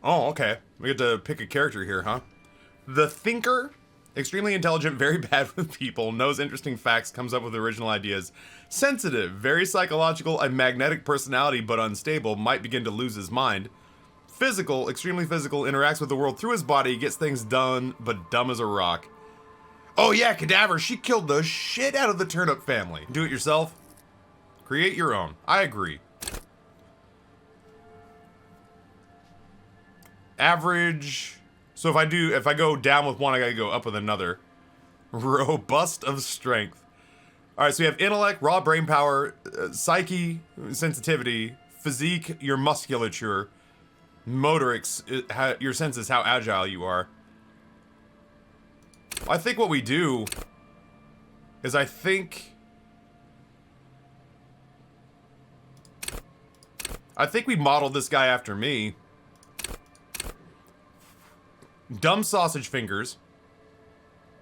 Oh, okay. We get to pick a character here, huh? The Thinker, extremely intelligent, very bad with people, knows interesting facts, comes up with original ideas. Sensitive, very psychological, a magnetic personality but unstable, might begin to lose his mind. Physical, extremely physical, interacts with the world through his body, gets things done, but dumb as a rock. Oh yeah, Cadaver, she killed the shit out of the turnip family. Do it yourself. Create your own. I agree. Average. So if I go down with one, I gotta go up with another. Robust of strength. Alright, so we have intellect, raw brain power, psyche, sensitivity, physique, your musculature, motorics, your senses, how agile you are. I think what we do is I think we modeled this guy after me. Dumb sausage fingers.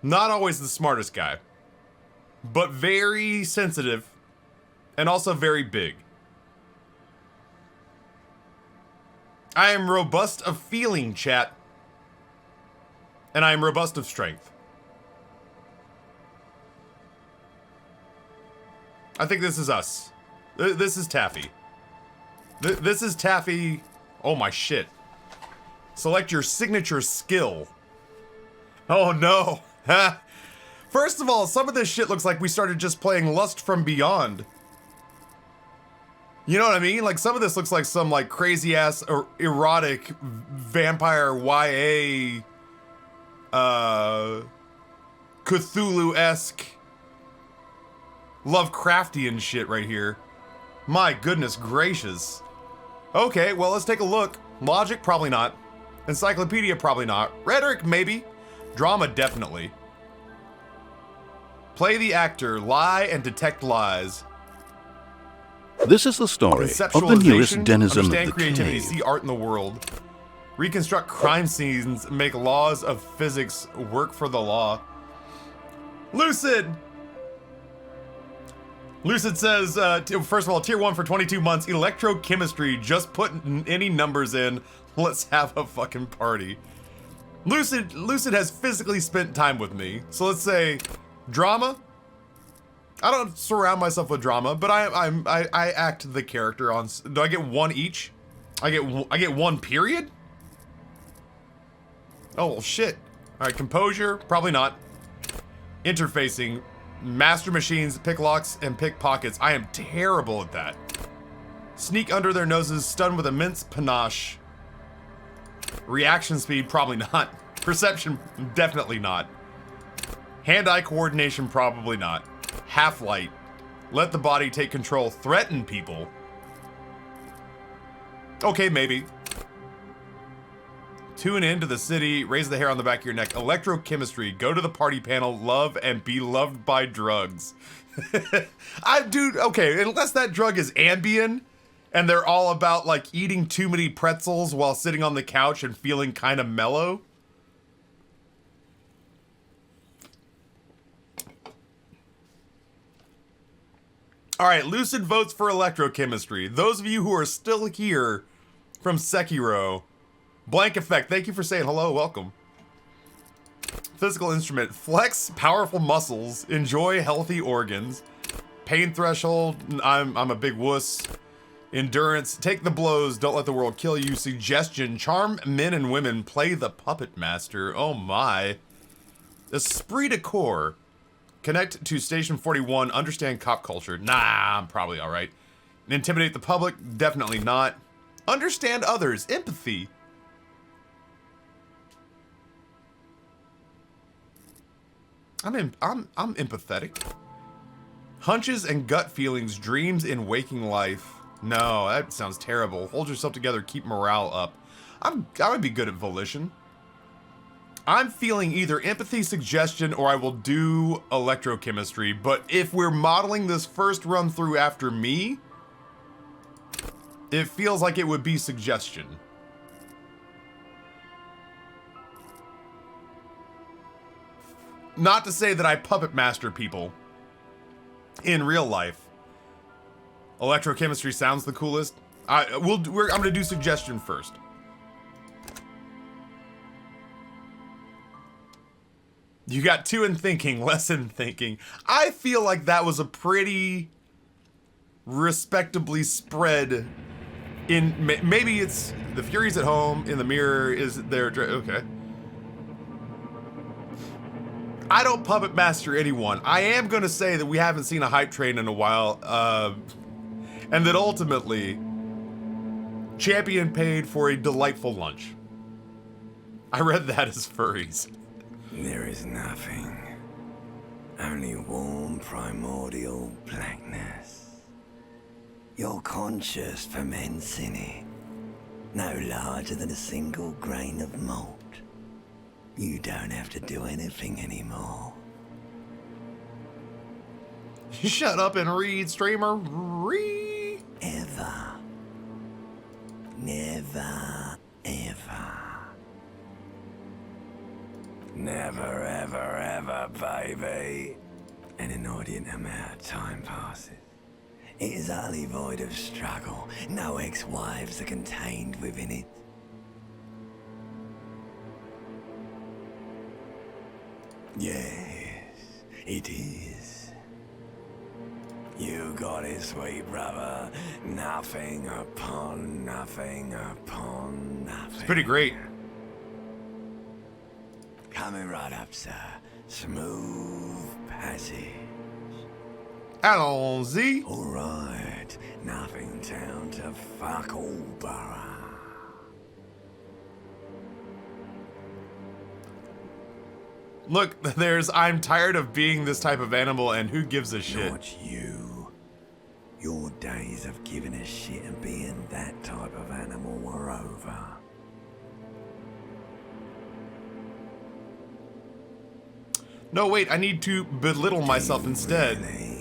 Not always the smartest guy. But very sensitive. And also very big. I am robust of feeling, chat. And I am robust of strength. I think this is us. This is Taffy. This is Taffy. Oh my shit. Select your signature skill. Oh no. First of all, some of this shit looks like we started just playing Lust from Beyond. You know what I mean? Like some of this looks like some like crazy ass or erotic vampire YA Cthulhu-esque Lovecraftian shit right here. My goodness gracious. Okay, well let's take a look. Logic, probably not. Encyclopedia, probably not. Rhetoric, maybe. Drama, definitely. Play the actor, lie and detect lies. This is the story of the newest denizen of the understand creativity, cave. see art in the world. Reconstruct crime scenes, make laws of physics work for the law. Lucid! Lucid says, first of all, tier 1 for 22 months, electrochemistry, just put any numbers in, let's have a fucking party. Lucid has physically spent time with me, so let's say, drama? I don't surround myself with drama, but I act the character on, do I get one each? I get one period? Oh, well, shit. Alright, composure, probably not. Interfacing, master machines, pick locks, and pick pockets. I am terrible at that. Sneak under their noses, stun with immense panache. Reaction speed, probably not. Perception, definitely not. Hand-eye coordination, probably not. Half-light. Let the body take control. Threaten people. Okay, maybe. Tune into the city. Raise the hair on the back of your neck. Electrochemistry. Go to the party panel. Love and be loved by drugs. Dude, okay, unless that drug is Ambien, and they're all about, like, eating too many pretzels while sitting on the couch and feeling kind of mellow. Alright, Lucid votes for electrochemistry. Those of you who are still here from Sekiro, Blank Effect, thank you for saying hello, welcome. Physical instrument, flex powerful muscles, enjoy healthy organs. Pain threshold, I'm a big wuss. Endurance, take the blows, don't let the world kill you. Suggestion, charm men and women, play the puppet master, oh my. Esprit de corps. Connect to Station 41, understand cop culture. Nah, I'm probably alright. Intimidate the public, definitely not. Understand others, empathy. I'm empathetic. Hunches and gut feelings, dreams in waking life. No, that sounds terrible. Hold yourself together, keep morale up. I would be good at volition. I'm feeling either empathy, suggestion, or I will do electrochemistry, but if we're modeling this first run through after me, it feels like it would be suggestion. Not to say that I puppet master people in real life. Electrochemistry sounds the coolest. I'm gonna do suggestion first. You got 2 in thinking, less in thinking. I feel like that was a pretty respectably spread in... Maybe it's the Furies at home, in the mirror is their... Okay. I don't puppet master anyone. I am going to say that we haven't seen a hype train in a while, and that ultimately, Champion paid for a delightful lunch. I read that as furries. There is nothing. Only warm primordial blackness. Your conscious ferments in it. No larger than a single grain of malt. You don't have to do anything anymore. Shut up and read, streamer. Read. Ever. Never, ever. Never, ever, ever, baby. An inordinate amount of time passes. It is utterly void of struggle. No ex-wives are contained within it. Yes, it is. You got it, sweet brother. Nothing upon nothing upon nothing. It's pretty great. Coming right up, sir. Smooth passage. Allons-y. All right. Nothing down to fuck all borough. Look, there's I'm tired of being this type of animal and who gives a shit. Not you. Your days of giving a shit and being that type of animal were over. No, wait, I need to belittle myself instead. Really?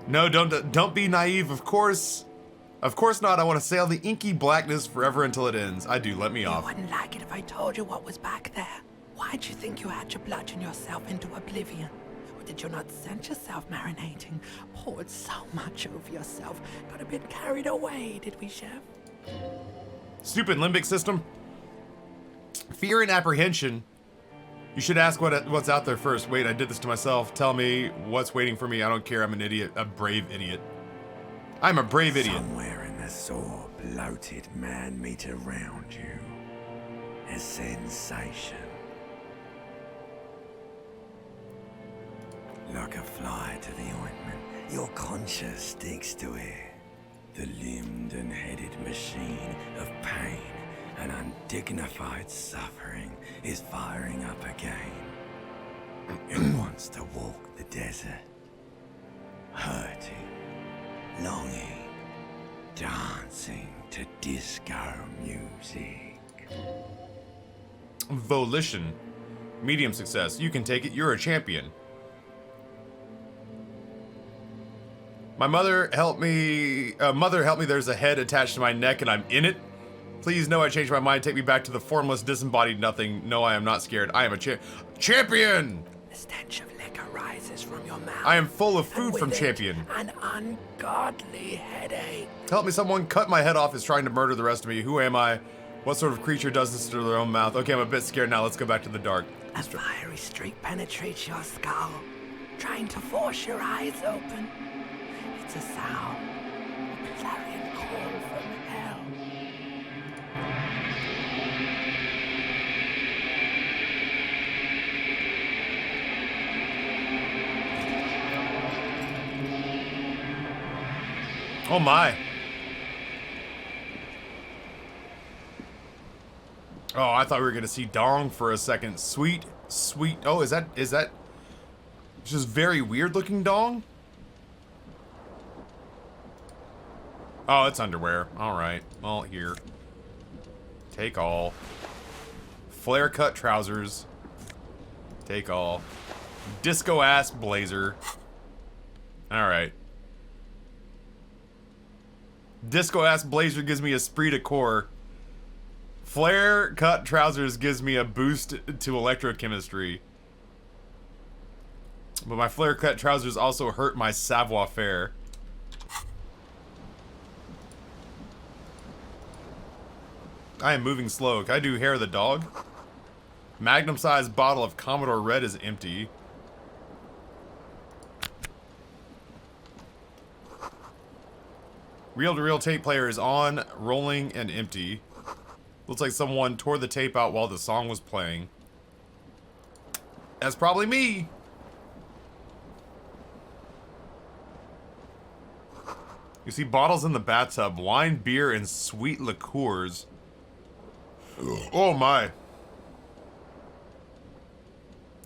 No, don't be naive, of course. Of course not. I want to sail the inky blackness forever until it ends. I do. Let me off. You wouldn't like it if I told you what was back there. Why'd you think you had to bludgeon yourself into oblivion? Or did you not scent yourself marinating? Poured so much over yourself. Got a bit carried away, did we, Chef? Stupid limbic system. Fear and apprehension. You should ask what's out there first. Wait, I did this to myself. Tell me what's waiting for me. I don't care. I'm an idiot. A brave idiot. I'm a brave idiot. Somewhere in the sore, bloated man meet around you. A sensation. Like a fly to the ointment, your conscience sticks to it. The limbed and headed machine of pain and undignified suffering is firing up again. It wants to walk the desert, hurting, longing, dancing to disco music. Volition. Medium success. You can take it. You're a champion. My mother helped me. There's a head attached to my neck and I'm in it. Please know I changed my mind. Take me back to the formless, disembodied nothing. No, I am not scared. I am a champion. The stench of liquor rises from your mouth. I am full of food from champion. An ungodly headache. Help me, someone cut my head off is trying to murder the rest of me. Who am I? What sort of creature does this to their own mouth? Okay, I'm a bit scared now. Let's go back to the dark. A fiery streak penetrates your skull, trying to force your eyes open. It's a sound, a clarion call from hell. Oh my. Oh, I thought we were gonna see Dong for a second. Sweet. Oh, is that just very weird looking Dong? Oh, it's underwear. Alright. Well, here. Take all. Flare cut trousers. Take all. Disco ass blazer. Alright. Disco ass blazer gives me esprit de corps. Flare cut trousers gives me a boost to electrochemistry. But my flare cut trousers also hurt my savoir faire. I am moving slow. Can I do hair of the dog? Magnum-sized bottle of Commodore Red is empty. Reel-to-reel tape player is on, rolling, and empty. Looks like someone tore the tape out while the song was playing. That's probably me! You see bottles in the bathtub, wine, beer, and sweet liqueurs. Oh my.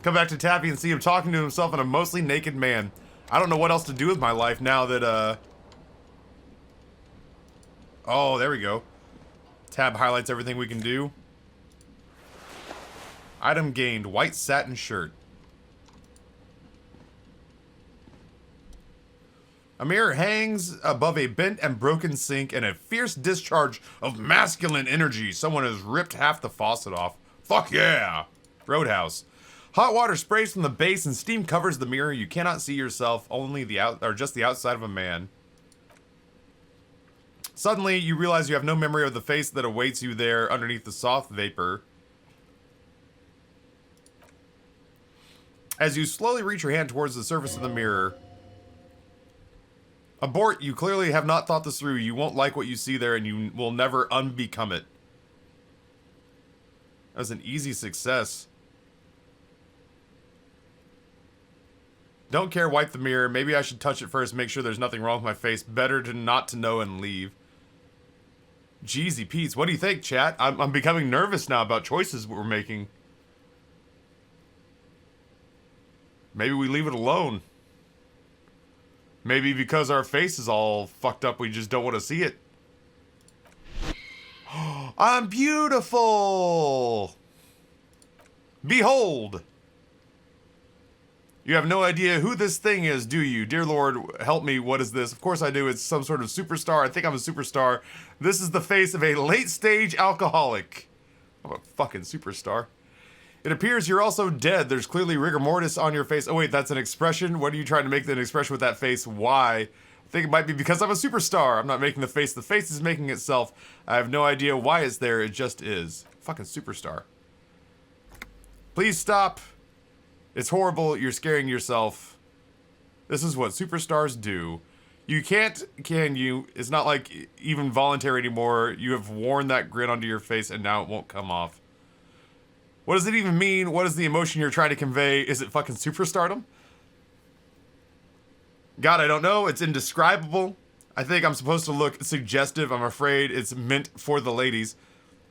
Come back to Taffy and see him talking to himself and a mostly naked man. I don't know what else to do with my life now that, Oh, there we go. Tab highlights everything we can do. Item gained, white satin shirt. A mirror hangs above a bent and broken sink and a fierce discharge of masculine energy. Someone has ripped half the faucet off. Fuck yeah! Roadhouse. Hot water sprays from the base and steam covers the mirror. You cannot see yourself, only just the outside of a man. Suddenly, you realize you have no memory of the face that awaits you there underneath the soft vapor. As you slowly reach your hand towards the surface of the mirror. Abort, you clearly have not thought this through. You won't like what you see there and you will never unbecome it. That was an easy success. Don't care, wipe the mirror. Maybe I should touch it first, make sure there's nothing wrong with my face. Better to not to know and leave. Jeezy Pete's, what do you think, chat? I'm becoming nervous now about choices we're making. Maybe we leave it alone. Maybe because our face is all fucked up, we just don't want to see it. I'm beautiful! Behold! You have no idea who this thing is, do you? Dear Lord, help me, what is this? Of course I do, it's some sort of superstar. I think I'm a superstar. This is the face of a late-stage alcoholic. I'm a fucking superstar. It appears you're also dead. There's clearly rigor mortis on your face. Oh wait, that's an expression? What are you trying to make an expression with that face? Why? I think it might be because I'm a superstar. I'm not making the face is making itself. I have no idea why it's there, it just is. Fucking superstar. Please stop. It's horrible, you're scaring yourself. This is what superstars do. You can't, can you? It's not like even voluntary anymore. You have worn that grin onto your face and now it won't come off. What does it even mean? What is the emotion you're trying to convey? Is it fucking superstardom? God, I don't know. It's indescribable. I think I'm supposed to look suggestive. I'm afraid it's meant for the ladies.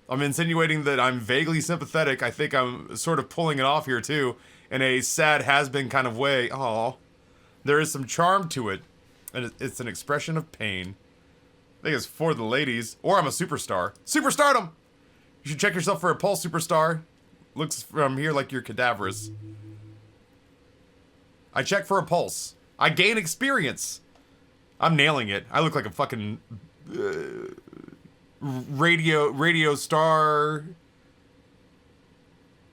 I'm insinuating that I'm vaguely sympathetic. I think I'm sort of pulling it off here too. In a sad has-been kind of way. Aw. There is some charm to it. And it's an expression of pain. I think it's for the ladies. Or I'm a superstar. Superstardom! You should check yourself for a pulse, superstar. Looks from here like you're cadaverous. I check for a pulse. I gain experience. I'm nailing it. I look like a fucking radio star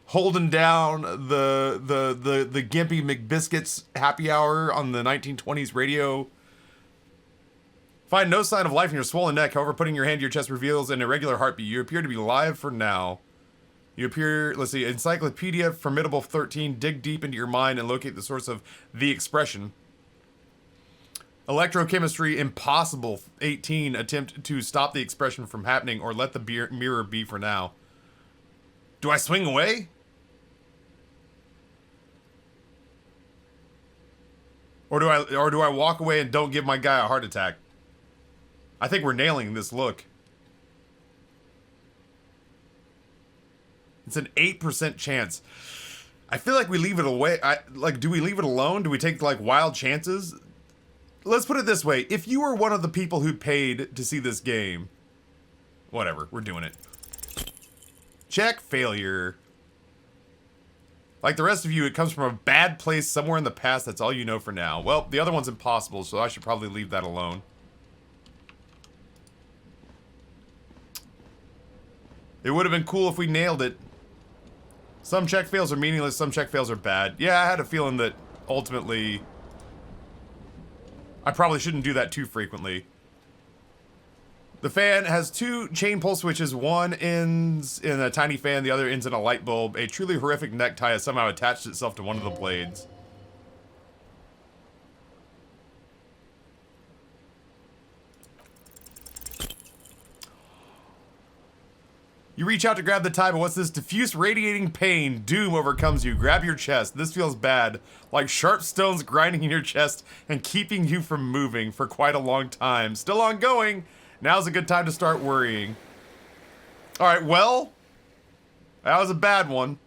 holding down the Gimpy McBiscuits happy hour on the 1920s radio. Find no sign of life in your swollen neck. However, putting your hand to your chest reveals an irregular heartbeat. You appear to be alive for now. You appear, let's see, Encyclopedia Formidable 13, dig deep into your mind and locate the source of the expression. Electrochemistry Impossible 18, attempt to stop the expression from happening or let the mirror be for now. Do I swing away? Or do I walk away and don't give my guy a heart attack? I think we're nailing this look. It's an 8% chance. I feel like we leave it away. Do we leave it alone? Do we take, like, wild chances? Let's put it this way. If you were one of the people who paid to see this game, whatever, we're doing it. Check failure. Like the rest of you, it comes from a bad place somewhere in the past. That's all you know for now. Well, the other one's impossible, so I should probably leave that alone. It would have been cool if we nailed it. Some check fails are meaningless, some check fails are bad. Yeah, I had a feeling that ultimately I probably shouldn't do that too frequently. The fan has 2 chain pull switches. One ends in a tiny fan, the other ends in a light bulb. A truly horrific necktie has somehow attached itself to one of the blades. You reach out to grab the tie, but what's this? Diffuse radiating pain. Doom overcomes you. Grab your chest. This feels bad. Like sharp stones grinding in your chest and keeping you from moving for quite a long time. Still ongoing. Now's a good time to start worrying. Alright, well. That was a bad one.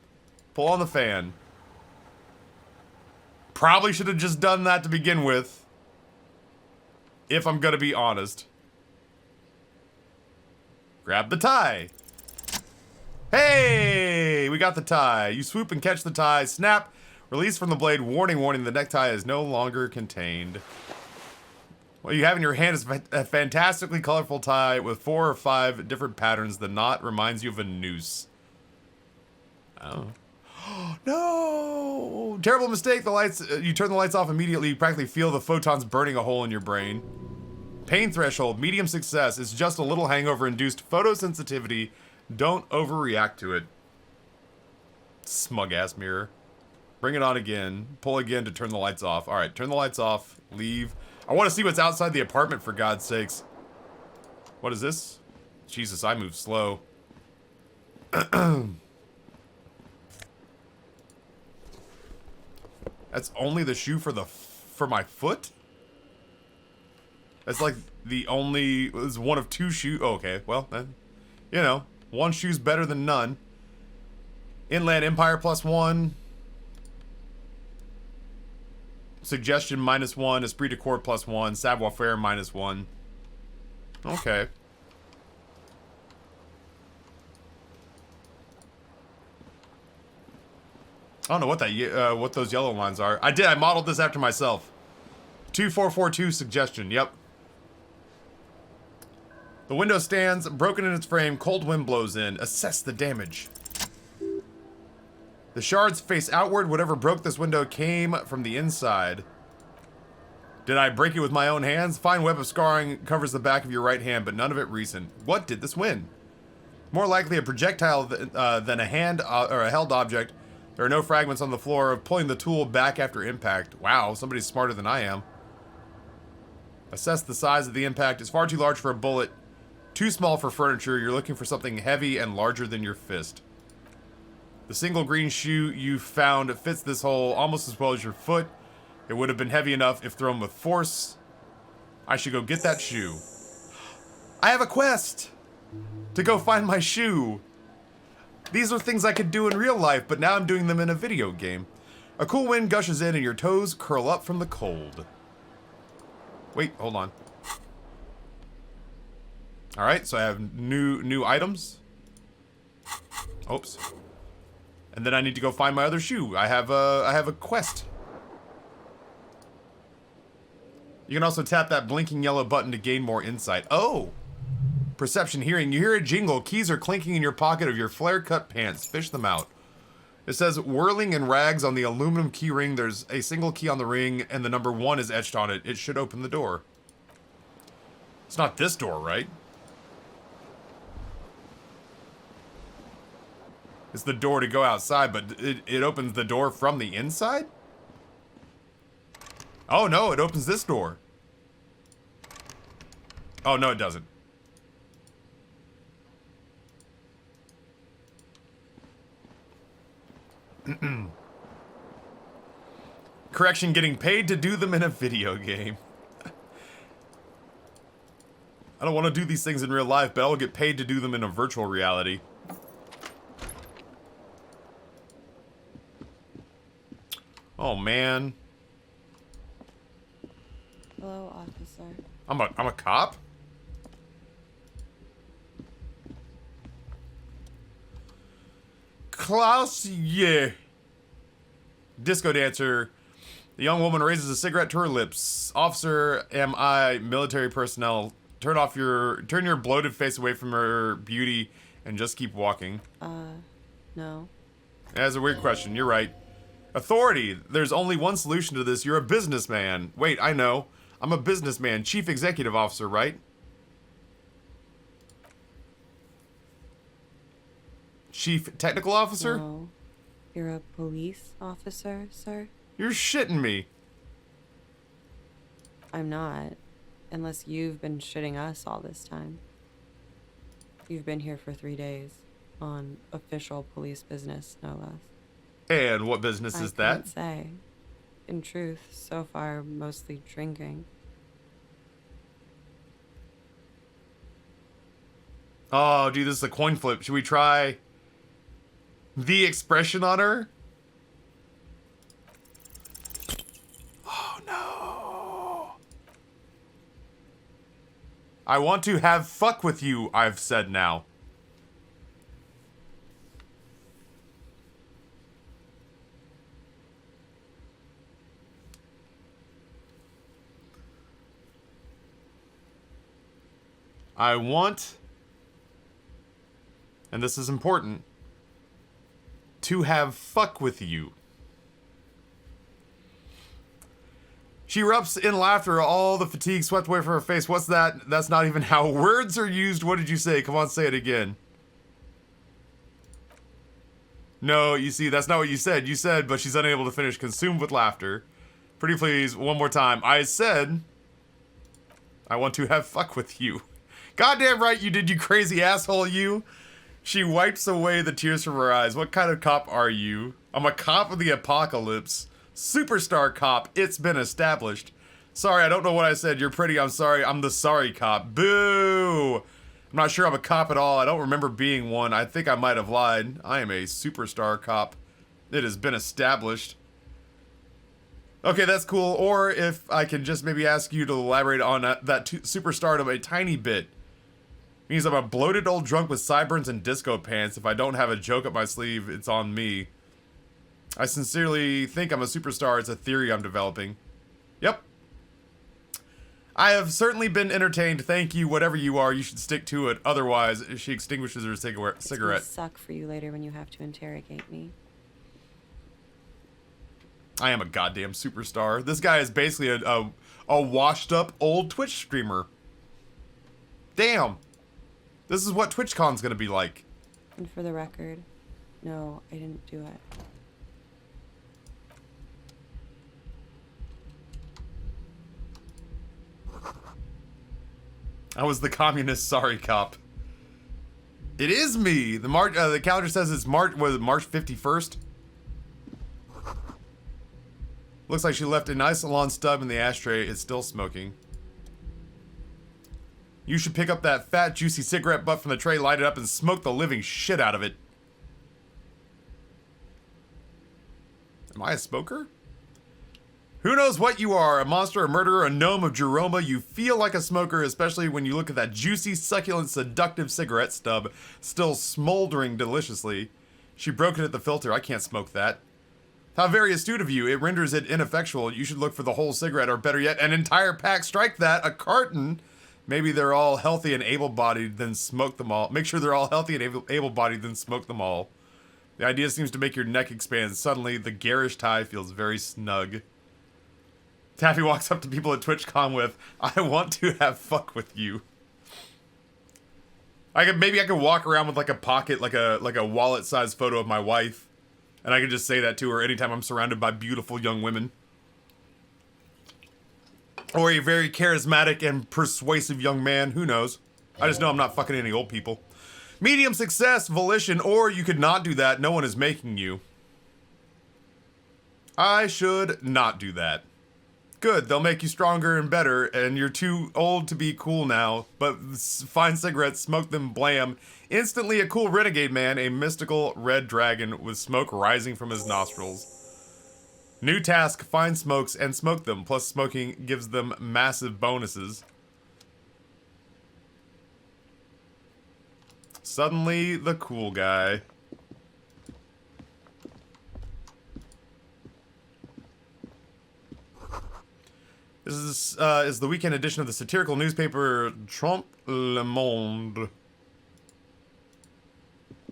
Pull on the fan. Probably should have just done that to begin with. If I'm gonna be honest. Grab the tie. Hey! We got the tie. You swoop and catch the tie. Snap. Release from the blade. Warning, warning. The necktie is no longer contained. What you have in your hand is a fantastically colorful tie with 4 or 5 different patterns. The knot reminds you of a noose. Oh. No! Terrible mistake. The lights. You turn the lights off immediately. You practically feel the photons burning a hole in your brain. Pain threshold. Medium success. It's just a little hangover-induced photosensitivity. Don't overreact to it. Smug-ass mirror. Bring it on again. Pull again to turn the lights off. Alright, turn the lights off. Leave. I want to see what's outside the apartment, for God's sakes. What is this? Jesus, I move slow. That's only the shoe for my foot? That's like the only... It's one of 2 shoes. Oh, okay, well, then, you know. One shoe's better than none. Inland Empire +1. Suggestion -1. Esprit de Corps +1. Savoir-faire -1. Okay. I don't know what that what those yellow lines are. I modeled this after myself. 2442 suggestion. Yep. The window stands, broken in its frame, cold wind blows in. Assess the damage. The shards face outward. Whatever broke this window came from the inside. Did I break it with my own hands? Fine web of scarring covers the back of your right hand, but none of it recent. What did this win? More likely a projectile than a hand or a held object. There are no fragments on the floor. Pulling the tool back after impact. Wow, somebody's smarter than I am. Assess the size of the impact. It's far too large for a bullet. Too small for furniture. You're looking for something heavy and larger than your fist. The single green shoe you found fits this hole almost as well as your foot. It would have been heavy enough if thrown with force. I should go get that shoe. I have a quest to go find my shoe. These are things I could do in real life, but now I'm doing them in a video game. A cool wind gushes in and your toes curl up from the cold. Wait, hold on. Alright, so I have new items. Oops. And then I need to go find my other shoe. I have a quest. You can also tap that blinking yellow button to gain more insight. Oh! Perception hearing. You hear a jingle. Keys are clinking in your pocket of your flare-cut pants. Fish them out. It says whirling in rags on the aluminum key ring. There's a single key on the ring, and the number 1 is etched on it. It should open the door. It's not this door, right? It's the door to go outside, but it opens the door from the inside? Oh no, it opens this door. Oh no, it doesn't. Correction, getting paid to do them in a video game. I don't want to do these things in real life, but I will get paid to do them in a virtual reality. Oh man. Hello, officer. I'm a cop? Klaus, yeah. Disco dancer. The young woman raises a cigarette to her lips. Officer, am I military personnel? Turn your bloated face away from her beauty and just keep walking. No. That's a weird question. You're right. Authority. There's only one solution to this. You're a businessman. Wait, I know. I'm a businessman. Chief executive officer, right? Chief Technical Officer? No. You're a police officer, sir? You're shitting me. I'm not. Unless you've been shitting us all this time. You've been here for 3 days. On official police business, no less. And what business is that? I can't say. In truth, so far, mostly drinking. Oh, dude, this is a coin flip. Should we try the expression on her? Oh, no. I want to have fuck with you, I've said now. I want, and this is important, to have fuck with you. She erupts in laughter, all the fatigue swept away from her face. What's that? That's not even how words are used. What did you say? Come on, say it again. No, you see, that's not what you said. You said, but she's unable to finish. Consumed with laughter. Pretty please, one more time. I said, I want to have fuck with you. Goddamn right you did, you crazy asshole, you. She wipes away the tears from her eyes. What kind of cop are you? I'm a cop of the apocalypse. Superstar cop. It's been established. Sorry, I don't know what I said. You're pretty. I'm sorry. I'm the sorry cop. Boo! I'm not sure I'm a cop at all. I don't remember being one. I think I might have lied. I am a superstar cop. It has been established. Okay, that's cool. Or if I can just maybe ask you to elaborate on that superstardom a tiny bit. Means I'm a bloated old drunk with sideburns and disco pants. If I don't have a joke up my sleeve, it's on me. I sincerely think I'm a superstar. It's a theory I'm developing. Yep. I have certainly been entertained. Thank you. Whatever you are, you should stick to it. Otherwise, she extinguishes her cigarette. It's gonna suck for you later when you have to interrogate me. I am a goddamn superstar. This guy is basically a washed up old Twitch streamer. Damn. This is what TwitchCon's gonna be like. And for the record, no, I didn't do it. I was the communist sorry cop. It is me. The calendar says it's March 51st. Looks like she left a nice salon stub in the ashtray. It's still smoking. You should pick up that fat, juicy cigarette butt from the tray, light it up, and smoke the living shit out of it. Am I a smoker? Who knows what you are? A monster, a murderer, a gnome of Jeroma. You feel like a smoker, especially when you look at that juicy, succulent, seductive cigarette stub, still smoldering deliciously. She broke it at the filter. I can't smoke that. How very astute of you. It renders it ineffectual. You should look for the whole cigarette, or better yet, an entire pack. Strike that. A carton. Maybe they're all healthy and able-bodied, then smoke them all. Make sure they're all healthy and able-bodied, then smoke them all. The idea seems to make your neck expand. Suddenly, the garish tie feels very snug. Taffy walks up to people at TwitchCon with, I want to have fuck with you. Maybe I could walk around with like a pocket, like a wallet-sized photo of my wife. And I could just say that to her anytime I'm surrounded by beautiful young women. Or a very charismatic and persuasive young man, who knows? I just know I'm not fucking any old people. Medium success, volition, or you could not do that. No one is making you. I should not do that. Good, they'll make you stronger and better, and you're too old to be cool now, but find cigarettes, smoke them, blam. Instantly a cool renegade man, a mystical red dragon with smoke rising from his nostrils. New task, find smokes and smoke them, plus smoking gives them massive bonuses. Suddenly, the cool guy. This is the weekend edition of the satirical newspaper Trompe Le Monde.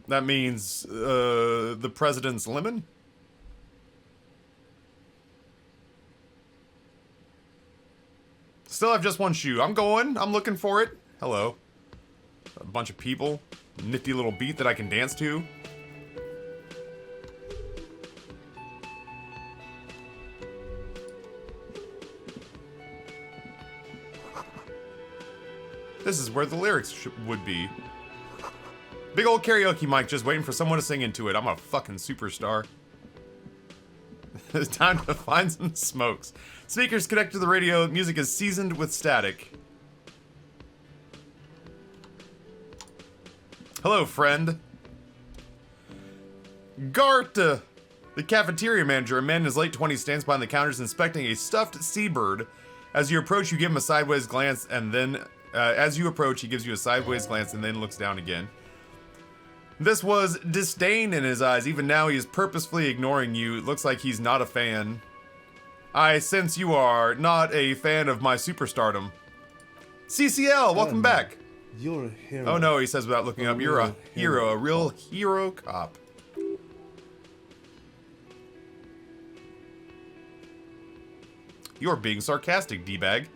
That means, the president's lemon? Still have just one shoe. I'm going. I'm looking for it. Hello. A bunch of people. Nifty little beat that I can dance to. This is where the lyrics would be. Big old karaoke mic just waiting for someone to sing into it. I'm a fucking superstar. It's time to find some smokes. Speakers connected to the radio. Music is seasoned with static. Hello, friend. Gart, the cafeteria manager, a man in his late 20s, stands behind the counters inspecting a stuffed seabird. As you approach, you give him a sideways glance, and then, as you approach, he gives you a sideways glance and then looks down again. This was disdain in his eyes. Even now, he is purposefully ignoring you. It looks like he's not a fan. I sense you are not a fan of my superstardom. CCL, welcome back. You're a hero. Oh no, he says without looking up. You're a hero, a real hero cop. You're being sarcastic, D-bag.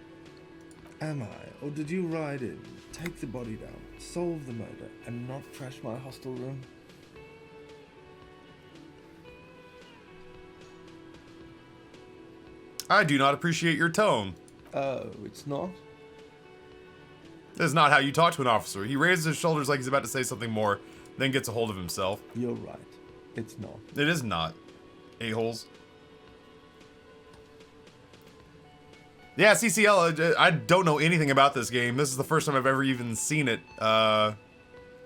Am I? Or did you ride in, take the body down, solve the murder, and not trash my hostel room? I do not appreciate your tone. Oh, it's not? This is not how you talk to an officer. He raises his shoulders like he's about to say something more, then gets a hold of himself. You're right. It's not. It is not. A-holes. Yeah, CCL, I don't know anything about this game. This is the first time I've ever even seen it.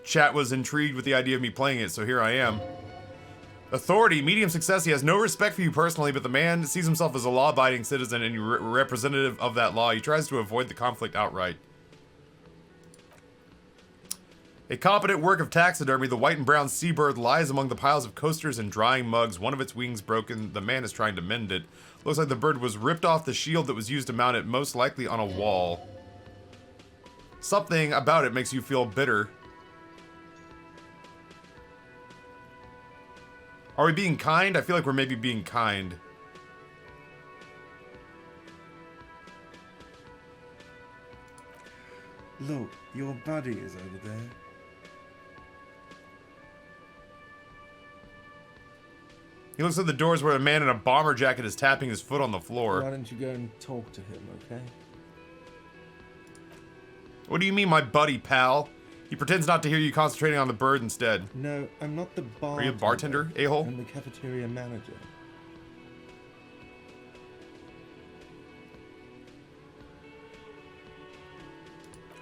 Chat was intrigued with the idea of me playing it, so here I am. Authority, medium success. He has no respect for you personally, but the man sees himself as a law-abiding citizen and representative of that law. He tries to avoid the conflict outright. A competent work of taxidermy, the white and brown seabird lies among the piles of coasters and drying mugs. One of its wings broken. The man is trying to mend it. Looks like the bird was ripped off the shield that was used to mount it, most likely on a wall. Something about it makes you feel bitter. Are we being kind? I feel like we're maybe being kind. Look, your buddy is over there. He looks at the doors where a man in a bomber jacket is tapping his foot on the floor. Why don't you go and talk to him, okay? What do you mean, my buddy, pal? He pretends not to hear you, concentrating on the bird instead. No, I'm not the bartender. Are you a bartender, a-hole? I'm the cafeteria manager.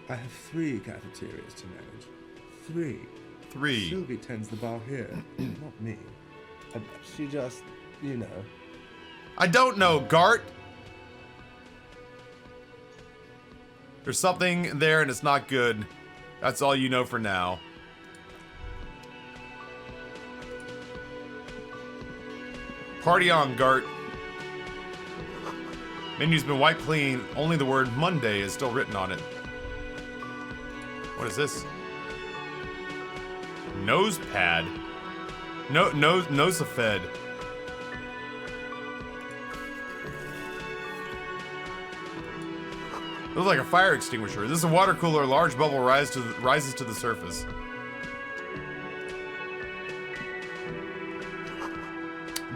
I have 3 cafeterias to manage. 3. Sylvie tends the bar here, not me. She just, you know. I don't know, Gart. There's something there and it's not good. That's all you know for now. Party on, Gart. Menu's been wiped clean. Only the word Monday is still written on it. What is this? Nose pad. Nosafed. Looks like a fire extinguisher. This is a water cooler. A large bubble rises to the surface.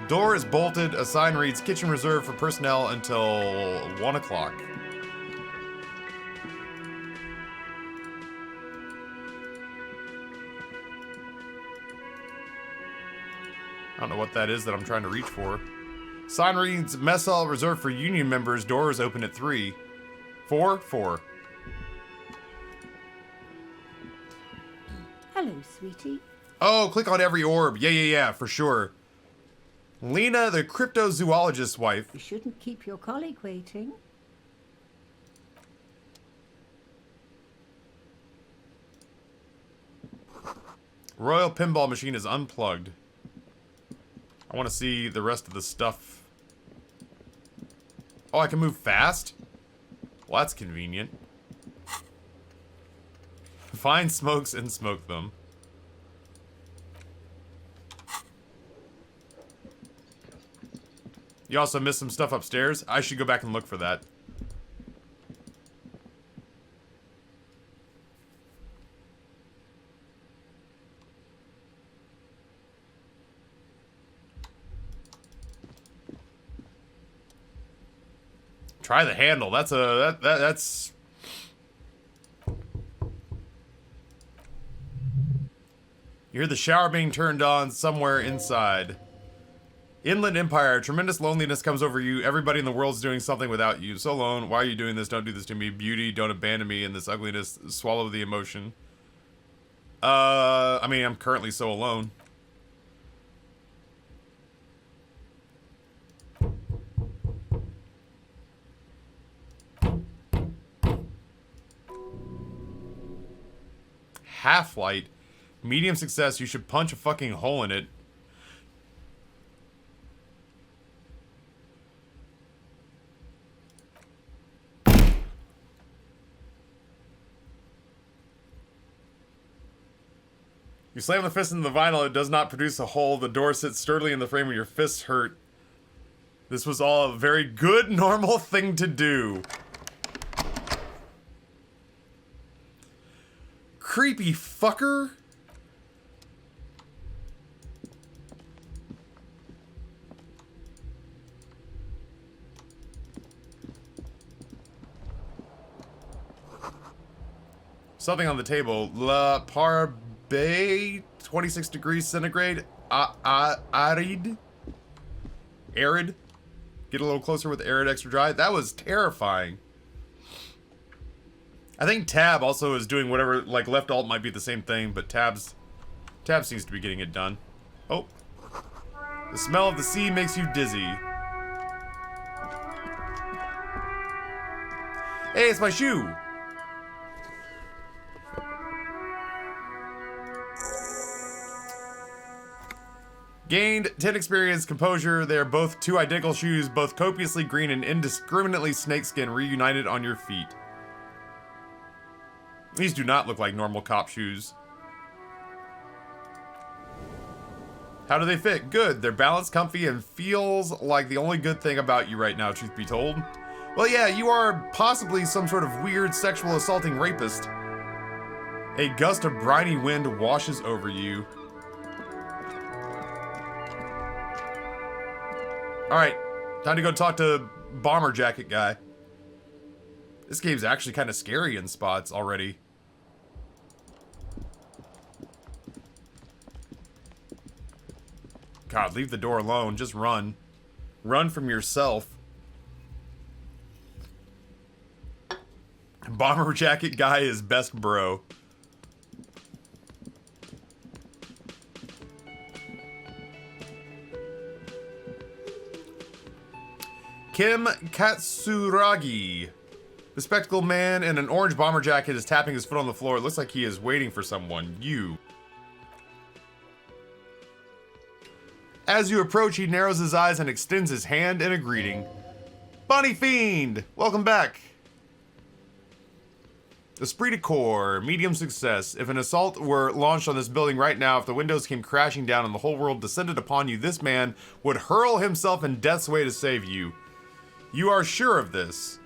Door is bolted. A sign reads kitchen reserved for personnel until 1 o'clock. I don't know what that is that I'm trying to reach for. Sign reads mess hall reserved for union members. Doors open at 3. 4. Hello, sweetie. Oh, click on every orb. Yeah, for sure. Lena, the cryptozoologist's wife. You shouldn't keep your colleague waiting. Royal pinball machine is unplugged. I want to see the rest of the stuff. Oh, I can move fast? Well, that's convenient. Find smokes and smoke them. You also missed some stuff upstairs. I should go back and look for that. Try the handle. That's You hear the shower being turned on somewhere inside. Inland Empire. Tremendous loneliness comes over you. Everybody in the world's doing something without you. So alone. Why are you doing this? Don't do this to me. Beauty, don't abandon me in this ugliness. Swallow the emotion. I mean, I'm currently so alone. Half-light. Medium success. You should punch a fucking hole in it. You slam the fist into the vinyl, it does not produce a hole. The door sits sturdily in the frame where your fists hurt. This was all a very good, normal thing to do. Creepy fucker. Something on the table. La Parbe, 26 degrees centigrade. Arid. Arid. Get a little closer with arid extra dry. That was terrifying. I think Tab also is doing whatever, like left alt might be the same thing, but Tab seems to be getting it done. Oh. The smell of the sea makes you dizzy. Hey, it's my shoe. Gained 10 experience, composure. They are both two identical shoes, both copiously green and indiscriminately snakeskin, reunited on your feet. These do not look like normal cop shoes. How do they fit? Good. They're balanced, comfy, and feels like the only good thing about you right now, truth be told. Well, yeah, you are possibly some sort of weird sexual assaulting rapist. A gust of briny wind washes over you. Alright, time to go talk to Bomber Jacket guy. This game's actually kind of scary in spots already. God, leave the door alone. Just run. Run from yourself. Bomber Jacket guy is best bro. Kim Katsuragi. The spectacled man in an orange bomber jacket is tapping his foot on the floor. It looks like he is waiting for someone. You. As you approach, he narrows his eyes and extends his hand in a greeting. Bonnie Fiend! Welcome back. Esprit de corps. Medium success. If an assault were launched on this building right now, if the windows came crashing down and the whole world descended upon you, this man would hurl himself in death's way to save you. You are sure of this.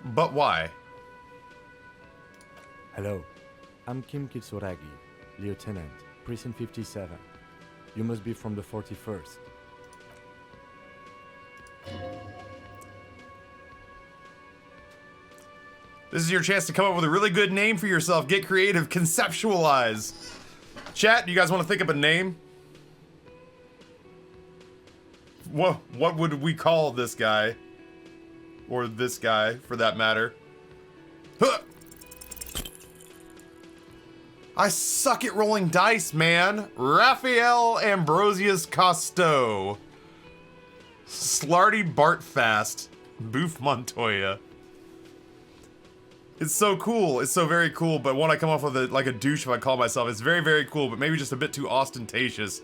But why? Hello, I'm Kim Kitsuragi, Lieutenant, Precinct 57. You must be from the 41st. This is your chance to come up with a really good name for yourself. Get creative, conceptualize. Chat, do you guys want to think of a name? What would we call this guy? Or this guy, for that matter. Huh. I suck at rolling dice, man. Raphael Ambrosius Costeau. Slarty Bartfast. Boof Montoya. It's so cool. It's so very cool, but won't I come off with like a douche if I call myself? It's very, very cool, but maybe just a bit too ostentatious.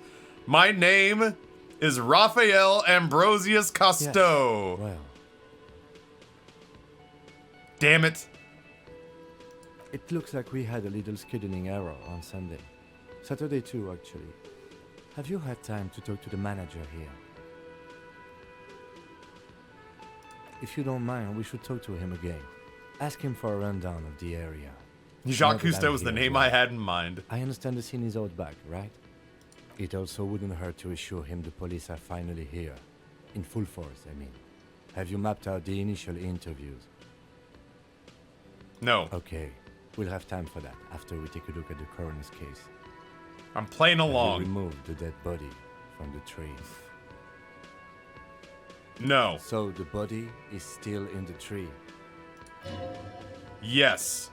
My name is Raphael Ambrosius Costeau. Yes. Well. Damn it. It looks like we had a little scheduling error on Sunday. Saturday too, actually. Have you had time to talk to the manager here? If you don't mind, we should talk to him again. Ask him for a rundown of the area. Jacques Cousteau was the name I had in mind. I understand the scene is out back, right? It also wouldn't hurt to assure him the police are finally here. In full force, I mean. Have you mapped out the initial interviews? No. Okay. We'll have time for that after we take a look at the coroner's case. I'm playing along. Remove the dead body from the tree. No. So the body is still in the tree. Yes.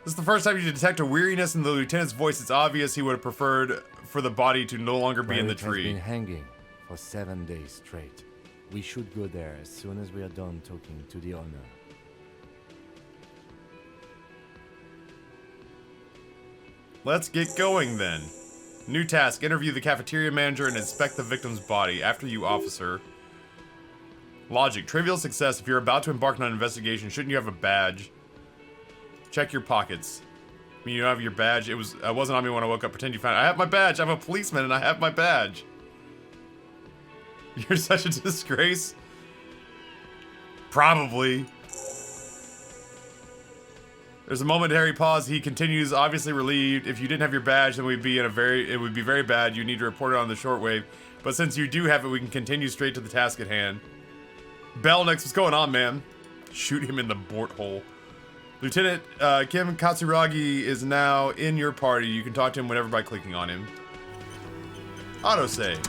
This is the first time you detect a weariness in the lieutenant's voice. It's obvious he would have preferred for the body to no longer be in the tree. It has been hanging for 7 days straight. We should go there as soon as we are done talking to the owner. Let's get going then. New task, interview the cafeteria manager and inspect the victim's body. After you, officer. Logic, trivial success. If you're about to embark on an investigation, shouldn't you have a badge? Check your pockets. I mean, you don't have your badge. It wasn't on me when I woke up. Pretend you found it. I have my badge. I'm a policeman and I have my badge. You're such a disgrace. Probably. There's a momentary pause. He continues, obviously relieved. If you didn't have your badge, then it would be very bad. You need to report it on the shortwave. But since you do have it, we can continue straight to the task at hand. Bell next, what's going on, man? Shoot him in the bort hole. Lieutenant Kim Katsuragi is now in your party. You can talk to him whenever by clicking on him. Autosave.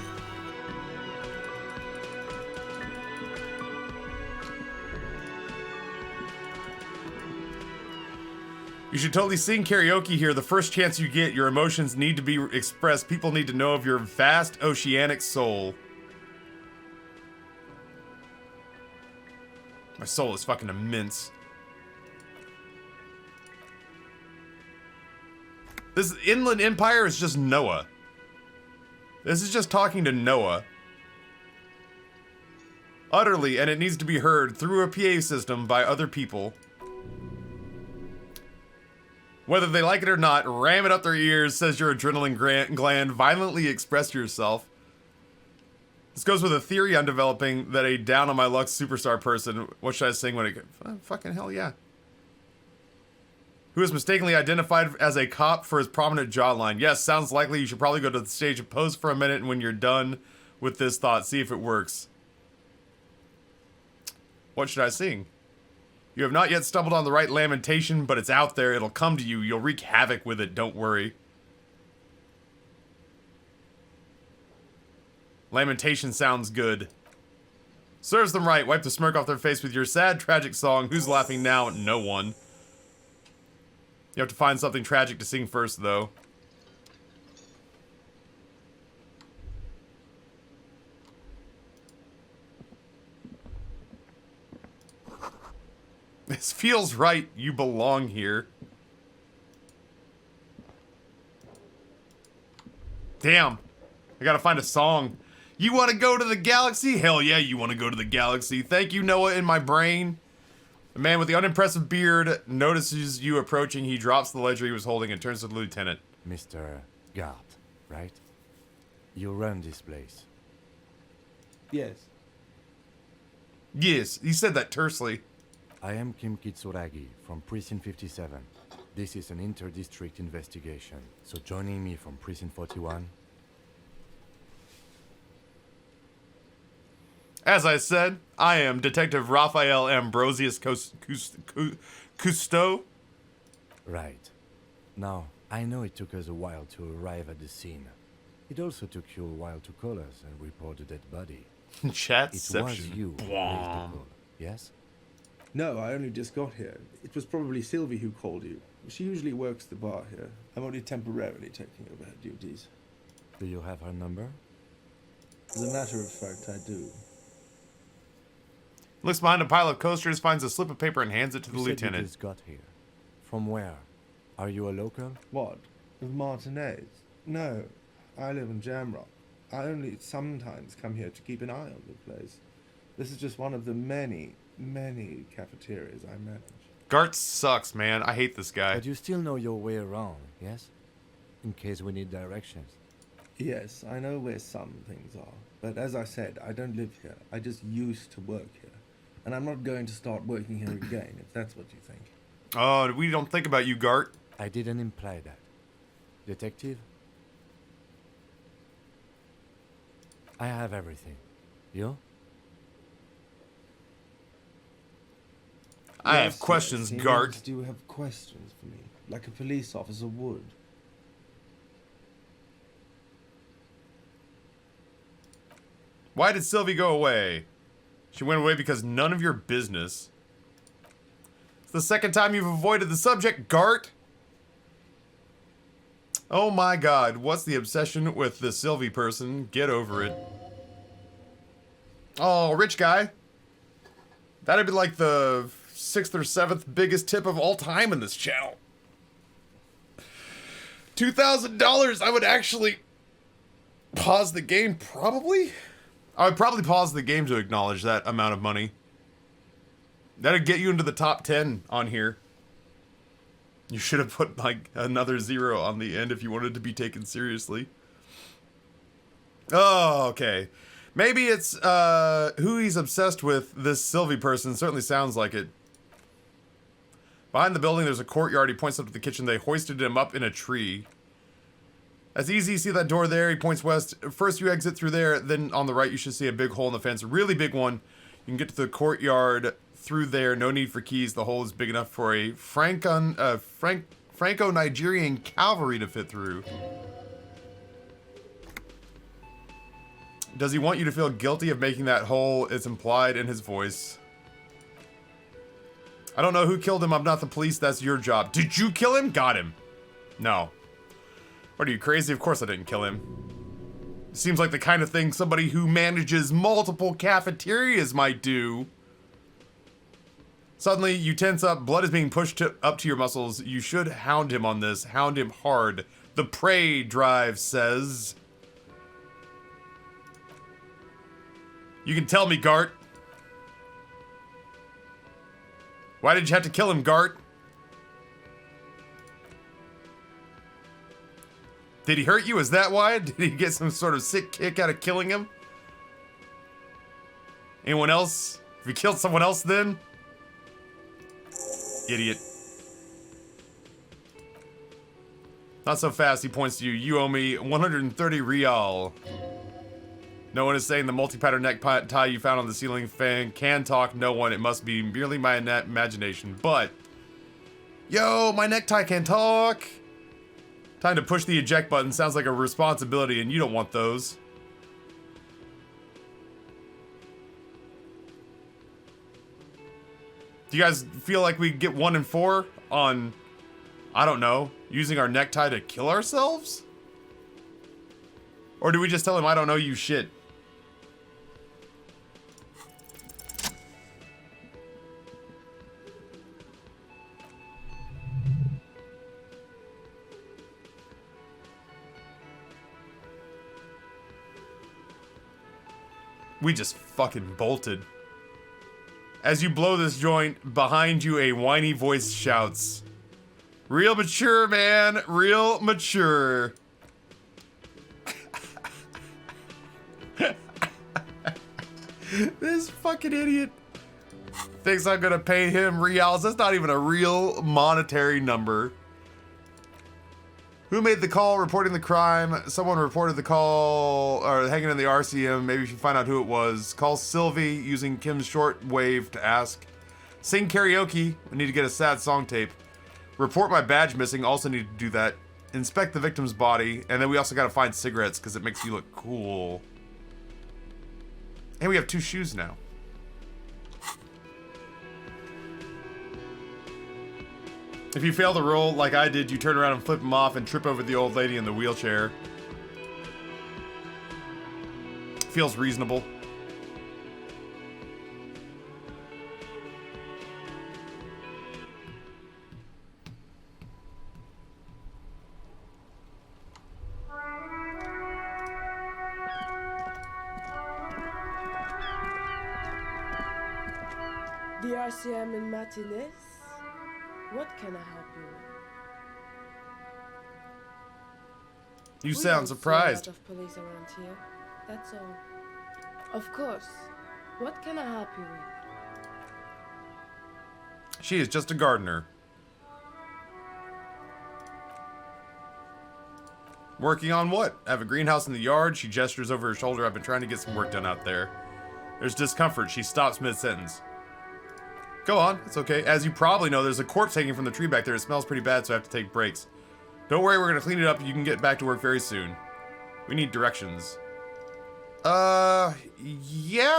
You should totally sing karaoke here. The first chance you get, your emotions need to be expressed. People need to know of your vast oceanic soul. My soul is fucking immense. This Inland Empire is just Noah. This is just talking to Noah. Utterly, and it needs to be heard through a PA system by other people. Whether they like it or not, ram it up their ears, says your adrenaline gland, violently express yourself. This goes with a theory I'm developing that a down on my luck superstar person, what should I sing when it, fucking hell yeah. Who is mistakenly identified as a cop for his prominent jawline. Yes, sounds likely. You should probably go to the stage and pose for a minute, and when you're done with this thought, see if it works. What should I sing? You have not yet stumbled on the right lamentation, but it's out there. It'll come to you. You'll wreak havoc with it. Don't worry. Lamentation sounds good. Serves them right. Wipe the smirk off their face with your sad, tragic song. Who's laughing now? No one. You have to find something tragic to sing first, though. This feels right. You belong here. Damn. I gotta find a song. You want to go to the galaxy? Hell yeah, you want to go to the galaxy. Thank you, Noah, in my brain. The man with the unimpressive beard notices you approaching. He drops the ledger he was holding and turns to the lieutenant. Mr. Gart, right? You run this place. Yes. Yes, he said that tersely. I am Kim Kitsuragi from Precinct 57. This is an inter-district investigation, so joining me from Precinct 41... As I said, I am Detective Raphael Ambrosius Cousteau. Right. Now, I know it took us a while to arrive at the scene. It also took you a while to call us and report the dead body. Chatception. It was you who raised the call, yes? No, I only just got here. It was probably Sylvie who called you. She usually works the bar here. I'm only temporarily taking over her duties. Do you have her number? As a matter of fact, I do. Looks behind a pile of coasters, finds a slip of paper, and hands it to the lieutenant. You just got here. From where? Are you a local? What? Of Martinez? No, I live in Jamrock. I only sometimes come here to keep an eye on the place. This is just one of the many, many cafeterias I manage. Gart sucks, man. I hate this guy. But you still know your way around, yes? In case we need directions. Yes, I know where some things are. But as I said, I don't live here. I just used to work here. And I'm not going to start working here again, if that's what you think. Oh, we don't think about you, Gart. I didn't imply that. Detective? I have everything. You? I have questions, Gart. Do you have questions for me? Like a police officer would. Why did Sylvie go away? She went away because none of your business. It's the second time you've avoided the subject, Gart. Oh my god, what's the obsession with the Sylvie person? Get over it. Oh, rich guy. That'd be like the 6th or 7th biggest tip of all time in this channel. $2,000, I would actually pause the game, probably? I would probably pause the game to acknowledge that amount of money. That'd get you into the top 10 on here. You should have put, like, another 0 on the end if you wanted to be taken seriously. Oh, okay. Maybe it's, who he's obsessed with, this Sylvie person. Certainly sounds like it. Behind the building, there's a courtyard. He points up to the kitchen. They hoisted him up in a tree. That's easy. See that door there? He points west. First, you exit through there. Then on the right, you should see a big hole in the fence. A really big one. You can get to the courtyard through there. No need for keys. The hole is big enough for a Franco-Nigerian cavalry to fit through. Does he want you to feel guilty of making that hole? It's implied in his voice. I don't know who killed him. I'm not the police. That's your job. Did you kill him? Got him. No. What, are you crazy? Of course I didn't kill him. Seems like the kind of thing somebody who manages multiple cafeterias might do. Suddenly, you tense up. Blood is being pushed up to your muscles. You should hound him on this. Hound him hard. The prey drive says. You can tell me, Gart. Why did you have to kill him, Gart? Did he hurt you? Is that why? Did he get some sort of sick kick out of killing him? Anyone else? If he killed someone else then? Idiot. Not so fast, he points to you. You owe me 130 real. No one is saying the multi-pattern necktie you found on the ceiling fan can talk. No one. It must be merely my imagination. But, yo, my necktie can talk. Time to push the eject button. Sounds like a responsibility, and you don't want those. Do you guys feel like we get 1 and 4 on, I don't know, using our necktie to kill ourselves? Or do we just tell him, I don't know you shit? We just fucking bolted. As you blow this joint, behind you a whiny voice shouts. Real mature, man. Real mature. This fucking idiot thinks I'm gonna pay him reals. That's not even a real monetary number. Who made the call reporting the crime? Someone reported the call, or hanging in the RCM. Maybe you should find out who it was. Call Sylvie using Kim's shortwave to ask. Sing karaoke. We need to get a sad song tape. Report my badge missing. Also need to do that. Inspect the victim's body. And then we also gotta find cigarettes because it makes you look cool. And we have 2 shoes now. If you fail the roll like I did, you turn around and flip him off and trip over the old lady in the wheelchair. Feels reasonable. The RCM in Martinez? What can I help you with? You sound surprised. We don't see a lot of police around here. That's all. Of course. What can I help you with? She is just a gardener. Working on what? I have a greenhouse in the yard. She gestures over her shoulder. I've been trying to get some work done out there. There's discomfort. She stops mid-sentence. Go on, it's okay. As you probably know, there's a corpse hanging from the tree back there. It smells pretty bad, so I have to take breaks. Don't worry, we're gonna clean it up. You can get back to work very soon. We need directions. Yeah,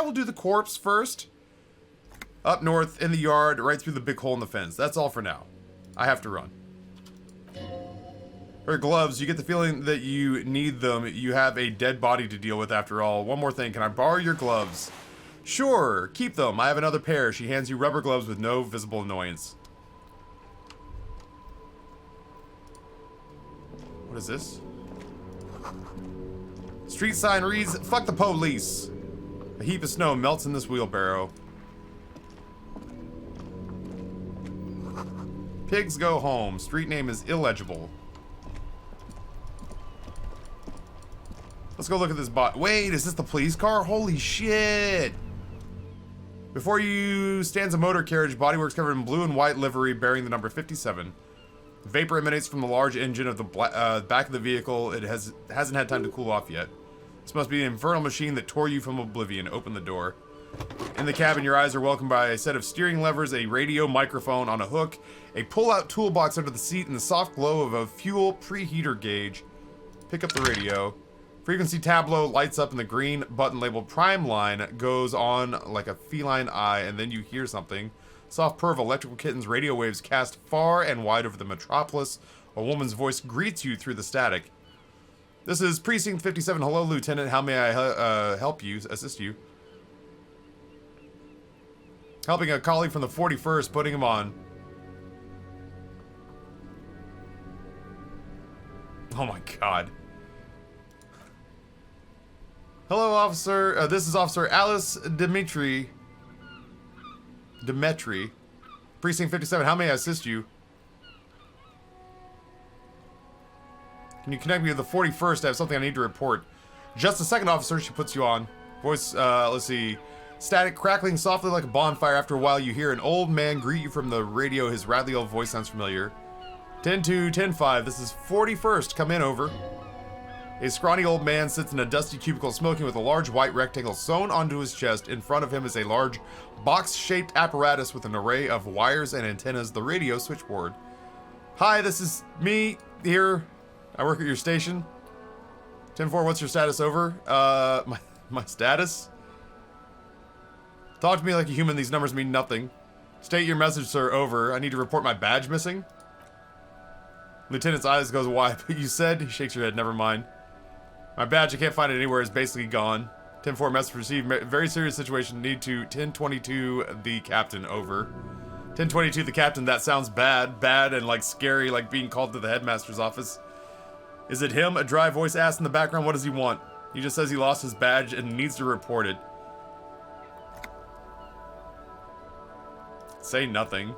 we'll do the corpse first. Up north, in the yard, right through the big hole in the fence. That's all for now. I have to run. Her gloves, you get the feeling that you need them. You have a dead body to deal with after all. One more thing, can I borrow your gloves? Sure, keep them. I have another pair. She hands you rubber gloves with no visible annoyance. What is this? Street sign reads, "Fuck the police." A heap of snow melts in this wheelbarrow. Pigs go home. Street name is illegible. Let's go look at this bot. Wait, is this the police car? Holy shit! Before you stands a motor carriage, bodywork's covered in blue and white livery bearing the number 57. Vapor emanates from the large engine of the back of the vehicle. It hasn't had time to cool off yet. This must be an infernal machine that tore you from oblivion. Open the door. In the cabin, your eyes are welcomed by a set of steering levers, a radio microphone on a hook, a pull-out toolbox under the seat, and the soft glow of a fuel preheater gauge. Pick up the radio. Frequency tableau lights up and the green button labeled Prime Line goes on like a feline eye, and then you hear something. Soft purr of electrical kittens, radio waves cast far and wide over the metropolis. A woman's voice greets you through the static. This is Precinct 57. Hello, Lieutenant. How may I help you, assist you? Helping a colleague from the 41st, putting him on. Oh my god. Hello, officer. This is Officer Alice Demetri. Precinct 57. How may I assist you? Can you connect me with the 41st? I have something I need to report. Just a second, officer. She puts you on. Voice, let's see. Static crackling softly like a bonfire. After a while, you hear an old man greet you from the radio. His rattly old voice sounds familiar. 10-2, 10-5. This is 41st. Come in, over. A scrawny old man sits in a dusty cubicle smoking with a large white rectangle sewn onto his chest. In front of him is a large box-shaped apparatus with an array of wires and antennas, the radio switchboard. Hi, this is me here. I work at your station. 10-4, what's your status, over? My status? Talk to me like a human, these numbers mean nothing. State your message, sir, over. I need to report my badge missing. Lieutenant's eyes goes wide, but you said? He shakes your head, never mind. My badge, I can't find it anywhere, is basically gone. 10-4, message received. Very serious situation. Need to 10-22, the captain, over. 10-22, the captain, that sounds bad. Bad and like scary, like being called to the headmaster's office. Is it him? A dry voice asks in the background, what does he want? He just says he lost his badge and needs to report it. Say nothing.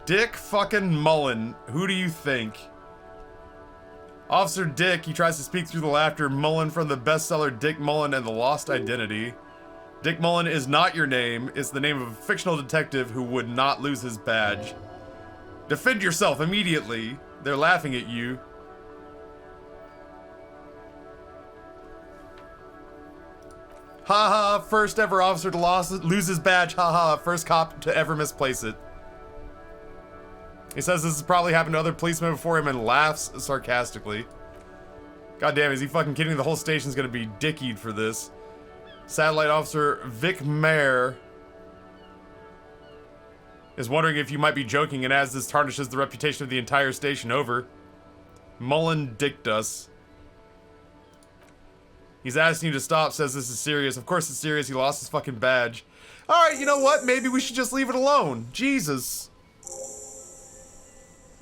Dick fucking Mullen. Who do you think? Officer Dick, he tries to speak through the laughter. Mullen from the bestseller Dick Mullen and the Lost Identity. Dick Mullen is not your name. It's the name of a fictional detective who would not lose his badge. Defend yourself immediately. They're laughing at you. Haha, first ever officer to lose his badge. Haha, first cop to ever misplace it. He says this has probably happened to other policemen before him and laughs sarcastically. God damn, is he fucking kidding? The whole station's gonna be dickied for this. Satellite Officer Vic Mayer is wondering if you might be joking and as this tarnishes the reputation of the entire station, over. Mullen dicked us. He's asking you to stop, says this is serious. Of course it's serious, he lost his fucking badge. Alright, you know what? Maybe we should just leave it alone. Jesus.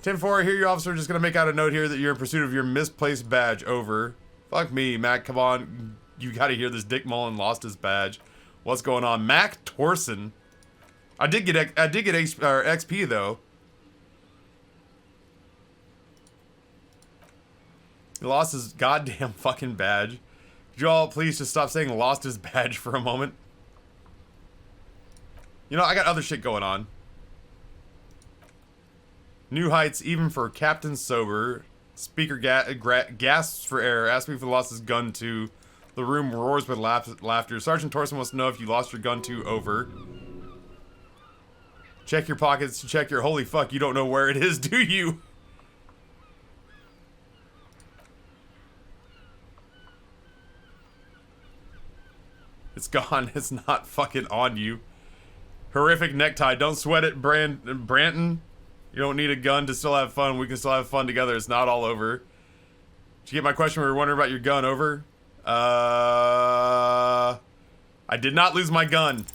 10-4, I hear your officer just gonna make out a note here that you're in pursuit of your misplaced badge, over. Fuck me, Mac, come on. You gotta hear this. Dick Mullen lost his badge. What's going on? Mac Torson. I did get XP though. He lost his goddamn fucking badge. Could you all please just stop saying lost his badge for a moment? You know, I got other shit going on. New heights, even for Captain Sober. Speaker gasps for air. Asks me if he lost his gun too. The room roars with laughter. Sergeant Torson wants to know if you lost your gun too, over. Check your pockets to check your holy fuck. You don't know where it is, do you? It's gone. It's not fucking on you. Horrific necktie. Don't sweat it, Branton. You don't need a gun to still have fun. We can still have fun together. It's not all over. Did you get my question? We were wondering about your gun. Over. I did not lose my gun.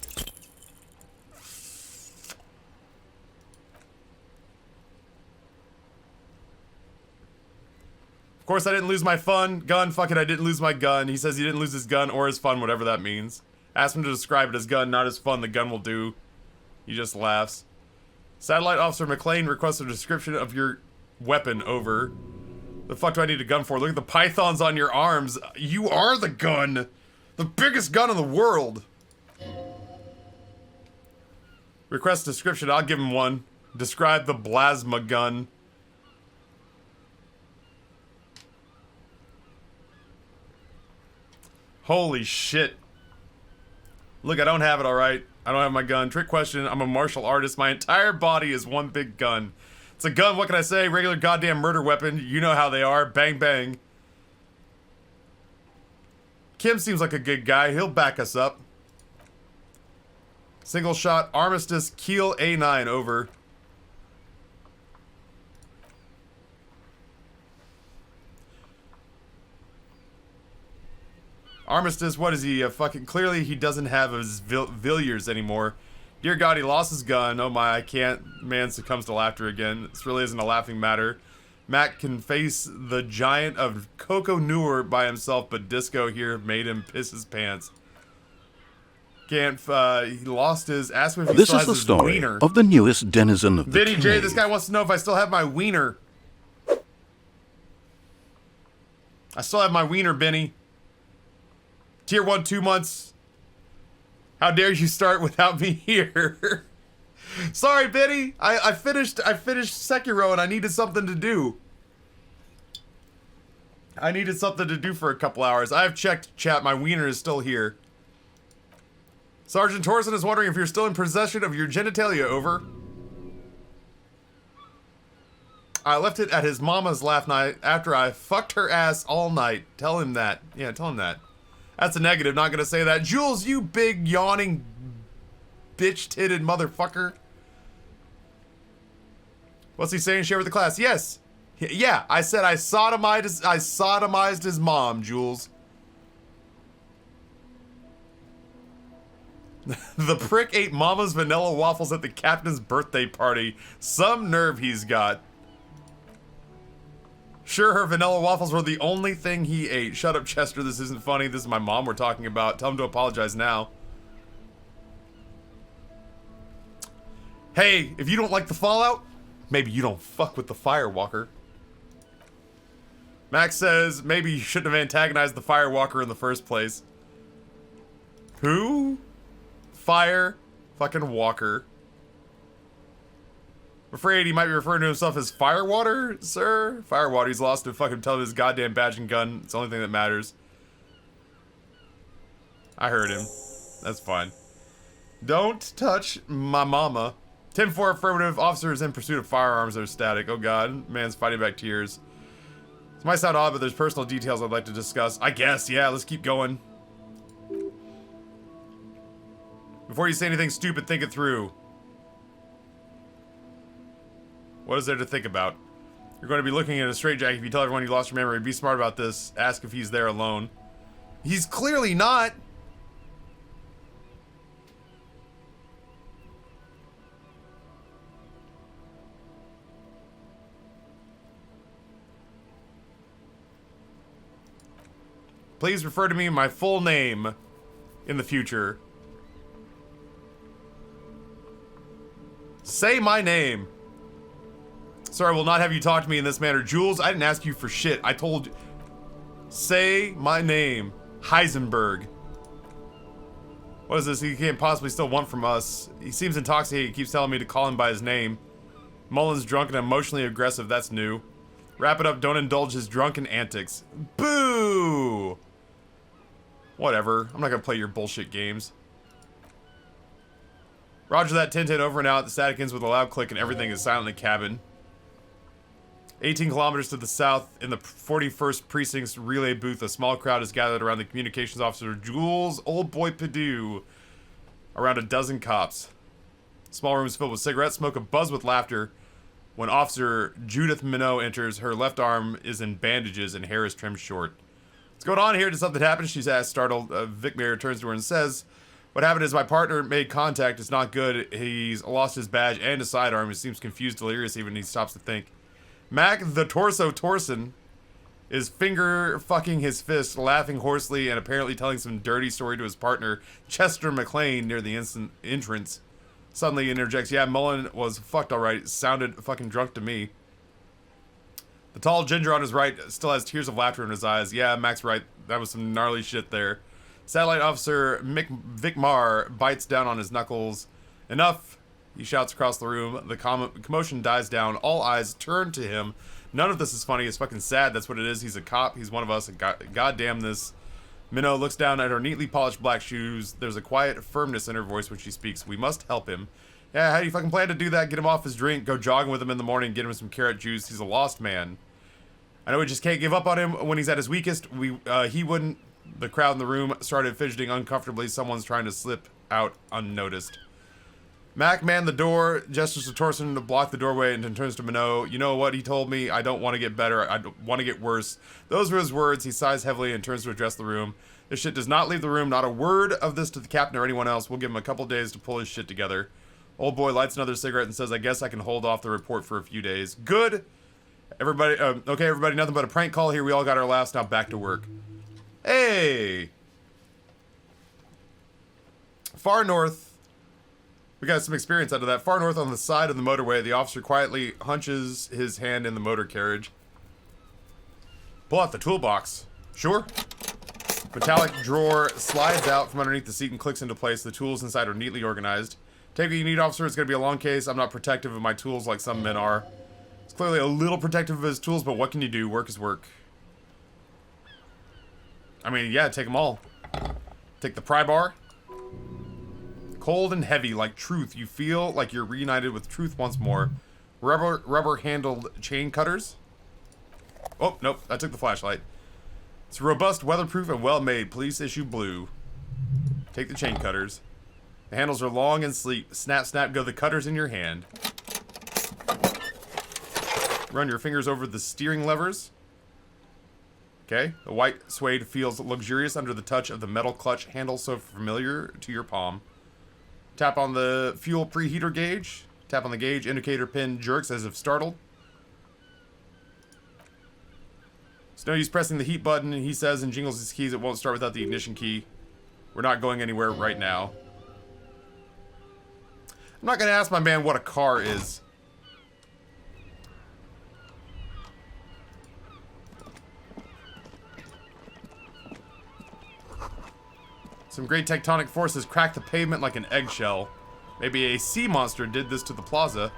Of course, I didn't lose my gun. Fuck it, I didn't lose my gun. He says he didn't lose his gun or his fun, whatever that means. Ask him to describe it as gun, not as fun. The gun will do. He just laughs. Satellite Officer McLean requests a description of your weapon. Over. The fuck do I need a gun for? Look at the pythons on your arms. You are the gun. The biggest gun in the world. Request description. I'll give him one. Describe the plasma gun. Holy shit. Look, I don't have it, alright. I don't have my gun. Trick question. I'm a martial artist. My entire body is one big gun. It's a gun, what can I say? Regular goddamn murder weapon. You know how they are. Bang, bang. Kim seems like a good guy. He'll back us up. Single shot. Armistice. Keel A9. Over. Armistice, what is he? Fucking clearly he doesn't have his Villiers anymore. Dear God, he lost his gun. Oh my, I can't. Man succumbs to laughter again. This really isn't a laughing matter. Mac can face the giant of Coco Newer by himself, but Disco here made him piss his pants. Can't, he lost his, ask him if he This still is has the his story wiener. of the newest denizen of the Vinny J, cave. this guy wants to know if I still have my wiener. I still have my wiener, Benny. Tier 1, 2 months. How dare you start without me here? Sorry, Benny. I finished Sekiro and I needed something to do. I needed something to do for a couple hours. I have checked, chat. My wiener is still here. Sergeant Torson is wondering if you're still in possession of your genitalia. Over. I left it at his mama's last night after I fucked her ass all night. Tell him that. Yeah, tell him that. That's a negative, not gonna say that. Jules, you big yawning bitch-titted motherfucker. What's he saying? Share with the class. Yes. Yeah, I said I sodomized his mom, Jules. The prick ate mama's vanilla waffles at the captain's birthday party. Some nerve he's got. Sure, her vanilla waffles were the only thing he ate. Shut up, Chester. This isn't funny. This is my mom we're talking about. Tell him to apologize now. Hey, if you don't like the Fallout, maybe you don't fuck with the Firewalker. Max says maybe you shouldn't have antagonized the Firewalker in the first place. Who? Fire fucking Walker. I'm afraid he might be referring to himself as Firewater, sir. Firewater, he's lost to fucking tell his goddamn badge and gun. It's the only thing that matters. I heard him. That's fine. Don't touch my mama. 10-4 affirmative. Officers in pursuit of firearms are static. Oh god. Man's fighting back tears. This might sound odd, but there's personal details I'd like to discuss. I guess, yeah, let's keep going. Before you say anything stupid, think it through. What is there to think about? You're going to be looking at a straitjacket if you tell everyone you lost your memory. Be smart about this. Ask if he's there alone. He's clearly not. Please refer to me my full name in the future. Say my name. Sir, I will not have you talk to me in this manner. Jules, I didn't ask you for shit. I told you. Say my name. Heisenberg. What is this he can't possibly still want from us? He seems intoxicated. He keeps telling me to call him by his name. Mullen's drunk and emotionally aggressive. That's new. Wrap it up. Don't indulge his drunken antics. Boo! Whatever. I'm not gonna play your bullshit games. Roger that. 10-10 over and out. The static ends with a loud click and everything is silent in the cabin. 18 kilometers to the south, in the 41st Precinct's relay booth, a small crowd is gathered around the communications officer Jules Old Boy Perdue. Around a dozen cops. Small room is filled with cigarette smoke, abuzz with laughter. When Officer Judith Minot enters, her left arm is in bandages and hair is trimmed short. What's going on here? Did something happen? She's asked, startled. Vic Mayer turns to her and says, what happened is my partner made contact. It's not good. He's lost his badge and his sidearm. He seems confused, delirious, even he stops to think. Mac the Torso Torson is finger fucking his fist, laughing hoarsely, and apparently telling some dirty story to his partner, Chester McLean, near the instant entrance. Suddenly he interjects, yeah, Mullen was fucked alright. Sounded fucking drunk to me. The tall ginger on his right still has tears of laughter in his eyes. Yeah, Mac's right. That was some gnarly shit there. Satellite Officer Vic Marr bites down on his knuckles. Enough, he shouts across the room. The commotion dies down. All eyes turn to him. None of this is funny. It's fucking sad. That's what it is. He's a cop. He's one of us. Goddamn this. Minnow looks down at her neatly polished black shoes. There's a quiet firmness in her voice when she speaks. We must help him. Yeah, how do you fucking plan to do that? Get him off his drink. Go jogging with him in the morning. Get him some carrot juice. He's a lost man. I know we just can't give up on him when he's at his weakest. He wouldn't. The crowd in the room started fidgeting uncomfortably. Someone's trying to slip out unnoticed. Mac manned the door, gestures to Torson to block the doorway, and then turns to Minot. You know what he told me? I don't want to get better. I want to get worse. Those were his words. He sighs heavily and turns to address the room. This shit does not leave the room. Not a word of this to the captain or anyone else. We'll give him a couple days to pull his shit together. Old boy lights another cigarette and says, I guess I can hold off the report for a few days. Good. Everybody, okay, everybody, nothing but a prank call here. We all got our laughs. Now back to work. Hey. Far north. We got some experience out of that. Far north on the side of the motorway, the officer quietly hunches his hand in the motor carriage. Pull out the toolbox. Sure. Metallic drawer slides out from underneath the seat and clicks into place. The tools inside are neatly organized. Take what you need, officer. It's going to be a long case. I'm not protective of my tools like some men are. It's clearly a little protective of his tools, but what can you do? Work is work. I mean, yeah, take them all. Take the pry bar. Cold and heavy, like truth. You feel like you're reunited with truth once more. Rubber-handled chain cutters. Oh, nope. I took the flashlight. It's robust, weatherproof, and well-made. Police issue blue. Take the chain cutters. The handles are long and sleek. Snap, snap, go the cutters in your hand. Run your fingers over the steering levers. Okay. The white suede feels luxurious under the touch of the metal clutch handle so familiar to your palm. Tap on the fuel preheater gauge. Tap on the gauge. Indicator pin jerks as if startled. It's no use pressing the heat button, he says, and jingles his keys. It won't start without the ignition key. We're not going anywhere right now. I'm not going to ask my man what a car is. Some great tectonic forces cracked the pavement like an eggshell. Maybe a sea monster did this to the plaza.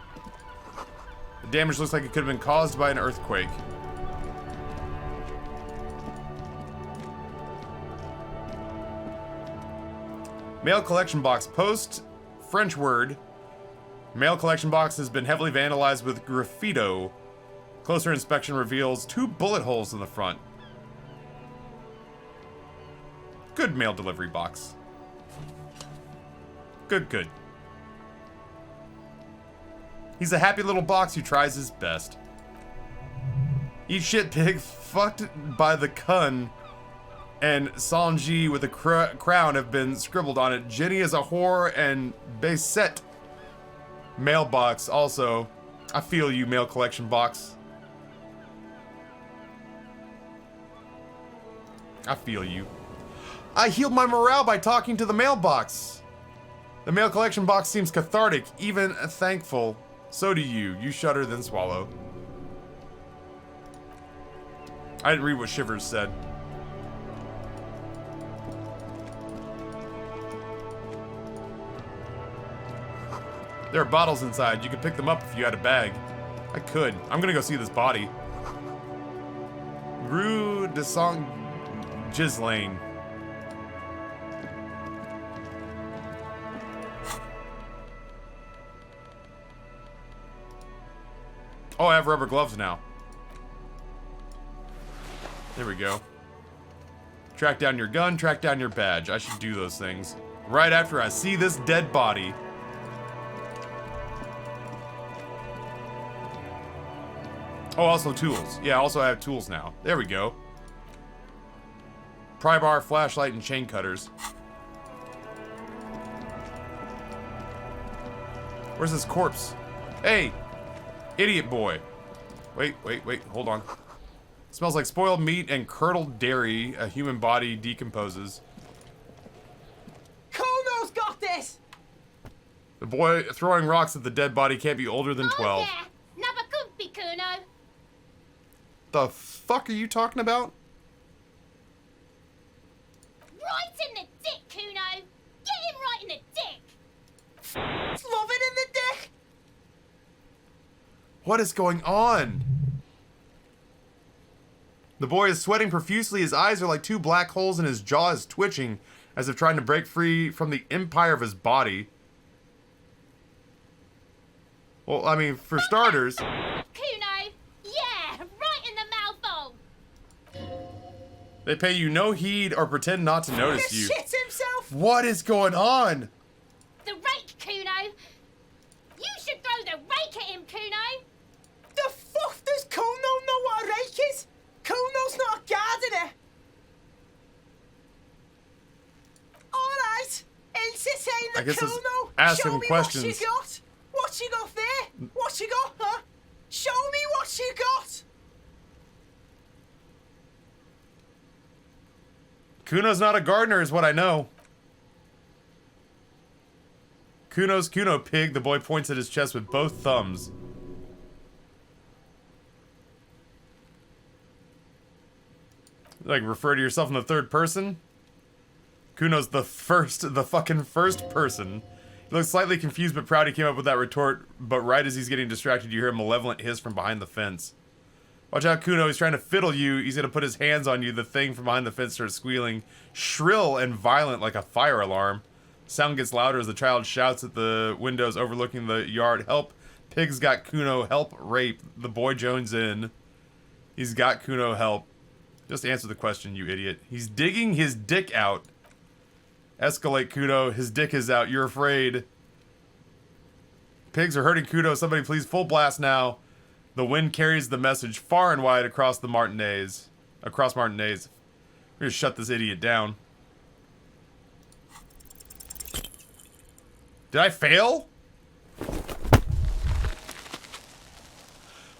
The damage looks like it could have been caused by an earthquake. Mail collection box post. French word. Mail collection box has been heavily vandalized with graffito. Closer inspection reveals 2 bullet holes in the front. Good mail delivery box. Good, good. He's a happy little box who tries his best. Eat shit pig, fucked by the Kun, and Sanji with a crown have been scribbled on it. Jenny is a whore, and Baset mailbox also. I feel you, mail collection box. I feel you. I healed my morale by talking to the mailbox. The mail collection box seems cathartic, even thankful. So do you. You shudder, then swallow. I didn't read what Shivers said. There are bottles inside. You could pick them up if you had a bag. I could. I'm gonna go see this body. Rue de Saint Ghislaine. Oh, I have rubber gloves now. There we go. Track down your gun, track down your badge. I should do those things. Right after I see this dead body. Oh, also tools. Yeah, also I have tools now. There we go. Pry bar, flashlight, and chain cutters. Where's this corpse? Hey! Idiot boy. Wait, hold on. Smells like spoiled meat and curdled dairy. A human body decomposes. Kuno's got this! The boy throwing rocks at the dead body can't be older than 12. Oh yeah, never could be Kuno. The fuck are you talking about? Right in the dick, Kuno! Get him right in the dick! Love it in the dick! What is going on? The boy is sweating profusely. His eyes are like two black holes and his jaw is twitching as if trying to break free from the empire of his body. Well, I mean, for starters... Kuno! Yeah, right in the mouthful! They pay you no heed or pretend not to notice you. Shit himself! What is going on? The rake, Kuno! You should throw the rake at him, Kuno! The fuck does Kuno know what a rake is? Kuno's not a gardener! Alright, Elsa saying I that guess Kuno, let's ask show him me questions. what you got! What you got there? What you got, huh? Show me what you got! Kuno's not a gardener is what I know. Kuno's Kuno pig. The boy points at his chest with both thumbs. Like, refer to yourself in the third person? Kuno's the fucking first person. He looks slightly confused but proud he came up with that retort, but right as he's getting distracted, you hear a malevolent hiss from behind the fence. Watch out, Kuno, he's trying to fiddle you. He's gonna put his hands on you. The thing from behind the fence starts squealing, shrill and violent like a fire alarm. Sound gets louder as the child shouts at the windows overlooking the yard. Help, pig's got Kuno, help, rape. The boy joins in. He's got Kuno, help. Just answer the question, you idiot. He's digging his dick out. Escalate, Kuno, his dick is out, you're afraid. Pigs are hurting Kuno, somebody please full blast now. The wind carries the message far and wide across the Martinez. Across Martinez. We're gonna shut this idiot down. Did I fail?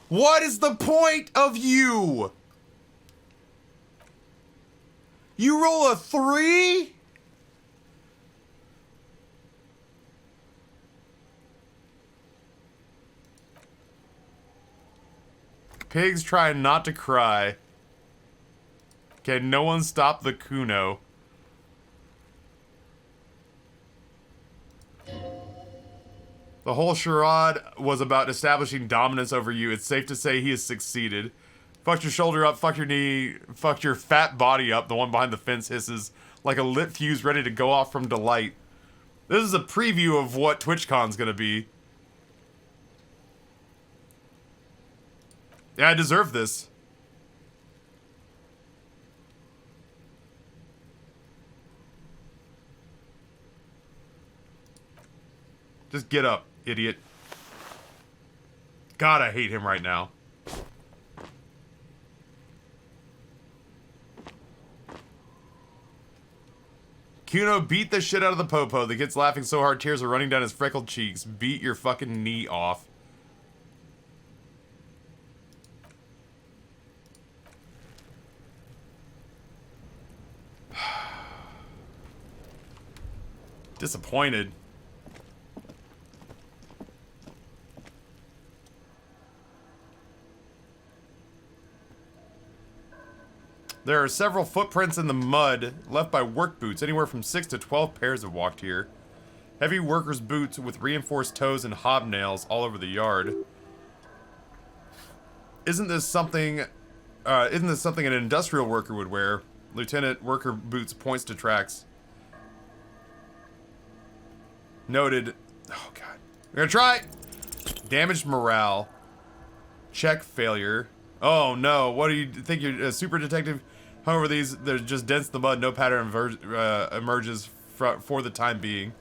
What is the point of you? You roll a 3? Pigs trying not to cry. Okay, no one stop the Kuno. The whole charade was about establishing dominance over you. It's safe to say he has succeeded. Fucked your shoulder up, fuck your knee, fucked your fat body up. The one behind the fence hisses like a lit fuse ready to go off from delight. This is a preview of what TwitchCon's gonna be. Yeah, I deserve this. Just get up, idiot. God, I hate him right now. Kuno beat the shit out of the popo. The kid's laughing so hard tears are running down his freckled cheeks. Beat your fucking knee off. Disappointed. There are several footprints in the mud left by work boots. Anywhere from 6 to 12 pairs have walked here. Heavy workers' boots with reinforced toes and hobnails all over the yard. Isn't this something an industrial worker would wear? Lieutenant Worker Boots points to tracks. Noted. Oh, God. We're gonna try. Damaged morale. Check failure. Oh no, what do you think? You're a super detective? However, there's just dents in the mud, no pattern emerges for the time being.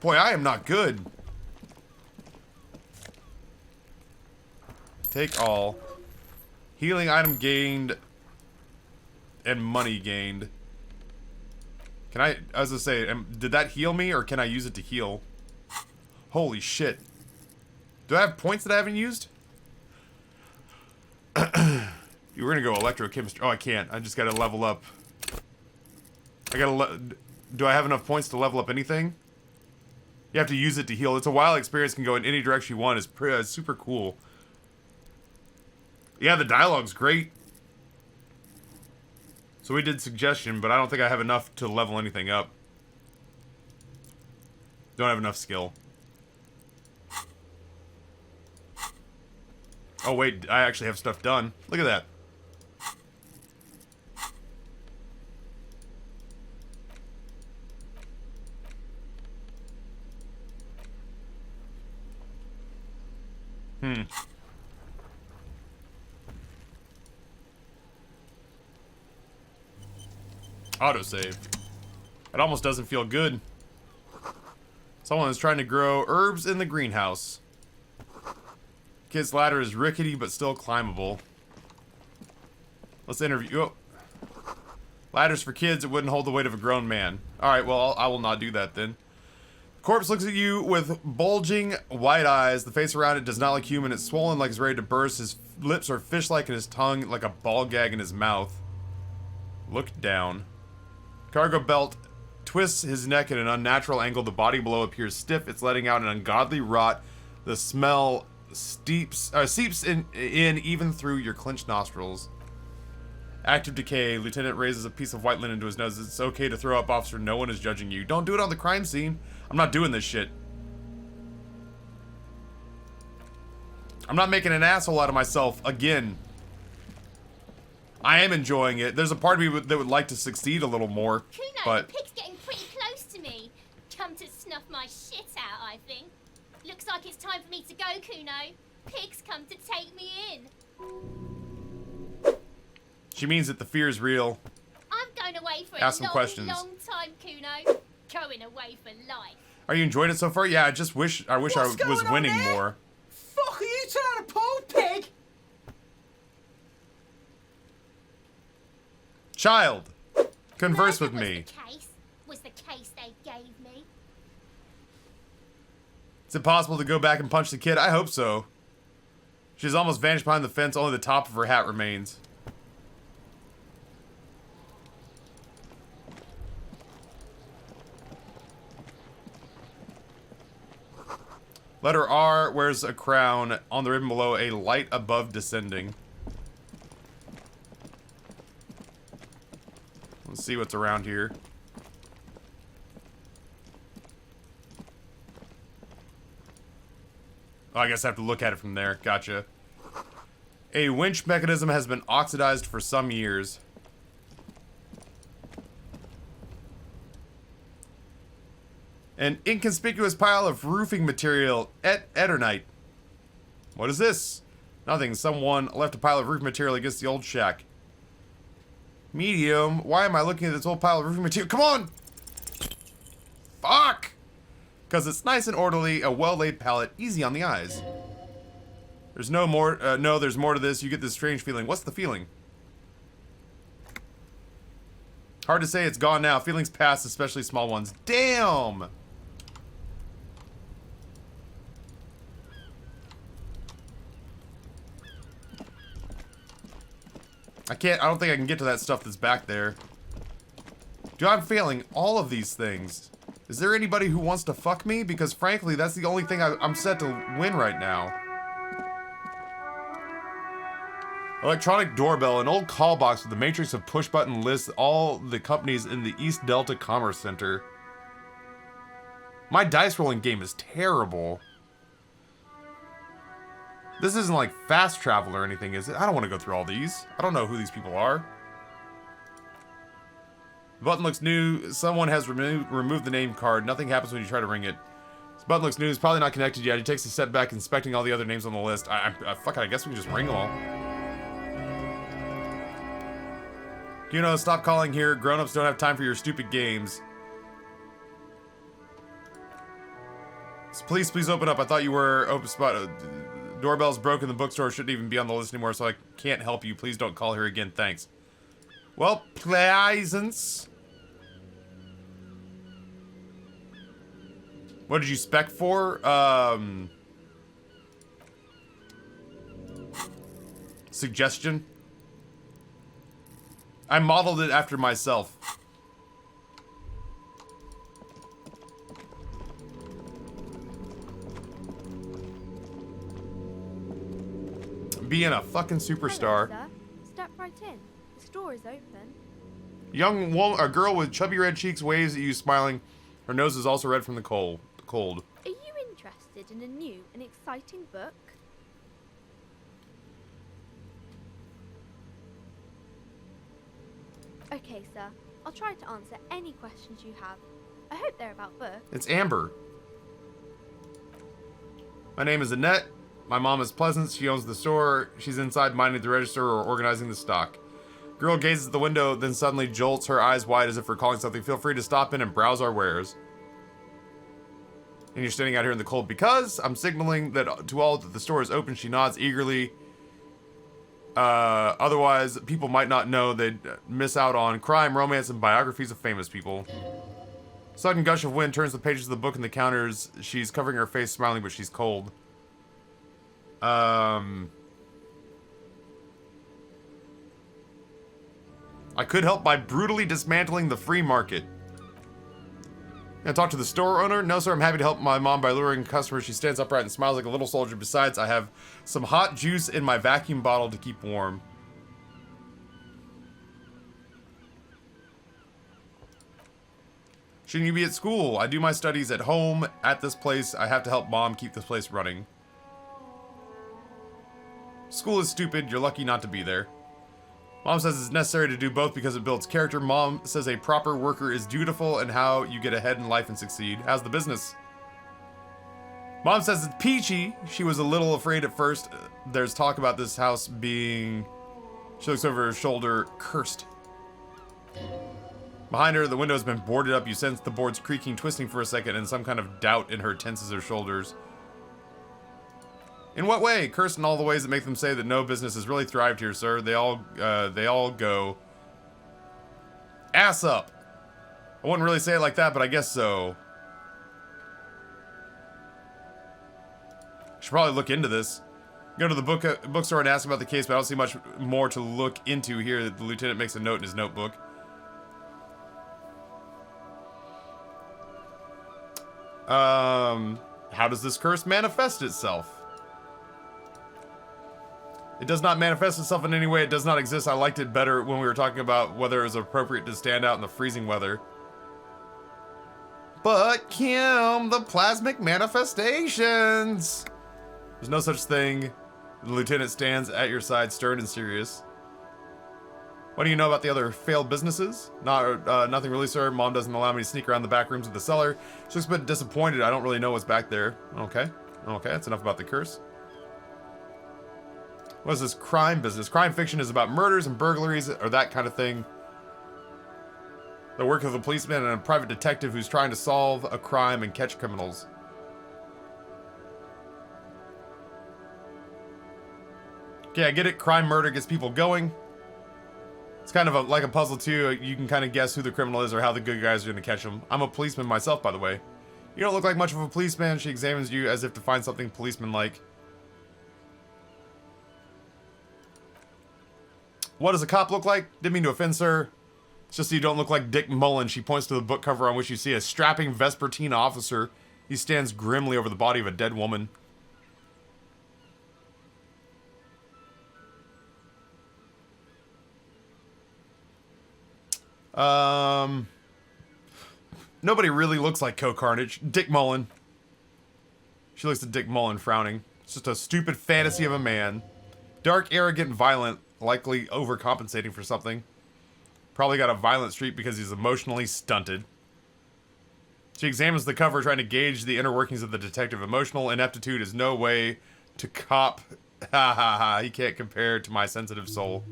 Boy, I am not good. Take all. Healing item gained and money gained. Can I was gonna say, did that heal me or can I use it to heal? Holy shit. Do I have points that I haven't used? You were gonna go electrochemistry. Oh, I can't. I just gotta level up. Do I have enough points to level up anything? You have to use it to heal. It's a wild experience, can go in any direction you want. It's super cool. Yeah, the dialogue's great. So we did suggestion, but I don't think I have enough to level anything up. Don't have enough skill. Oh wait, I actually have stuff done. Look at that. Autosave. It almost doesn't feel good. Someone is trying to grow herbs in the greenhouse. Kid's ladder is rickety but still climbable. Let's interview. Oh. Ladders for kids that wouldn't hold the weight of a grown man. Alright, well, I will not do that then. Corpse looks at you with bulging white eyes. The face around it does not look human. It's swollen like it's ready to burst. His lips are fish-like and his tongue like a ball gag in his mouth. Look down. Cargo belt twists his neck at an unnatural angle. The body below appears stiff. It's letting out an ungodly rot. The smell seeps in even through your clenched nostrils. Active decay. Lieutenant raises a piece of white linen to his nose. It's okay to throw up, officer. No one is judging you. Don't do it on the crime scene. I'm not doing this shit. I'm not making an asshole out of myself again. I am enjoying it. There's a part of me that would like to succeed a little more, Kuno, but... the pig's getting pretty close to me. Come to snuff my shit out, I think. Looks like it's time for me to go, Kuno. Pig's come to take me in. She means that the fear is real. I'm going away for Ask a some questions. long time, Kuno. Going away for life. Are you enjoying it so far? Yeah, I wish I was winning more. Fuck are you trying to pull, pig? Child, converse with Was me. the case they gave me. Is it possible to go back and punch the kid? I hope so. She's almost vanished behind the fence. Only the top of her hat remains. Letter R wears a crown. On the ribbon below, a light above descending. Let's see what's around here. Oh, I guess I have to look at it from there. Gotcha. A winch mechanism has been oxidized for some years. An inconspicuous pile of roofing material. Eternite. What is this? Nothing. Someone left a pile of roof material against the old shack. Medium. Why am I looking at this old pile of roofing material? Come on! Fuck! Because it's nice and orderly, a well-laid palette, easy on the eyes. There's no more, no, there's more to this. You get this strange feeling. What's the feeling? Hard to say, it's gone now. Feelings pass, especially small ones. Damn! I don't think I can get to that stuff that's back there. Dude, I'm failing all of these things. Is there anybody who wants to fuck me? Because frankly, that's the only thing I'm set to win right now. Electronic doorbell, an old call box with a matrix of push button lists all the companies in the East Delta Commerce Center. My dice rolling game is terrible. This isn't like fast travel or anything, is it? I don't want to go through all these. I don't know who these people are. The button looks new. Someone has removed the name card. Nothing happens when you try to ring it. Button looks new. He's probably not connected yet. He takes a step back, inspecting all the other names on the list. Fuck it, I guess we can just ring them all. You know, stop calling here. Grown-ups don't have time for your stupid games. So please open up. I thought you were open spot. Doorbell's broken. The bookstore shouldn't even be on the list anymore, so I can't help you. Please don't call here again. Thanks. Well, pleasance. What did you spec for? Suggestion? I modeled it after myself. Being a fucking superstar. Hello, sir. Step right in. The store is open. A girl with chubby red cheeks waves at you, smiling. Her nose is also red from the cold. Are you interested in a new and exciting book? Okay, sir. I'll try to answer any questions you have. I hope they're about books. It's Amber. My name is Annette. My mom is Pleasance. She owns the store. She's inside minding the register or organizing the stock. Girl gazes at the window, then suddenly jolts, her eyes wide as if recalling something. Feel free to stop in and browse our wares. And you're standing out here in the cold because I'm signaling that to all that the store is open. She nods eagerly. Otherwise, people might not know they'd miss out on crime, romance, and biographies of famous people. Sudden gush of wind turns the pages of the book and the counters. She's covering her face, smiling, but she's cold. I could help by brutally dismantling the free market. Gonna talk to the store owner? No, sir, I'm happy to help my mom by luring customers. She stands upright and smiles like a little soldier. Besides, I have some hot juice in my vacuum bottle to keep warm. Shouldn't you be at school? I do my studies at home, at this place. I have to help mom keep this place running. School is stupid. You're lucky not to be there. Mom says it's necessary to do both because it builds character. Mom says a proper worker is dutiful and how you get ahead in life and succeed. How's the business? Mom says it's peachy. She was a little afraid at first. There's talk about this house being... She looks over her shoulder. Cursed. Behind her, the window's been boarded up. You sense the boards creaking, twisting for a second, and some kind of doubt in her tenses her shoulders. In what way? Cursed in all the ways that make them say that no business has really thrived here, sir. They all go ass up. I wouldn't really say it like that, but I guess so. Should probably look into this. Go to the bookstore and ask about the case, but I don't see much more to look into here. The lieutenant makes a note in his notebook. How does this curse manifest itself? It does not manifest itself in any way. It does not exist. I liked it better when we were talking about whether it was appropriate to stand out in the freezing weather. But, Kim, the plasmic manifestations. There's no such thing. The lieutenant stands at your side, stern and serious. What do you know about the other failed businesses? Nothing really, sir. Mom doesn't allow me to sneak around the back rooms of the cellar. She looks a bit disappointed. I don't really know what's back there. Okay. Okay, that's enough about the curse. What is this crime business? Crime fiction is about murders and burglaries or that kind of thing. The work of a policeman and a private detective who's trying to solve a crime and catch criminals. Okay, I get it. Crime, murder gets people going. It's kind of like a puzzle too. You can kind of guess who the criminal is or how the good guys are going to catch him. I'm a policeman myself, by the way. You don't look like much of a policeman. She examines you as if to find something policeman-like. What does a cop look like? Didn't mean to offend, sir. It's just that you don't look like Dick Mullen. She points to the book cover on which you see a strapping Vespertine officer. He stands grimly over the body of a dead woman. Nobody really looks like Co-Carnage. Dick Mullen. She looks at Dick Mullen, frowning. It's just a stupid fantasy of a man. Dark, arrogant, violent. Likely overcompensating for something. Probably got a violent streak because he's emotionally stunted. She examines the cover, trying to gauge the inner workings of the detective. Emotional ineptitude is no way to cop. Ha ha ha, he can't compare to my sensitive soul.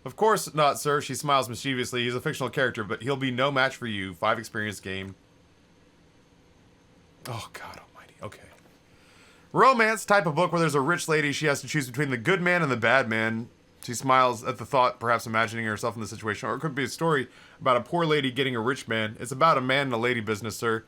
Of course not, sir. She smiles mischievously. He's a fictional character, but he'll be no match for you. 5 experience game. Oh, God almighty. Okay. Romance, type of book where there's a rich lady. She has to choose between the good man and the bad man. She smiles at the thought, perhaps imagining herself in the situation. Or it could be a story about a poor lady getting a rich man. It's about a man and a lady business, sir.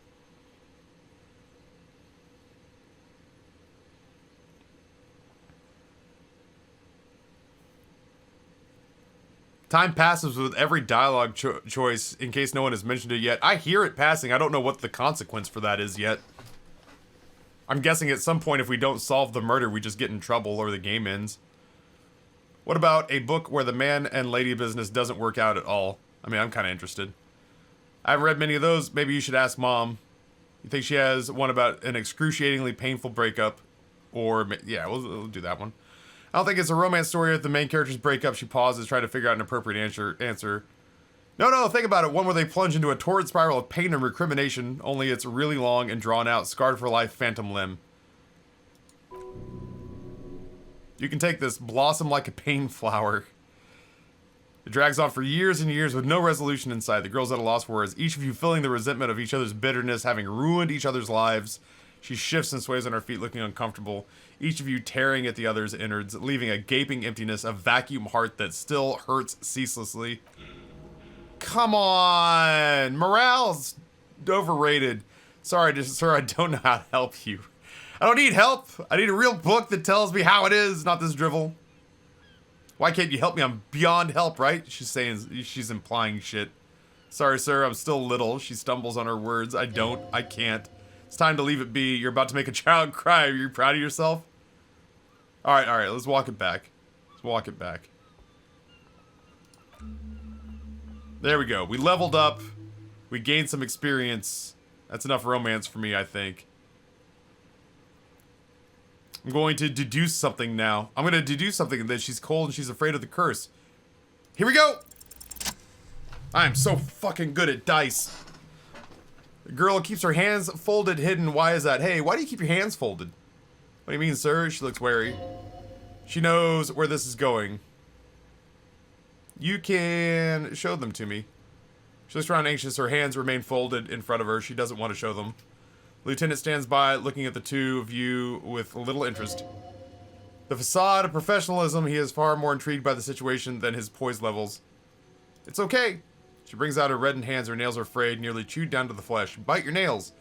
Time passes with every dialogue choice, in case no one has mentioned it yet. I hear it passing. I don't know what the consequence for that is yet. I'm guessing at some point if we don't solve the murder, we just get in trouble or the game ends. What about a book where the man and lady business doesn't work out at all? I mean, I'm kind of interested. I haven't read many of those. Maybe you should ask Mom. You think she has one about an excruciatingly painful breakup? Or, yeah, we'll do that one. I don't think it's a romance story. If the main characters break up, she pauses, trying to figure out an appropriate answer. No, think about it. One where they plunge into a torrid spiral of pain and recrimination, only it's really long and drawn out, scarred for life, phantom limb. You can take this. Blossom like a pain flower. It drags on for years and years with no resolution in sight. The girl's at a loss for words, each of you feeling the resentment of each other's bitterness, having ruined each other's lives. She shifts and sways on her feet, looking uncomfortable. Each of you tearing at the other's innards, leaving a gaping emptiness, a vacuum heart that still hurts ceaselessly. Come on! Morale's overrated. Sorry, sir, I don't know how to help you. I don't need help. I need a real book that tells me how it is, not this drivel. Why can't you help me? I'm beyond help, right? She's implying shit. Sorry, sir, I'm still little. She stumbles on her words. I can't. It's time to leave it be. You're about to make a child cry. Are you proud of yourself? All right, let's walk it back. There we go. We leveled up. We gained some experience. That's enough romance for me, I think. I'm going to deduce something now. I'm going to deduce something that she's cold and she's afraid of the curse. Here we go! I am so fucking good at dice. The girl keeps her hands folded, hidden. Why is that? Hey, why do you keep your hands folded? What do you mean, sir? She looks wary. She knows where this is going. You can show them to me. She looks around anxious. Her hands remain folded in front of her. She doesn't want to show them. The lieutenant stands by, looking at the two of you with little interest. The facade of professionalism, he is far more intrigued by the situation than his poise levels. It's okay. She brings out her reddened hands. Her nails are frayed, nearly chewed down to the flesh. Bite your nails.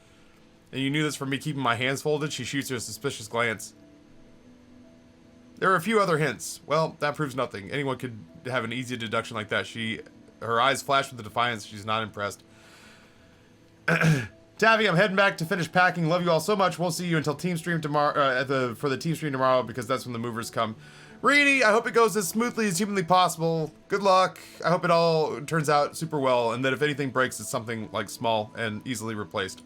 And you knew this from me keeping my hands folded? She shoots her a suspicious glance. There are a few other hints. Well, that proves nothing. Anyone could have an easy deduction like that. Her eyes flash with the defiance. She's not impressed. Taffy, I'm heading back to finish packing. Love you all so much. Won't see you until Team Stream tomorrow. For the Team Stream tomorrow, because that's when the movers come. Reedy, I hope it goes as smoothly as humanly possible. Good luck. I hope it all turns out super well, and that if anything breaks, it's something like small and easily replaced.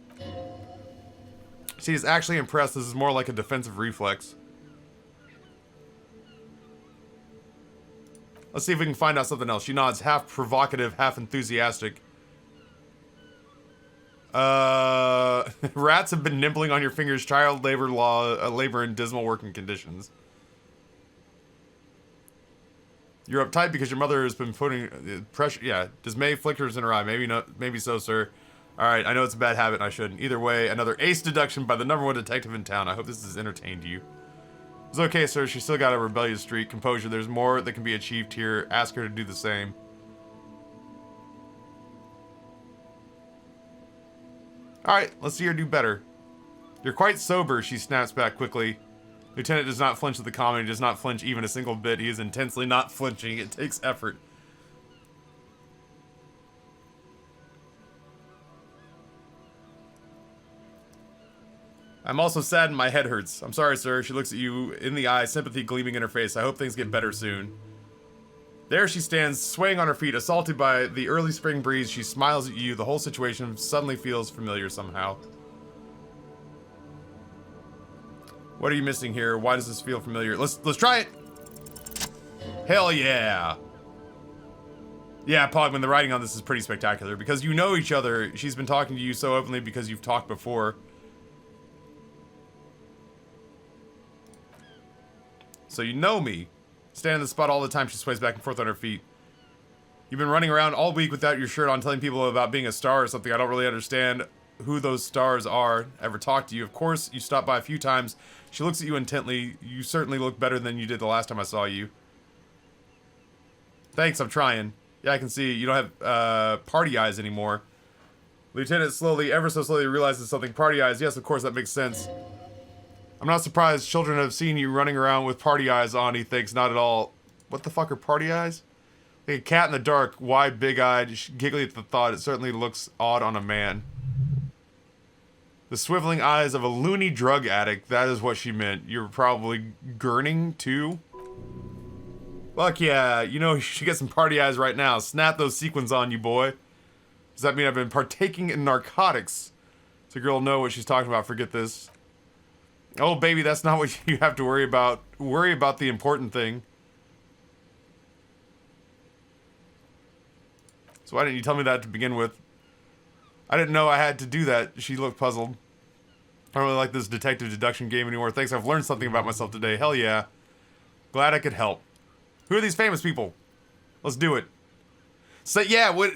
She is actually impressed. This is more like a defensive reflex. Let's see if we can find out something else. She nods, half provocative, half enthusiastic. Rats have been nibbling on your fingers. Child labor labor in dismal working conditions. You're uptight because your mother has been putting pressure. Yeah, dismay flickers in her eye. Maybe not. Maybe so, sir. All right, I know it's a bad habit and I shouldn't. Either way, another ace deduction by the #1 detective in town. I hope this has entertained you. It's okay, sir. She's still got a rebellious streak. Composure. There's more that can be achieved here. Ask her to do the same. All right, let's see her do better. You're quite sober, she snaps back quickly. Lieutenant does not flinch at the comment. He does not flinch even a single bit. He is intensely not flinching. It takes effort. I'm also sad and my head hurts. I'm sorry, sir. She looks at you in the eye, sympathy gleaming in her face. I hope things get better soon. There she stands, swaying on her feet, assaulted by the early spring breeze. She smiles at you. The whole situation suddenly feels familiar somehow. What are you missing here? Why does this feel familiar? Let's try it. Hell yeah. Yeah, Pogman, the writing on this is pretty spectacular because you know each other. She's been talking to you so openly because you've talked before. So you know me. Stand in the spot all the time. She sways back and forth on her feet. You've been running around all week without your shirt on, telling people about being a star or something. I don't really understand who those stars are. Ever talked to you? Of course, you stopped by a few times. She looks at you intently. You certainly look better than you did the last time I saw you. Thanks, I'm trying. Yeah, I can see you don't have party eyes anymore. Lieutenant slowly, ever so slowly, realizes something. Party eyes. Yes, of course, that makes sense. I'm not surprised children have seen you running around with party eyes on, he thinks. Not at all. What the fuck are party eyes? Like a cat in the dark, wide, big-eyed, giggly at the thought. It certainly looks odd on a man. The swiveling eyes of a loony drug addict. That is what she meant. You're probably gurning, too? Fuck yeah. You know, you should get some party eyes right now. Snap those sequins on you, boy. Does that mean I've been partaking in narcotics? Does the girl know what she's talking about? Forget this. Oh, baby, that's not what you have to worry about. Worry about the important thing. So why didn't you tell me that to begin with? I didn't know I had to do that. She looked puzzled. I don't really like this detective deduction game anymore. Thanks, I've learned something about myself today. Hell yeah. Glad I could help. Who are these famous people? Let's do it. So yeah, when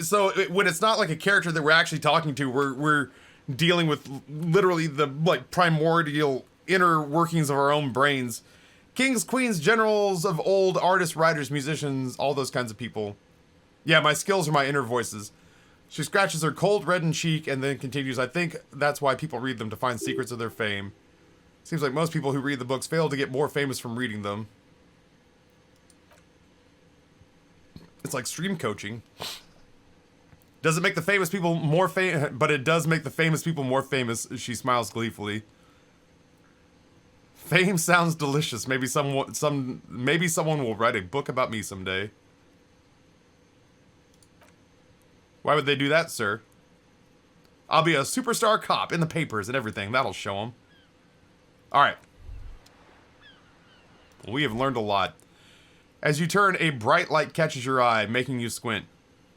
it's not like a character that we're actually talking to, we're dealing with literally the like primordial inner workings of our own brains. Kings, queens, generals of old, artists, writers, musicians, all those kinds of people. Yeah, my skills are my inner voices. She scratches her cold, reddened cheek and then continues, I think that's why people read them, to find secrets of their fame. Seems like most people who read the books fail to get more famous from reading them. It's like stream coaching. Does it make the famous people more famous? But it does make the famous people more famous. She smiles gleefully. Fame sounds delicious. Maybe someone will write a book about me someday. Why would they do that, sir? I'll be a superstar cop in the papers and everything. That'll show them. Alright. We have learned a lot. As you turn, a bright light catches your eye, making you squint.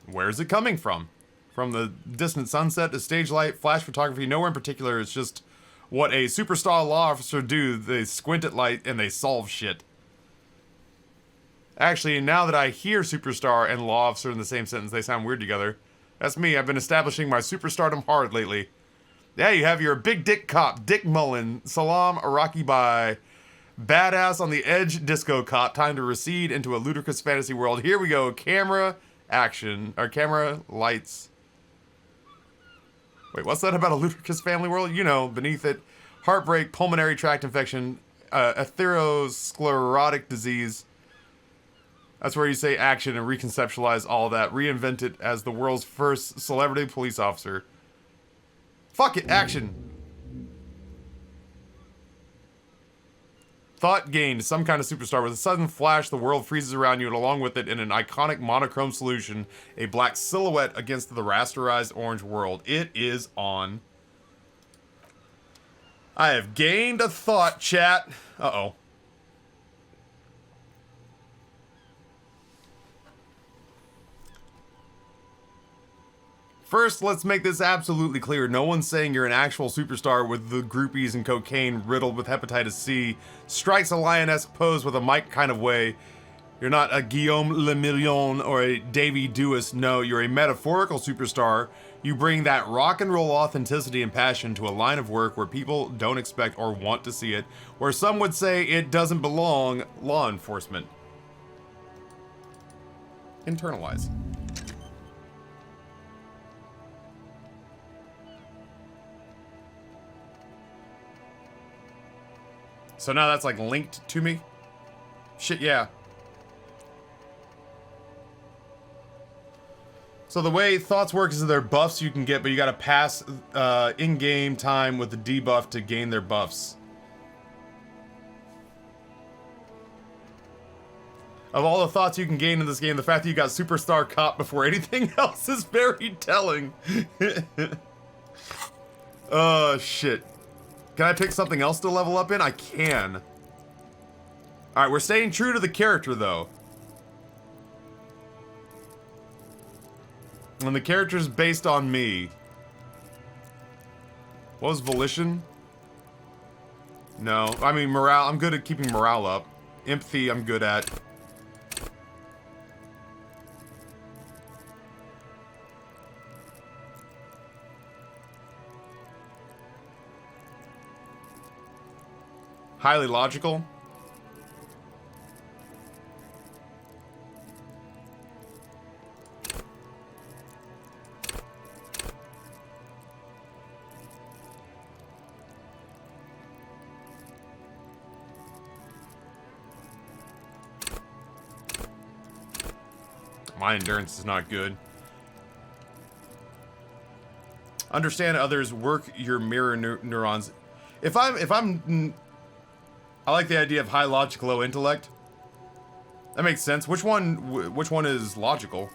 Where's it coming from? From the distant sunset to stage light, flash photography, nowhere in particular. It's just what a superstar law officer do. They squint at light and they solve shit. Actually, now that I hear superstar and law officer in the same sentence, they sound weird together. That's me. I've been establishing my superstardom hard lately. Yeah, you have your big dick cop, Dick Mullen. Salam, Iraqi bye. Badass on the edge disco cop. Time to recede into a ludicrous fantasy world. Here we go. Camera action. Or camera lights. Wait, what's that about a ludicrous family world? You know, beneath it. Heartbreak, pulmonary tract infection, atherosclerotic disease. That's where you say action and reconceptualize all that. Reinvent it as the world's first celebrity police officer. Fuck it, action. Thought gained, some kind of superstar. With a sudden flash, the world freezes around you, and along with it, in an iconic monochrome solution, a black silhouette against the rasterized orange world. It is on. I have gained a thought, chat. Uh-oh. First, let's make this absolutely clear. No one's saying you're an actual superstar with the groupies and cocaine riddled with hepatitis C, strikes a lionesque pose with a mic kind of way. You're not a Guillaume Le Million or a Davy Dewis. No, you're a metaphorical superstar. You bring that rock and roll authenticity and passion to a line of work where people don't expect or want to see it, where some would say it doesn't belong. Law enforcement. Internalize. So now that's like linked to me? Shit, yeah. So the way thoughts work is that they're buffs you can get, but you gotta pass in-game time with the debuff to gain their buffs. Of all the thoughts you can gain in this game, the fact that you got Superstar Cop before anything else is very telling. Oh, shit. Can I pick something else to level up in? I can. Alright, we're staying true to the character, though. And the character's based on me. What was volition? No, I mean morale. I'm good at keeping morale up. Empathy, I'm good at. Highly logical. My endurance is not good. Understand others, work your mirror neurons. I like the idea of high logic, low intellect. That makes sense. Which one is logical?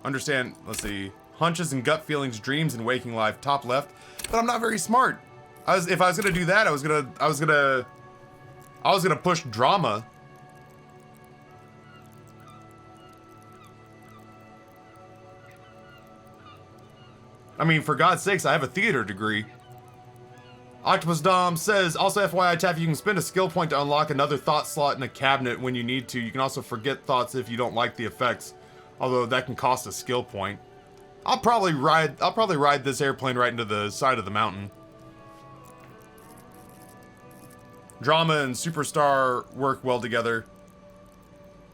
Understand, let's see. Hunches and gut feelings, dreams and waking life, top left. But I'm not very smart. If I was gonna do that, I was gonna push drama. I mean, for God's sakes, I have a theater degree. Octopus Dom says, also FYI, Taffy, you can spend a skill point to unlock another thought slot in a cabinet when you need to. You can also forget thoughts if you don't like the effects, although that can cost a skill point. I'll probably ride this airplane right into the side of the mountain. Drama and Superstar work well together.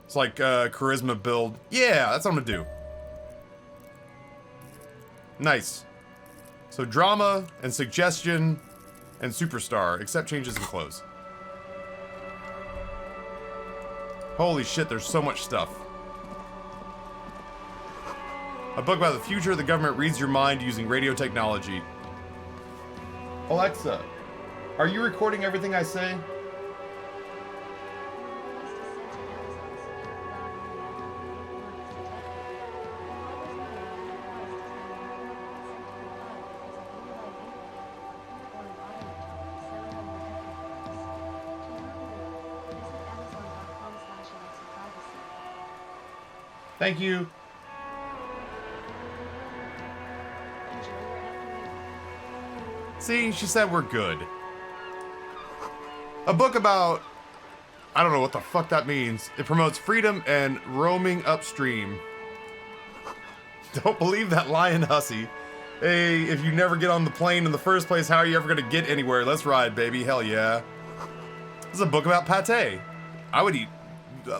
It's like charisma build. Yeah, that's what I'm gonna do. Nice. So drama and suggestion and Superstar, except changes in clothes. Holy shit, there's so much stuff. A book about the future. The government reads your mind using radio technology. Alexa, are you recording everything I say? Thank you. See, she said we're good. A book about... I don't know what the fuck that means. It promotes freedom and roaming upstream. Don't believe that lying hussy. Hey, if you never get on the plane in the first place, how are you ever gonna get anywhere? Let's ride, baby. Hell yeah. This is a book about pate. I would eat...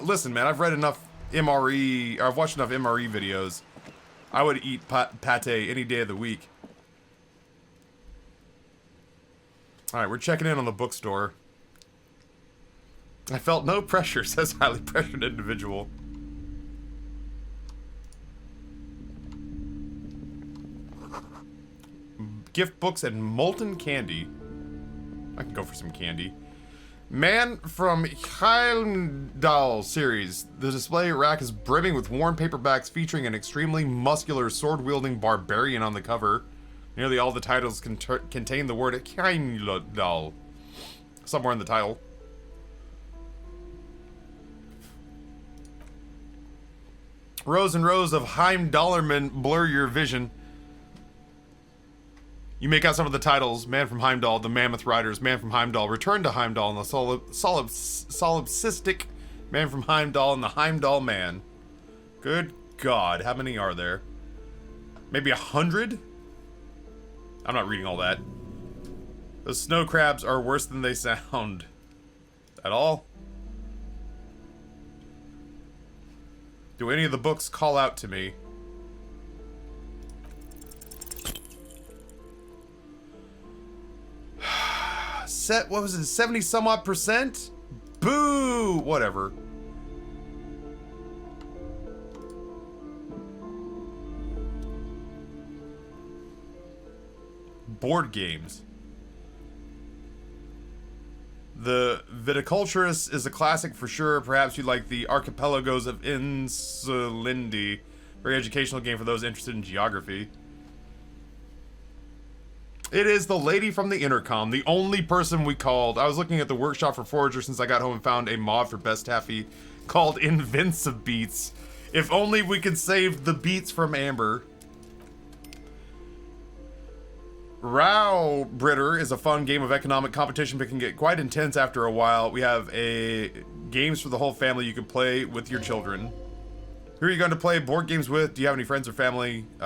Listen, man, I've read enough MRE... I've watched enough MRE videos. I would eat pate any day of the week. Alright, we're checking in on the bookstore. I felt no pressure, says highly pressured individual. Gift books and molten candy. I can go for some candy. Man from Heimdall series. The display rack is brimming with worn paperbacks featuring an extremely muscular sword-wielding barbarian on the cover. Nearly all the titles contain the word Heimdall somewhere in the title. Rows and rows of Heimdallermen blur your vision. You make out some of the titles: Man from Heimdall, The Mammoth Riders, Man from Heimdall, Return to Heimdall, and the Solipsistic Man from Heimdall, and the Heimdall Man. Good God, how many are there? Maybe 100? I'm not reading all that. Those snow crabs are worse than they sound. At all? Do any of the books call out to me? What was it, 70 some odd %? Boo! Whatever. Board games. The Viticulturist is a classic for sure. Perhaps you'd like the Archipelagos of Insulindi. Very educational game for those interested in geography. It is the lady from the intercom, the only person we called. I was looking at the workshop for Forager since I got home and found a mod for Best Taffy called Invincibeats. If only we could save the beats from Amber. Row Britter is a fun game of economic competition, but can get quite intense after a while. We have games for the whole family you can play with your children. Who are you going to play board games with? Do you have any friends or family? Do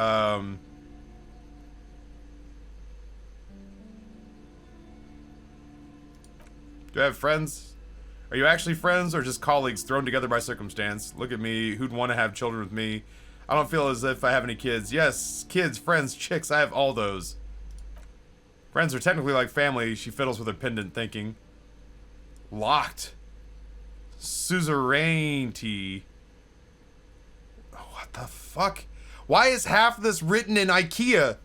I have friends? Are you actually friends or just colleagues thrown together by circumstance? Look at me. Who'd want to have children with me? I don't feel as if I have any kids. Yes, kids, friends, chicks. I have all those. Friends are technically like family. She fiddles with her pendant, thinking. Locked. Suzerainty. Oh, what the fuck? Why is half this written in IKEA?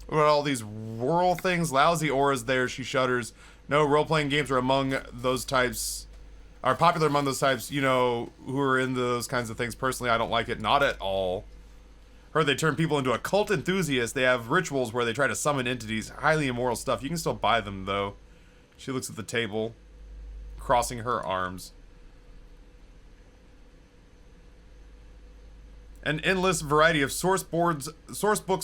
What about all these whirl things? Lousy auras there, she shudders. No, role-playing games are among those types... are popular among those types, you know, who are into those kinds of things. Personally, I don't like it. Not at all. Heard they turn people into a cult enthusiast. They have rituals where they try to summon entities. Highly immoral stuff. You can still buy them, though. She looks at the table, crossing her arms. An endless variety of source books,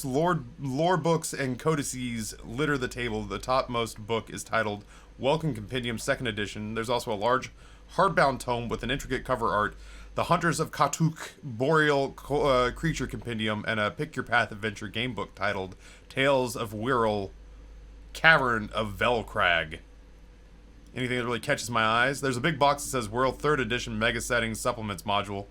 lore books, and codices litter the table. The topmost book is titled Welcome Compendium 2nd Edition. There's also a large hardbound tome with an intricate cover art, The Hunters of Katuk Boreal Creature Compendium, and a Pick Your Path adventure game book titled Tales of Wirral Cavern of Velcrag. Anything that really catches my eyes? There's a big box that says Wirral 3rd Edition Mega Settings Supplements Module.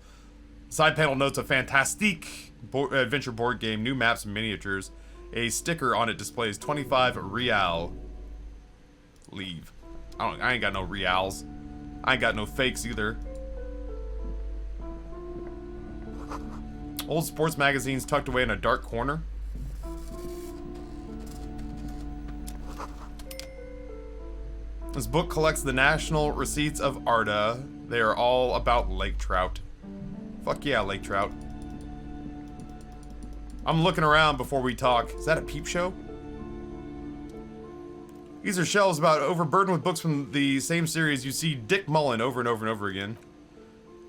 Side panel notes a fantastique adventure board game, new maps and miniatures. A sticker on it displays 25 real. Leave. I ain't got no reals. I ain't got no fakes either. Old sports magazines tucked away in a dark corner. This book collects the national receipts of Arda. They are all about lake trout. Fuck yeah, lake trout. I'm looking around before we talk. Is that a peep show? These are shelves about overburdened with books from the same series. You see Dick Mullen over and over and over again.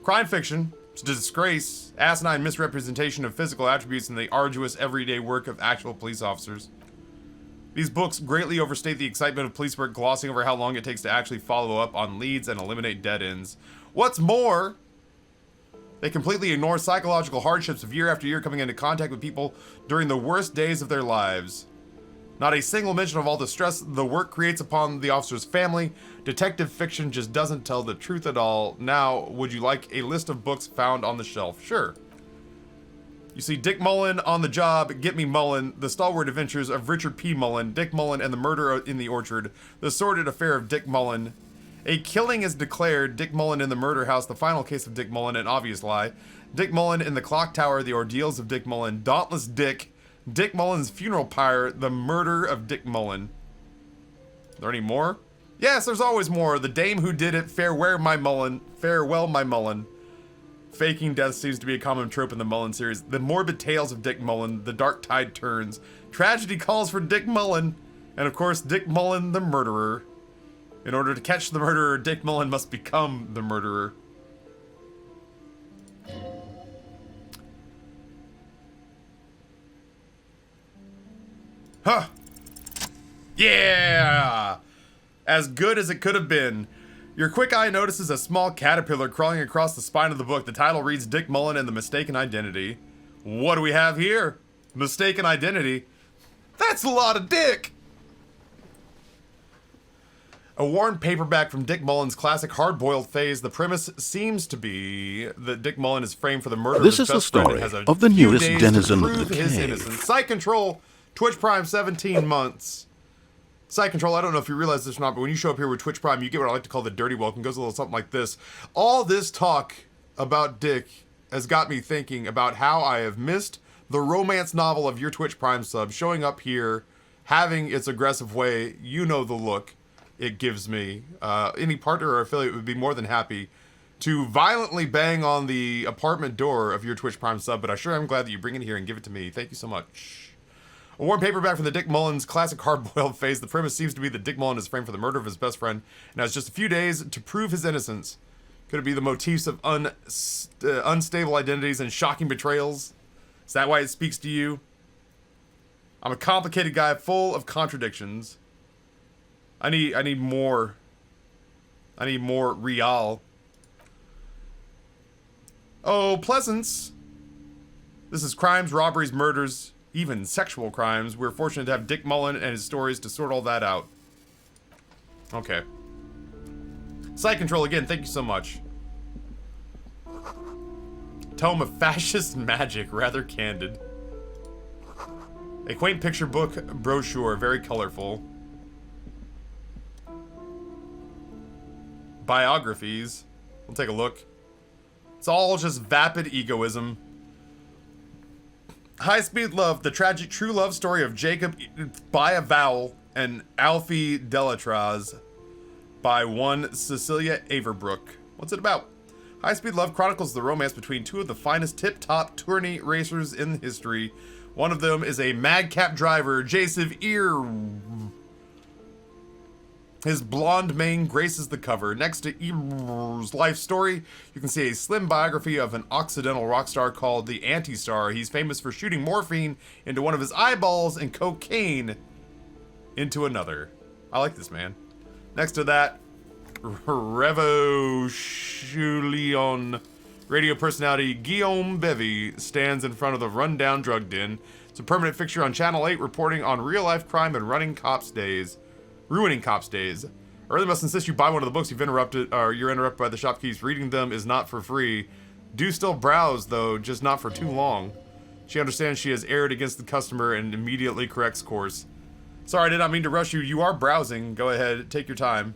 Crime fiction. It's a disgrace. Asinine misrepresentation of physical attributes in the arduous everyday work of actual police officers. These books greatly overstate the excitement of police work, glossing over how long it takes to actually follow up on leads and eliminate dead ends. What's more, they completely ignore psychological hardships of year after year coming into contact with people during the worst days of their lives. Not a single mention of all the stress the work creates upon the officer's family. Detective fiction just doesn't tell the truth at all. Now, would you like a list of books found on the shelf? Sure. You see Dick Mullen on the Job, Get Me Mullen, The Stalwart Adventures of Richard P. Mullen, Dick Mullen and the Murder in the Orchard, The Sordid Affair of Dick Mullen, A Killing is Declared, Dick Mullen in the Murder House, The Final Case of Dick Mullen, An Obvious Lie, Dick Mullen in the Clock Tower, The Ordeals of Dick Mullen, Dauntless Dick, Dick Mullen's Funeral Pyre, The Murder of Dick Mullen. Are there any more? Yes, there's always more. The Dame Who Did It, Farewell My Mullen. Faking death seems to be a common trope in the Mullen series. The Morbid Tales of Dick Mullen, The Dark Tide Turns, Tragedy Calls for Dick Mullen, and of course, Dick Mullen the Murderer. In order to catch the murderer, Dick Mullen must become the murderer. Huh. Yeah! As good as it could have been. Your quick eye notices a small caterpillar crawling across the spine of the book. The title reads Dick Mullen and the Mistaken Identity. What do we have here? Mistaken Identity? That's a lot of dick! A worn paperback from Dick Mullen's classic hard-boiled phase. The premise seems to be that Dick Mullen is framed for the murder of his best friend and has a of the few newest days denizen to of the prove his cave. innocence. Site Control, Twitch Prime, 17 months. Site Control, I don't know if you realize this or not, but when you show up here with Twitch Prime, you get what I like to call the dirty welcome. It goes a little something like this. All this talk about Dick has got me thinking about how I have missed the romance novel of your Twitch Prime sub showing up here, having its aggressive way. You know the look it gives me. Any partner or affiliate would be more than happy to violently bang on the apartment door of your Twitch Prime sub, but I sure am glad that you bring it here and give it to me. Thank you so much. A worn paperback from the Dick Mullins classic hard-boiled face. The premise seems to be that Dick Mullins is framed for the murder of his best friend and has just a few days to prove his innocence. Could it be the motifs of unstable identities and shocking betrayals? Is that why it speaks to you? I'm a complicated guy full of contradictions. I need more. I need more real. Oh, Pleasance. This is crimes, robberies, murders, even sexual crimes. We're fortunate to have Dick Mullen and his stories to sort all that out. Okay. Site control again, thank you so much. Tome of fascist magic, rather candid. A quaint picture book brochure, very colorful. Biographies. We'll take a look. It's all just vapid egoism. High Speed Love, the tragic true love story of Jacob by a Vowel and Alfie Delatraz by one Cecilia Averbrook. What's it about? High Speed Love chronicles the romance between two of the finest tip-top tourney racers in history. One of them is a madcap driver, Jaceve Ear. His blonde mane graces the cover. Next to Ear's life story, you can see a slim biography of an Occidental rock star called the Anti-Star. He's famous for shooting morphine into one of his eyeballs and cocaine into another. I like this man. Next to that, Revolution radio personality Guillaume Bevy stands in front of the rundown drug den. It's a permanent fixture on Channel 8, reporting on real-life crime and ruining cops' days. I really must insist you buy one of the books you're interrupted by the shopkeepers. Reading them is not for free. Do still browse, though, just not for too long. She understands she has erred against the customer and immediately corrects course. Sorry, I did not mean to rush you. You are browsing. Go ahead, take your time.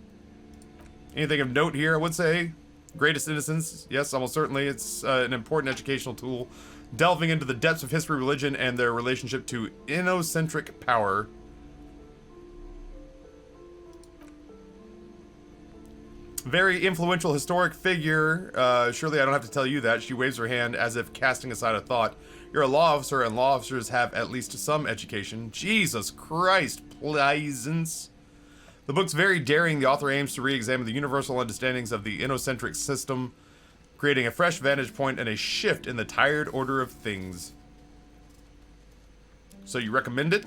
Anything of note here, I would say? Greatest Innocence. Yes, almost certainly. It's an important educational tool, delving into the depths of history, religion, and their relationship to inocentric power. Very influential historic figure. Surely I don't have to tell you that. She waves her hand as if casting aside a thought. You're a law officer, and law officers have at least some education. Jesus Christ, Pleasance. The book's very daring. The author aims to re-examine the universal understandings of the inocentric system, creating a fresh vantage point and a shift in the tired order of things. So you recommend it?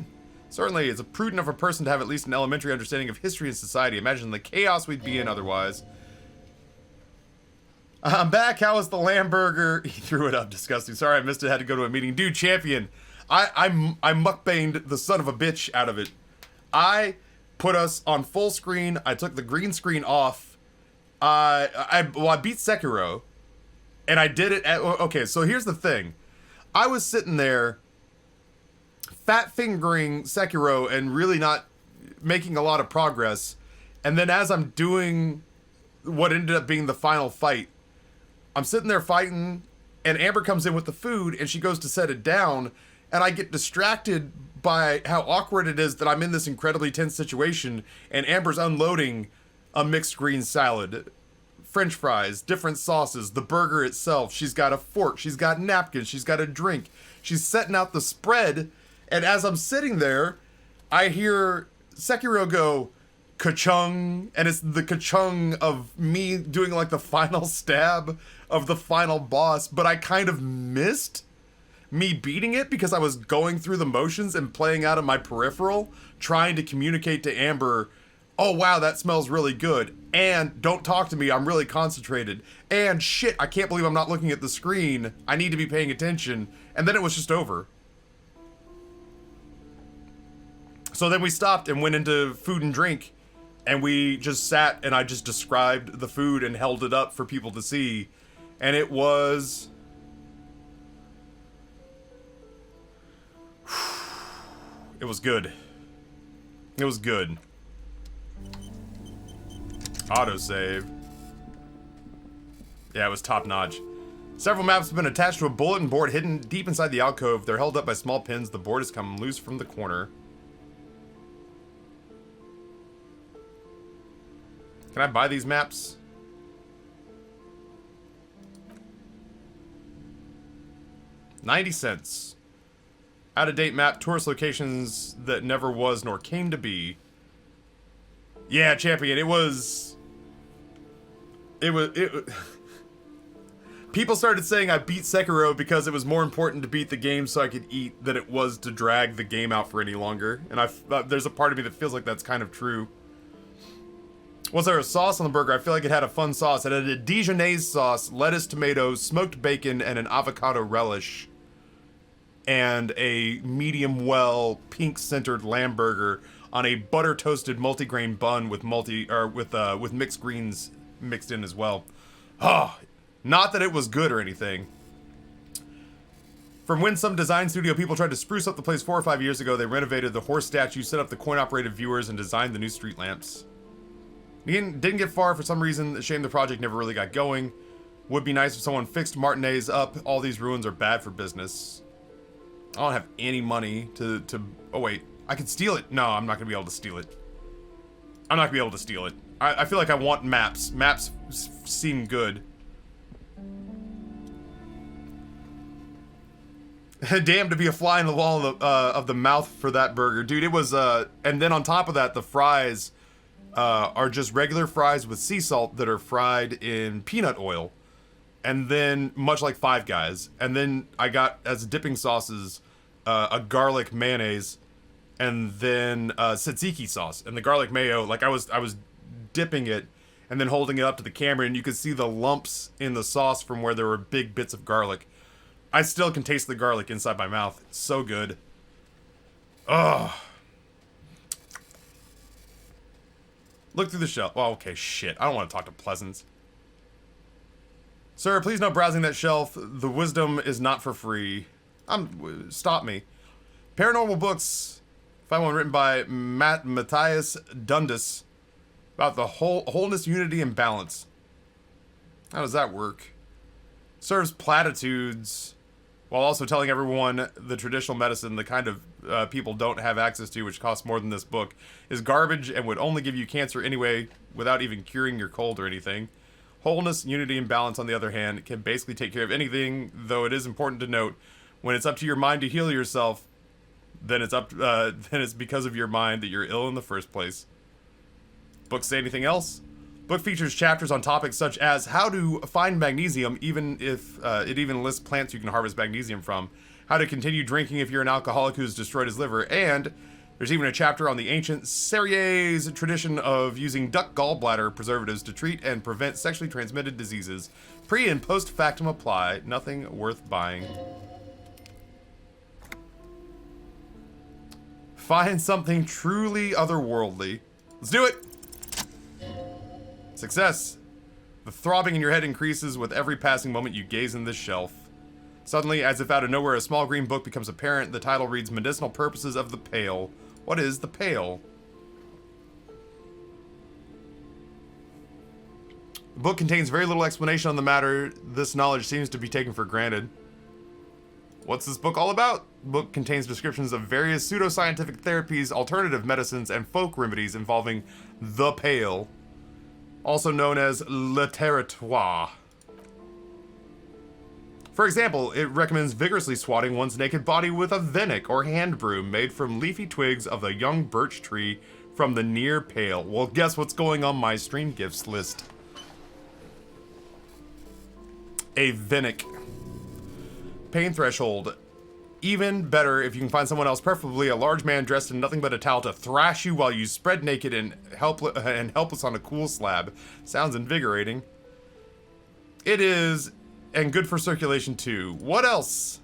Certainly, it's prudent of a person to have at least an elementary understanding of history and society. Imagine the chaos we'd be in otherwise. I'm back. How was the lamb burger? He threw it up. Disgusting. Sorry, I missed it. Had to go to a meeting. Dude, champion. I mukbanged the son of a bitch out of it. I put us on full screen. I took the green screen off. I beat Sekiro. And I did it at... Okay, so here's the thing. I was sitting there fat fingering Sekiro and really not making a lot of progress. And then as I'm doing what ended up being the final fight, I'm sitting there fighting, and Amber comes in with the food, and she goes to set it down, and I get distracted by how awkward it is that I'm in this incredibly tense situation, and Amber's unloading a mixed green salad, French fries, different sauces, the burger itself. She's got a fork, she's got napkins, she's got a drink. She's setting out the spread, and as I'm sitting there, I hear Sekiro go, ka-chung, and it's the ka-chung of me doing like the final stab of the final boss, but I kind of missed me beating it because I was going through the motions and playing out of my peripheral, trying to communicate to Amber, oh wow, that smells really good, and don't talk to me, I'm really concentrated, and shit, I can't believe I'm not looking at the screen, I need to be paying attention, and then it was just over. So then we stopped and went into food and drink, and we just sat and I just described the food and held it up for people to see, and it was... It was good. It was good. Autosave. Yeah, it was top notch. Several maps have been attached to a bulletin board hidden deep inside the alcove. They're held up by small pins. The board has come loose from the corner. Can I buy these maps? $0.90. Out-of-date map, tourist locations that never was nor came to be. Yeah, Champion, it was... People started saying I beat Sekiro because it was more important to beat the game so I could eat than it was to drag the game out for any longer. And there's a part of me that feels like that's kind of true. Was there a sauce on the burger? I feel like it had a fun sauce. It had a Dijonnaise sauce, lettuce, tomatoes, smoked bacon, and an avocado relish. And a medium well pink-centered lamb burger on a butter-toasted multigrain bun with mixed greens mixed in as well. Oh, not that it was good or anything. From when some design studio people tried to spruce up the place 4 or 5 years ago, they renovated the horse statue, set up the coin-operated viewers, and designed the new street lamps. Didn't get far for some reason. Shame the project never really got going. Would be nice if someone fixed Martinez up. All these ruins are bad for business. I don't have any money to... Oh, wait. I can steal it. No, I'm not going to be able to steal it. I'm not going to be able to steal it. I feel like I want maps. Maps seem good. Damn, to be a fly in the wall of the mouth for that burger. Dude, it was... And then on top of that, the fries are just regular fries with sea salt that are fried in peanut oil. And then, much like Five Guys. And then I got, as dipping sauces, a garlic mayonnaise. And then tzatziki sauce. And the garlic mayo, like I was dipping it and then holding it up to the camera, and you could see the lumps in the sauce from where there were big bits of garlic. I still can taste the garlic inside my mouth. It's so good. Ugh. Look through the shelf. Oh, okay, shit. I don't want to talk to Pleasance. Sir, please no browsing that shelf. The wisdom is not for free. Stop me. Paranormal books. Find one written by Matthias Dundas about the wholeness, unity, and balance. How does that work? Serves platitudes while also telling everyone the traditional medicine, the kind of people don't have access to, which costs more than this book, is garbage and would only give you cancer anyway without even curing your cold or anything. Wholeness, unity, and balance, on the other hand, can basically take care of anything, though it is important to note, when it's up to your mind to heal yourself, then it's because of your mind that you're ill in the first place. Books say anything else? Book features chapters on topics such as how to find magnesium, even if it even lists plants you can harvest magnesium from, how to continue drinking if you're an alcoholic who's destroyed his liver, and there's even a chapter on the ancient Serie's tradition of using duck gallbladder preservatives to treat and prevent sexually transmitted diseases. Pre- and post-factum apply. Nothing worth buying. Find something truly otherworldly. Let's do it! Success. The throbbing in your head increases with every passing moment you gaze in this shelf. Suddenly, as if out of nowhere, a small green book becomes apparent. The title reads, Medicinal Purposes of the Pale. What is the Pale? The book contains very little explanation on the matter. This knowledge seems to be taken for granted. What's this book all about? The book contains descriptions of various pseudoscientific therapies, alternative medicines, and folk remedies involving the Pale, also known as le territoire. For example, it recommends vigorously swatting one's naked body with a venik or hand broom made from leafy twigs of the young birch tree from the near Pale. Well, guess what's going on my stream gifts list? A venik. Pain threshold. Even better if you can find someone else, preferably a large man dressed in nothing but a towel, to thrash you while you spread naked and helpless on a cool slab. Sounds invigorating. It is, and good for circulation too. What else?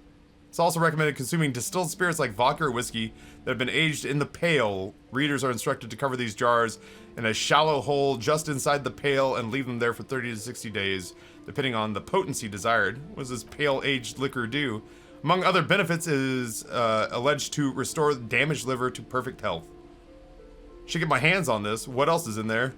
It's also recommended consuming distilled spirits like vodka or whiskey that have been aged in the Pale. Readers are instructed to cover these jars in a shallow hole just inside the Pale and leave them there for 30 to 60 days, depending on the potency desired. What does this Pale aged liquor do? Among other benefits, is alleged to restore damaged liver to perfect health. Should get my hands on this. What else is in there?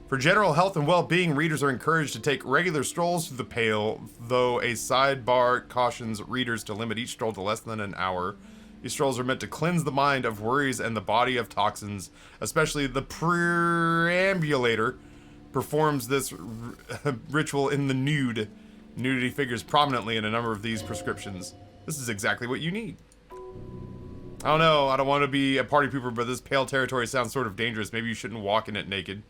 For general health and well-being, readers are encouraged to take regular strolls through the Pale, though a sidebar cautions readers to limit each stroll to less than an hour. These strolls are meant to cleanse the mind of worries and the body of toxins. Especially the perambulator performs this ritual in the nude. Nudity figures prominently in a number of these prescriptions. This is exactly what you need. I don't know, I don't want to be a party pooper, but this pale territory sounds sort of dangerous. Maybe you shouldn't walk in it naked.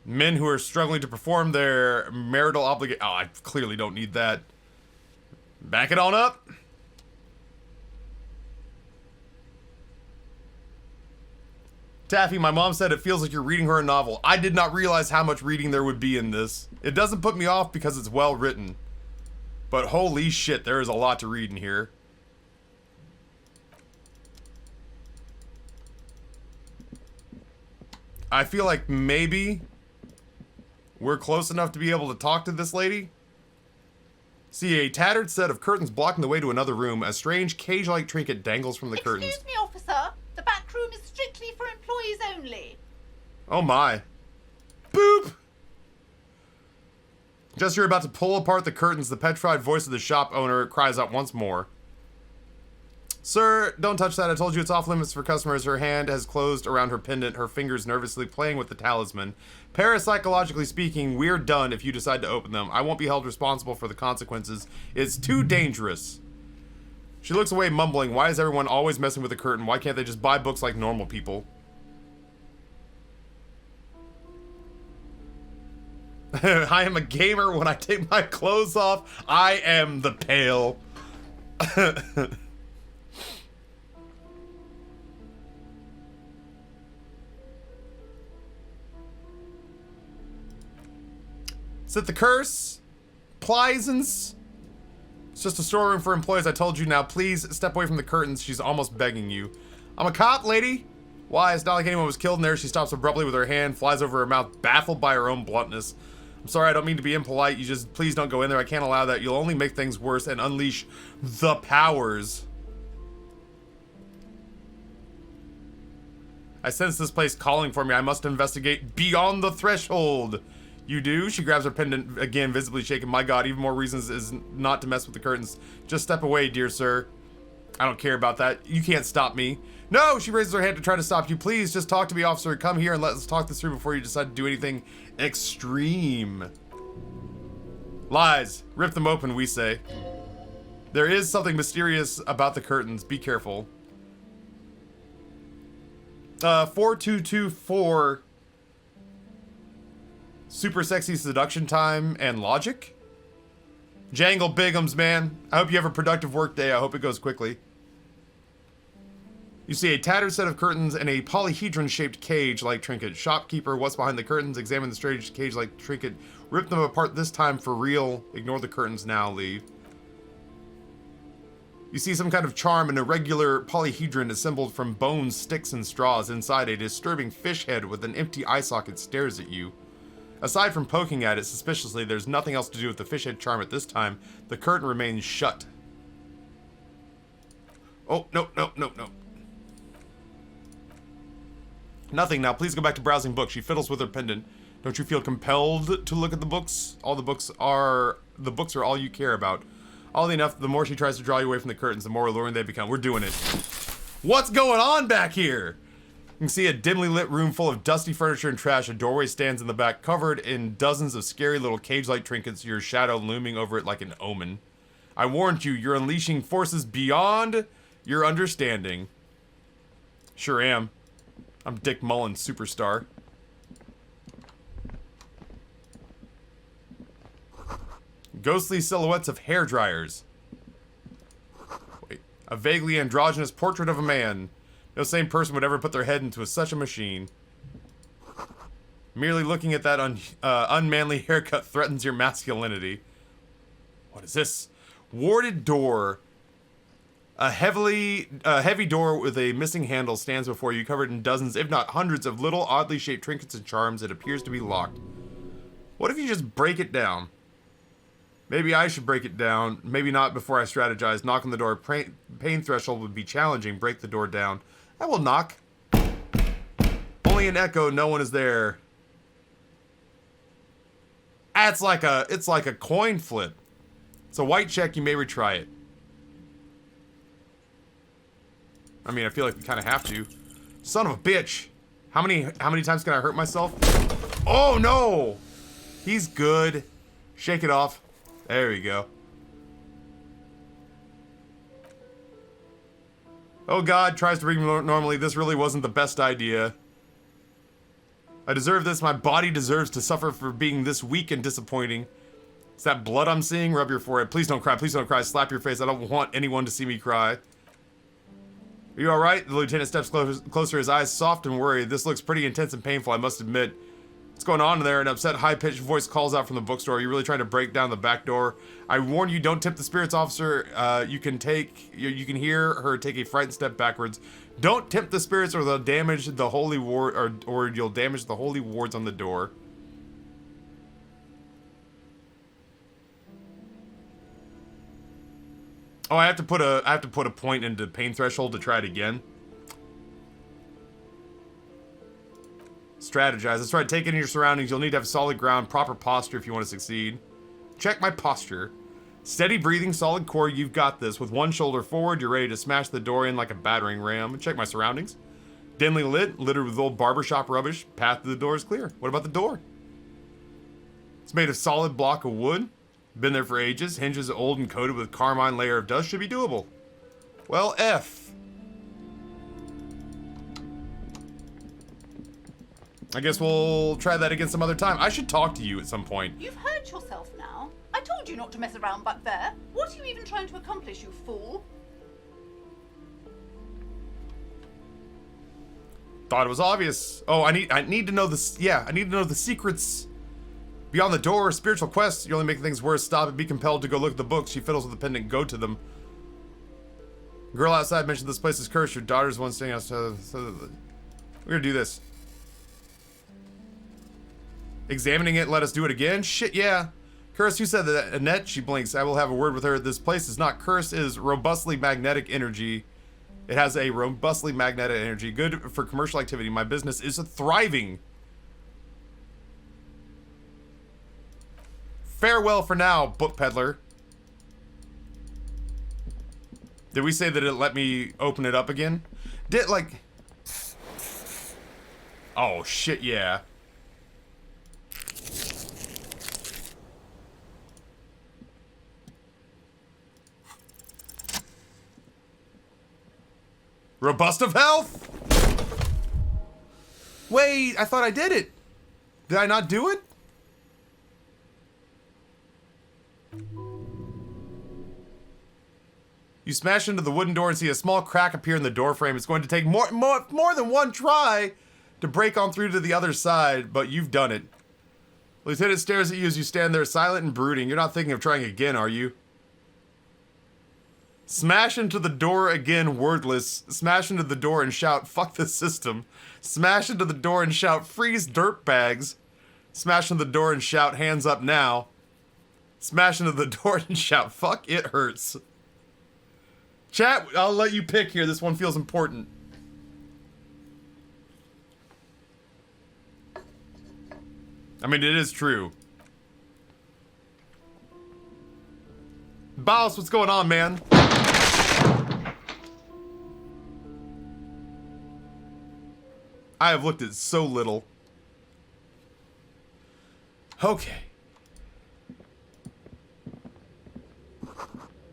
Men who are struggling to perform their marital obligation. Oh, I clearly don't need that. Back it on up. Taffy, my mom said it feels like you're reading her a novel. I did not realize how much reading there would be in this. It doesn't put me off because it's well written. But holy shit, there is a lot to read in here. I feel like maybe we're close enough to be able to talk to this lady. See a tattered set of curtains blocking the way to another room. A strange cage-like trinket dangles from the curtains. Excuse me, officer. The back room is strictly for employees only. Oh my. Boop! Just you're about to pull apart the curtains, the petrified voice of the shop owner cries out once more. Sir, don't touch that. I told you it's off limits for customers. Her hand has closed around her pendant, her fingers nervously playing with the talisman. Parapsychologically speaking, we're done if you decide to open them. I won't be held responsible for the consequences. It's too dangerous. She looks away, mumbling, why is everyone always messing with the curtain? Why can't they just buy books like normal people? I am a gamer. When I take my clothes off, I am the pale. Is it the curse? Pleasance? It's just a storeroom for employees. I told you now. Please step away from the curtains. She's almost begging you. I'm a cop, lady. Why? It's not like anyone was killed in there. She stops abruptly with her hand, flies over her mouth, baffled by her own bluntness. I'm sorry, I don't mean to be impolite. You just, please don't go in there. I can't allow that. You'll only make things worse and unleash the powers. I sense this place calling for me. I must investigate beyond the threshold. You do? She grabs her pendant again, visibly shaken. My god, even more reasons is not to mess with the curtains. Just step away, dear sir. I don't care about that. You can't stop me. No! She raises her hand to try to stop you. Please, just talk to me, officer. Come here and let's talk this through before you decide to do anything extreme. Lies. Rip them open, we say. There is something mysterious about the curtains. Be careful. 4224. Super sexy seduction time and logic? Jangle Bigums, man. I hope you have a productive work day. I hope it goes quickly. You see a tattered set of curtains and a polyhedron-shaped cage-like trinket. Shopkeeper, what's behind the curtains? Examine the strange cage-like trinket. Rip them apart this time for real. Ignore the curtains now. Leave. You see some kind of charm, an irregular polyhedron assembled from bones, sticks, and straws. Inside, a disturbing fish head with an empty eye socket stares at you. Aside from poking at it suspiciously, there's nothing else to do with the fish head charm at this time. The curtain remains shut. Oh, no, no, no, no. Nothing now. Please go back to browsing books. She fiddles with her pendant. Don't you feel compelled to look at the books? The books are all you care about. Oddly enough, the more she tries to draw you away from the curtains, the more alluring they become. We're doing it. What's going on back here? You can see a dimly lit room full of dusty furniture and trash. A doorway stands in the back, covered in dozens of scary little cage-like trinkets, your shadow looming over it like an omen. I warned you, you're unleashing forces beyond your understanding. Sure am. I'm Dick Mullen, superstar. Ghostly silhouettes of hairdryers. Wait. A vaguely androgynous portrait of a man. No sane person would ever put their head into such a machine. Merely looking at that unmanly haircut threatens your masculinity. What is this? Warded door. A heavy door with a missing handle stands before you, covered in dozens, if not hundreds, of little oddly shaped trinkets and charms. It appears to be locked. What if you just break it down? Maybe I should break it down. Maybe not before I strategize. Knock on the door. Pain threshold would be challenging. Break the door down. I will knock. Only an echo. No one is there. It's like a coin flip. It's a white check. You may retry it. I mean, I feel like we kind of have to. Son of a bitch. How many times can I hurt myself? Oh, no. He's good. Shake it off. There we go. Oh God, tries to bring me normally. This really wasn't the best idea. I deserve this. My body deserves to suffer for being this weak and disappointing. Is that blood I'm seeing? Rub your forehead. Please don't cry. Please don't cry. Slap your face. I don't want anyone to see me cry. Are you alright? The lieutenant steps closer, his eyes soft and worried. This looks pretty intense and painful, I must admit. What's going on there? An upset, high-pitched voice calls out from the bookstore. Are you really trying to break down the back door? I warn you, don't tip the spirits officer. You can hear her take a frightened step backwards. Don't tempt the spirits or they'll damage the holy ward, or you'll damage the holy wards on the door. Oh, I have to put a point into pain threshold to try it again. Strategize. That's right. Take in your surroundings. You'll need to have solid ground, proper posture if you want to succeed. Check my posture. Steady breathing, solid core. You've got this. With one shoulder forward, you're ready to smash the door in like a battering ram. Check my surroundings. Dimly lit, littered with old barbershop rubbish. Path to the door is clear. What about the door? It's made of solid block of wood. Been there for ages. Hinges old and coated with carmine layer of dust. Should be doable. Well, F. I guess we'll try that again some other time. I should talk to you at some point. You've hurt yourself now. I told you not to mess around back there. What are you even trying to accomplish, you fool? Thought it was obvious. Oh, I need to know this. Yeah, I need to know the secrets. Beyond the door, spiritual quests. You only make things worse. Stop and be compelled to go look at the books. She fiddles with the pendant. Go to them. Girl outside mentioned this place is cursed. Your daughter's one staying outside. We're gonna do this. Examining it, let us do it again? Shit, yeah. Cursed, who said that? Annette, she blinks. I will have a word with her. This place is not cursed, it is robustly magnetic energy. It has a robustly magnetic energy. Good for commercial activity. My business is thriving. Farewell for now, book peddler. Did we say that it let me open it up again? Did, like... Oh, shit, yeah. Robust of health? Wait, I thought I did it. Did I not do it? You smash into the wooden door and see a small crack appear in the door frame. It's going to take more than one try to break on through to the other side, but you've done it. Lieutenant stares at you as you stand there silent and brooding. You're not thinking of trying again, are you? Smash into the door again, wordless. Smash into the door and shout, fuck this system. Smash into the door and shout, freeze dirtbags. Smash into the door and shout, hands up now. Smash into the door and shout, fuck, it hurts. Chat, I'll let you pick here. This one feels important. I mean, it is true. Boss, what's going on, man? I have looked at so little. Okay.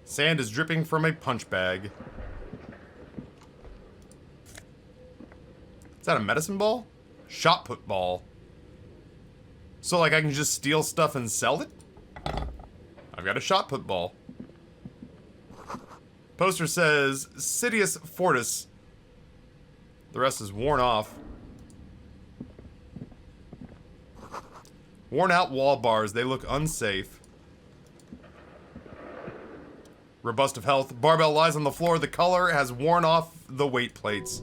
Sand is dripping from a punch bag. Is that a medicine ball? Shot put ball. So, like, I can just steal stuff and sell it? I've got a shot put ball. Poster says, Sidious Fortis. The rest is worn off. Worn out wall bars. They look unsafe. Robust of health. Barbell lies on the floor. The color has worn off the weight plates.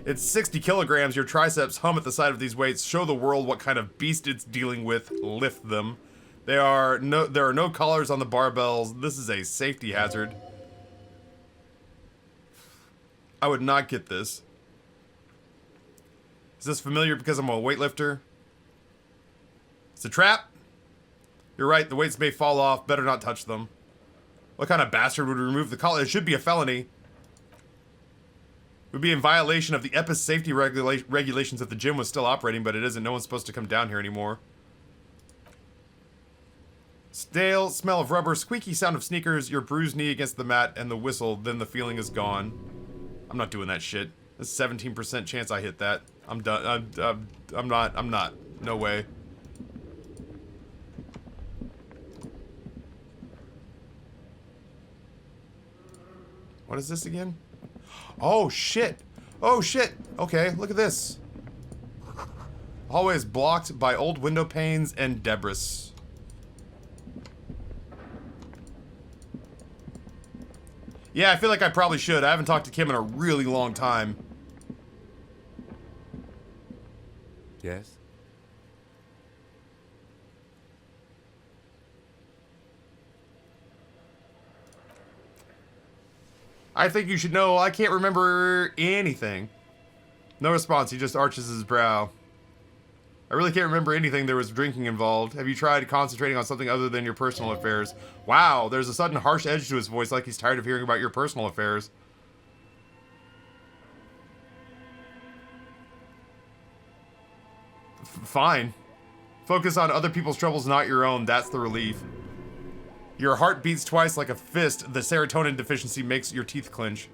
It's 60 kilograms. Your triceps hum at the sight of these weights. Show the world what kind of beast it's dealing with. Lift them. There are no collars on the barbells. This is a safety hazard. I would not get this. Is this familiar because I'm a weightlifter? It's a trap? You're right, the weights may fall off. Better not touch them. What kind of bastard would remove the collar? It should be a felony. It would be in violation of the EPIS safety regulations if the gym was still operating, but it isn't. No one's supposed to come down here anymore. Stale smell of rubber, squeaky sound of sneakers, your bruised knee against the mat, and the whistle. Then the feeling is gone. I'm not doing that shit. There's a 17% chance I hit that. I'm done. I'm not. No way. What is this again? Oh, shit. Oh, shit. Okay, look at this. Hallway is blocked by old window panes and debris. Yeah, I feel like I probably should. I haven't talked to Kim in a really long time. Yes? I think you should know I can't remember anything. No response, he just arches his brow. I really can't remember anything. There was drinking involved. Have you tried concentrating on something other than your personal affairs? Wow, there's a sudden harsh edge to his voice, like he's tired of hearing about your personal affairs. Fine. Focus on other people's troubles, not your own. That's the relief. Your heart beats twice like a fist. The serotonin deficiency makes your teeth clench.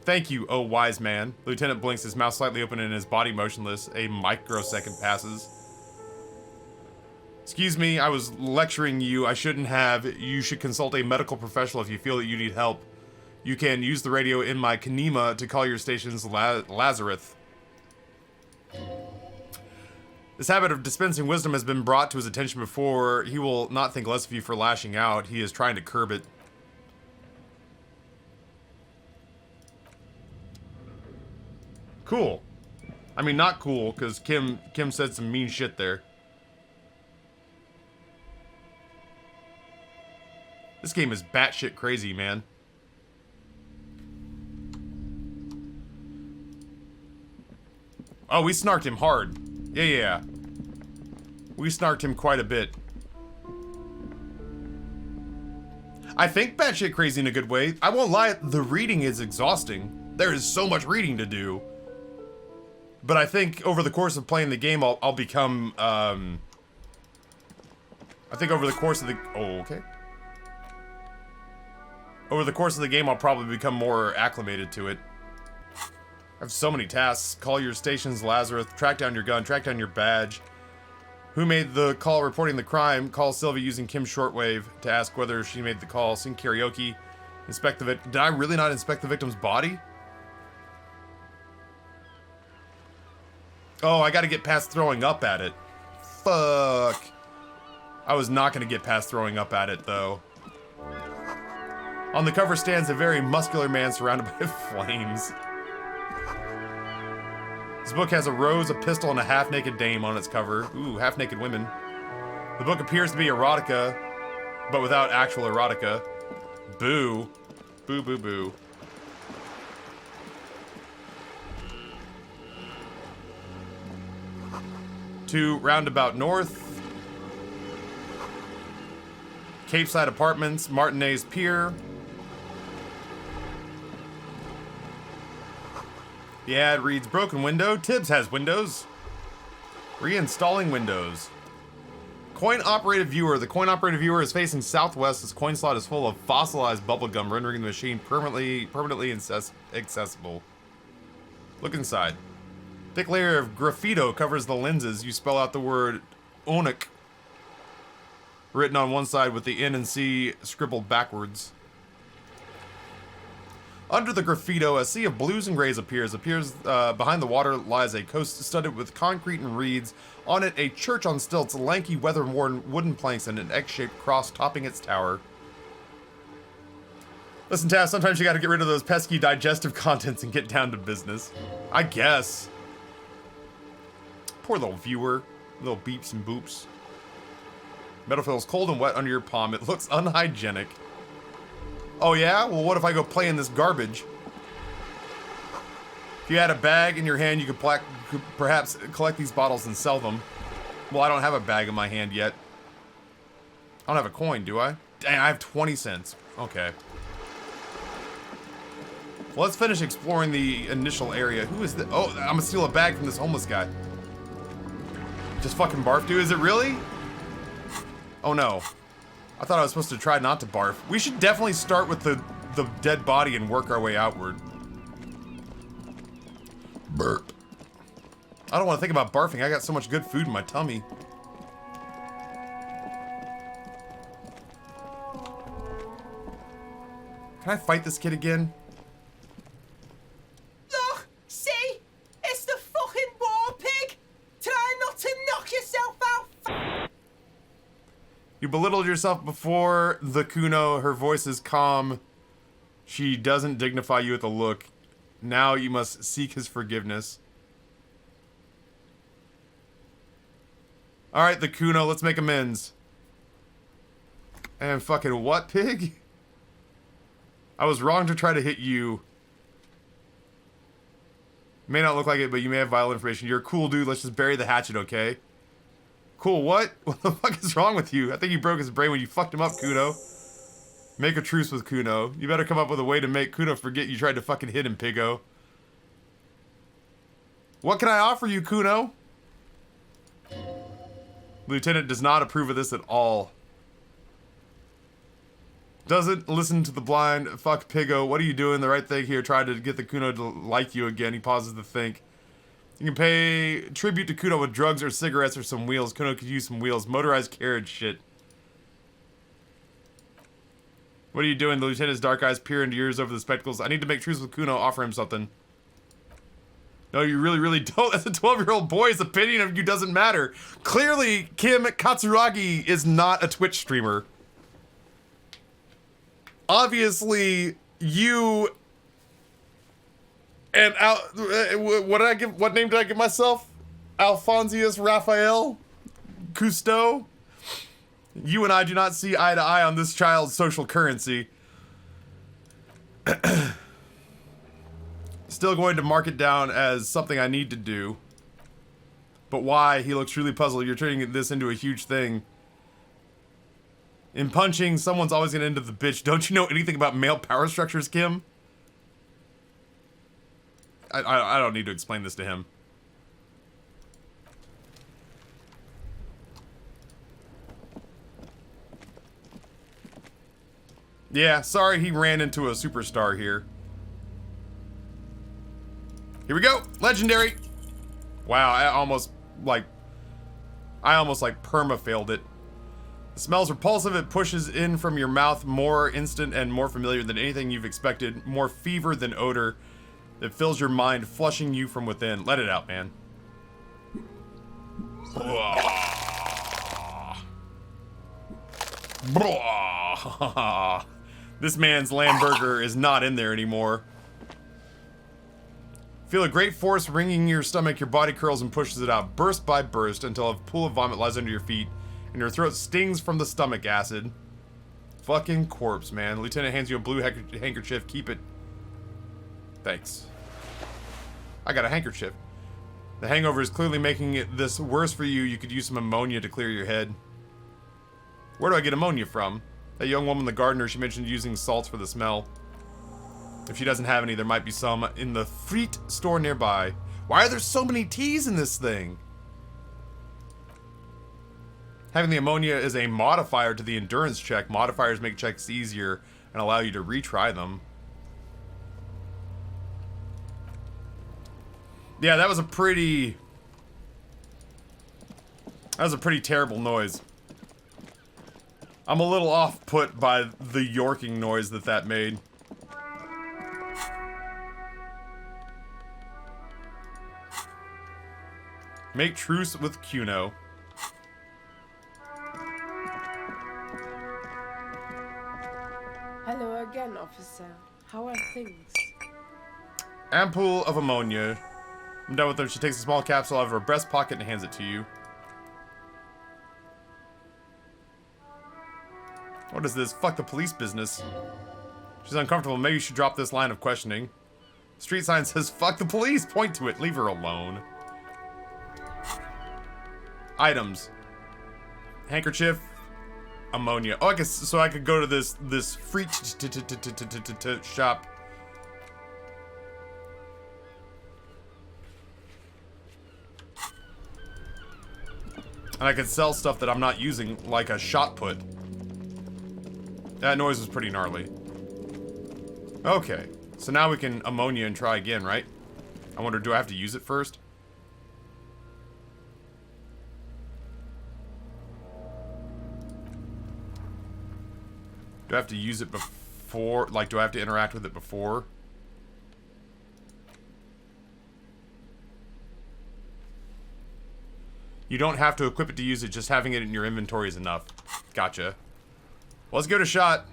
Thank you, oh wise man. Lieutenant blinks, his mouth slightly open and his body motionless. A microsecond passes. Excuse me, I was lecturing you. I shouldn't have. You should consult a medical professional if you feel that you need help. You can use the radio in my kinema to call your station's Lazarus. This habit of dispensing wisdom has been brought to his attention before. He will not think less of you for lashing out. He is trying to curb it. Cool. I mean, not cool, because Kim said some mean shit there. This game is batshit crazy, man. Oh, we snarked him hard. Yeah. We snarked him quite a bit. I think batshit crazy in a good way. I won't lie, the reading is exhausting. There is so much reading to do. But I think over the course of playing the game, I'll become, I think over the course of the... Oh, okay. Over the course of the game, I'll probably become more acclimated to it. I have so many tasks. Call your station's Lazarus, track down your gun, track down your badge. Who made the call reporting the crime? Call Sylvie using Kim's shortwave to ask whether she made the call. Sing karaoke. Inspect the victim. Did I really not inspect the victim's body? Oh, I gotta get past throwing up at it. Fuck. I was not gonna get past throwing up at it, though. On the cover stands a very muscular man surrounded by flames. This book has a rose, a pistol, and a half-naked dame on its cover. Ooh, half-naked women. The book appears to be erotica, but without actual erotica. Boo. Boo, boo, boo. To Roundabout North. Cape Side Apartments, Martinez Pier. The ad reads, broken window. Tibbs has windows. Reinstalling windows. Coin-operated viewer. The coin-operated viewer is facing southwest. This coin slot is full of fossilized bubblegum, rendering the machine permanently accessible. Look inside. Thick layer of graffito covers the lenses. You spell out the word Onik, written on one side with the N and C scribbled backwards. Under the graffito, a sea of blues and grays appears. Behind the water lies a coast studded with concrete and reeds. On it, a church on stilts, lanky, weather-worn wooden planks, and an egg-shaped cross topping its tower. Listen, Taff, sometimes you gotta get rid of those pesky digestive contents and get down to business. I guess. Poor little viewer. Little beeps and boops. Metal feels cold and wet under your palm. It looks unhygienic. Oh yeah? Well, what if I go play in this garbage? If you had a bag in your hand, you could perhaps collect these bottles and sell them. Well, I don't have a bag in my hand yet. I don't have a coin, do I? Dang, I have 20 cents. Okay. Well, let's finish exploring the initial area. Who is this? Oh, I'm gonna steal a bag from this homeless guy. Just fucking barf, dude. Is it really? Oh no. I thought I was supposed to try not to barf. We should definitely start with the dead body and work our way outward. Burp. I don't want to think about barfing. I got so much good food in my tummy. Can I fight this kid again? Look! See? It's the fucking war pig! Try not to knock yourself out! You belittled yourself before the Kuno. Her voice is calm. She doesn't dignify you with a look. Now you must seek his forgiveness. Alright, the Kuno, let's make amends. And fucking what, pig? I was wrong to try to hit you. May not look like it, but you may have vital information. You're a cool dude. Let's just bury the hatchet, okay? Cool, what? What the fuck is wrong with you? I think you broke his brain when you fucked him up, Kuno. Make a truce with Kuno. You better come up with a way to make Kuno forget you tried to fucking hit him, piggo. What can I offer you, Kuno? Lieutenant does not approve of this at all. Doesn't listen to the blind. Fuck Piggo. What are you doing? The right thing here. Try to get the Kuno to like you again. He pauses to think. You can pay tribute to Kuno with drugs or cigarettes or some wheels. Kuno could use some wheels. Motorized carriage shit. What are you doing? The lieutenant's dark eyes peer into yours over the spectacles. I need to make truce with Kuno. Offer him something. No, you really, really don't. As a 12-year-old boy's opinion of you doesn't matter. Clearly, Kim Katsuragi is not a Twitch streamer. Obviously, you and what name did I give myself? Alphonsius Raphael Cousteau. You and I do not see eye to eye on this child's social currency. Still going to mark it down as something I need to do. But why? He looks really puzzled. You're turning this into a huge thing. In punching, someone's always gonna end up the bitch. Don't you know anything about male power structures, Kim? I don't need to explain this to him. Yeah, sorry he ran into a superstar here. Here we go! Legendary! Wow, I almost perma-failed it. The smell's repulsive. It pushes in from your mouth, more instant and more familiar than anything you've expected. More fever than odor. It fills your mind, flushing you from within. Let it out, man. This man's lamb burger is not in there anymore. Feel a great force ringing your stomach. Your body curls and pushes it out, burst by burst, until a pool of vomit lies under your feet, and your throat stings from the stomach acid. Fucking corpse, man. The lieutenant hands you a blue handkerchief. Keep it. Thanks. I got a handkerchief. The hangover is clearly making this worse for you. You could use some ammonia to clear your head. Where do I get ammonia from? That young woman, the gardener, she mentioned using salts for the smell. If she doesn't have any, there might be some in the Freet store nearby. Why are there so many T's in this thing? Having the ammonia is a modifier to the endurance check. Modifiers make checks easier and allow you to retry them. Yeah, that was a pretty terrible noise. I'm a little off-put by the yorking noise that made. Make truce with Kuno. Hello again, officer. How are things? Ampoule of ammonia. I'm done with her. She takes a small capsule out of her breast pocket and hands it to you. What is this? Fuck the police business. She's uncomfortable. Maybe you should drop this line of questioning. Street sign says, fuck the police. Point to it. Leave her alone. Items. Handkerchief. Ammonia. Oh, I guess so I could go to this freak shop. And I could sell stuff that I'm not using, like a shot put. That noise was pretty gnarly. Okay, so now we can ammonia and try again, right? I wonder, do I have to use it first? Do I have to use it before? Like, do I have to interact with it before? You don't have to equip it to use it, just having it in your inventory is enough. Gotcha. Well, let's give it a shot.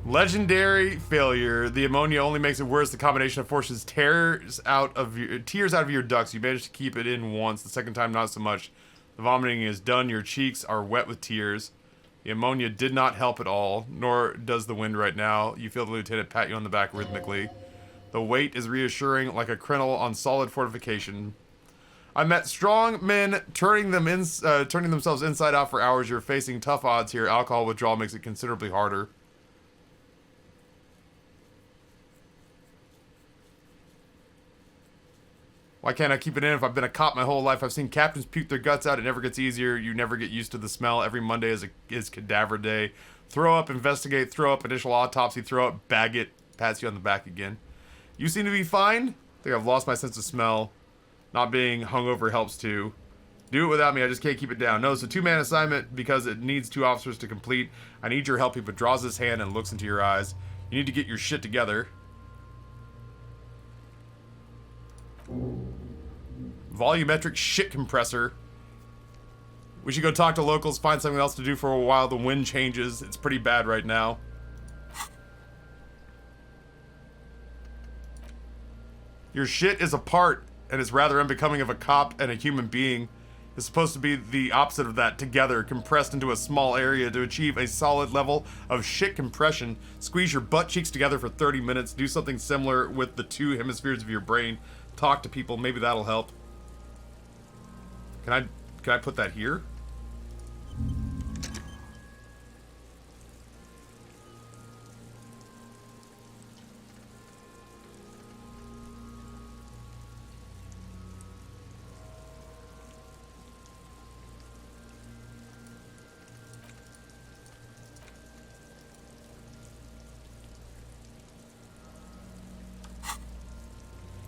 Legendary failure. The ammonia only makes it worse. The combination of forces tears out of your ducts. You managed to keep it in once. The second time, not so much. The vomiting is done. Your cheeks are wet with tears. The ammonia did not help at all, nor does the wind right now. You feel the lieutenant pat you on the back rhythmically. The weight is reassuring, like a crenel on solid fortification. I met strong men turning themselves inside out for hours. You're facing tough odds here. Alcohol withdrawal makes it considerably harder. Why can't I keep it in if I've been a cop my whole life? I've seen captains puke their guts out. It never gets easier. You never get used to the smell. Every Monday is cadaver day. Throw up, investigate, throw up, initial autopsy, throw up, bag it, pats you on the back again. You seem to be fine. I think I've lost my sense of smell. Not being hungover helps too. Do it without me. I just can't keep it down. No, it's a two-man assignment because it needs 2 officers to complete. I need your help. He withdraws his hand and looks into your eyes. You need to get your shit together. Volumetric shit compressor. We should go talk to locals, find something else to do for a while. The wind changes. It's pretty bad right now. Your shit is apart, and it's rather unbecoming of a cop and a human being. It's supposed to be the opposite of that, together, compressed into a small area to achieve a solid level of shit compression. Squeeze your butt cheeks together for 30 minutes. Do something similar with the 2 hemispheres of your brain. Talk to people. Maybe that'll help. Can I put that here?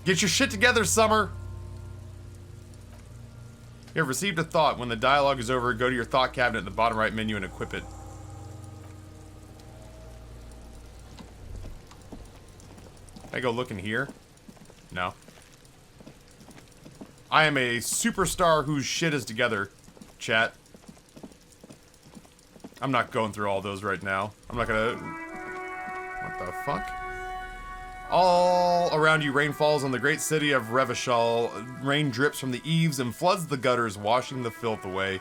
Get your shit together, Summer! You have received a thought. When the dialogue is over, go to your thought cabinet in the bottom right menu and equip it. Can I go look in here? No. I am a superstar whose shit is together, chat. I'm not going through all those right now. I'm not gonna... What the fuck? All around you, rain falls on the great city of Revachol. Rain drips from the eaves and floods the gutters, washing the filth away.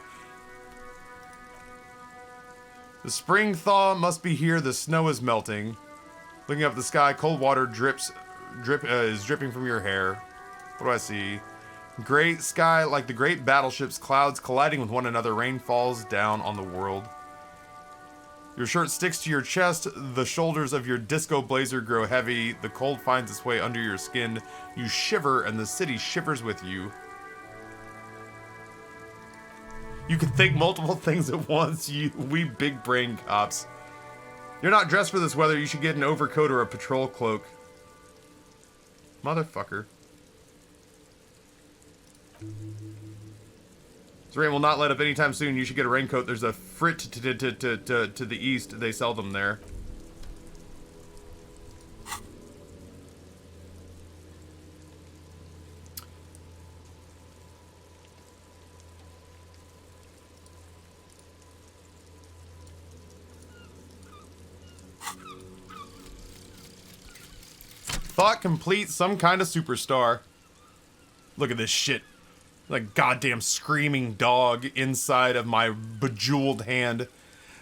The spring thaw must be here. The snow is melting. Looking up at the sky, cold water is dripping from your hair. What do I see? Great sky, like the great battleships, clouds colliding with one another. Rain falls down on the world. Your shirt sticks to your chest, the shoulders of your disco blazer grow heavy, the cold finds its way under your skin, you shiver and the city shivers with you. You can think multiple things at once, we big brain cops. You're not dressed for this weather, you should get an overcoat or a patrol cloak. Motherfucker. This rain will not let up anytime soon. You should get a raincoat. There's a frit to the east. They sell them there. Thought complete. Some kind of superstar. Look at this shit. Like goddamn screaming dog inside of my bejeweled hand.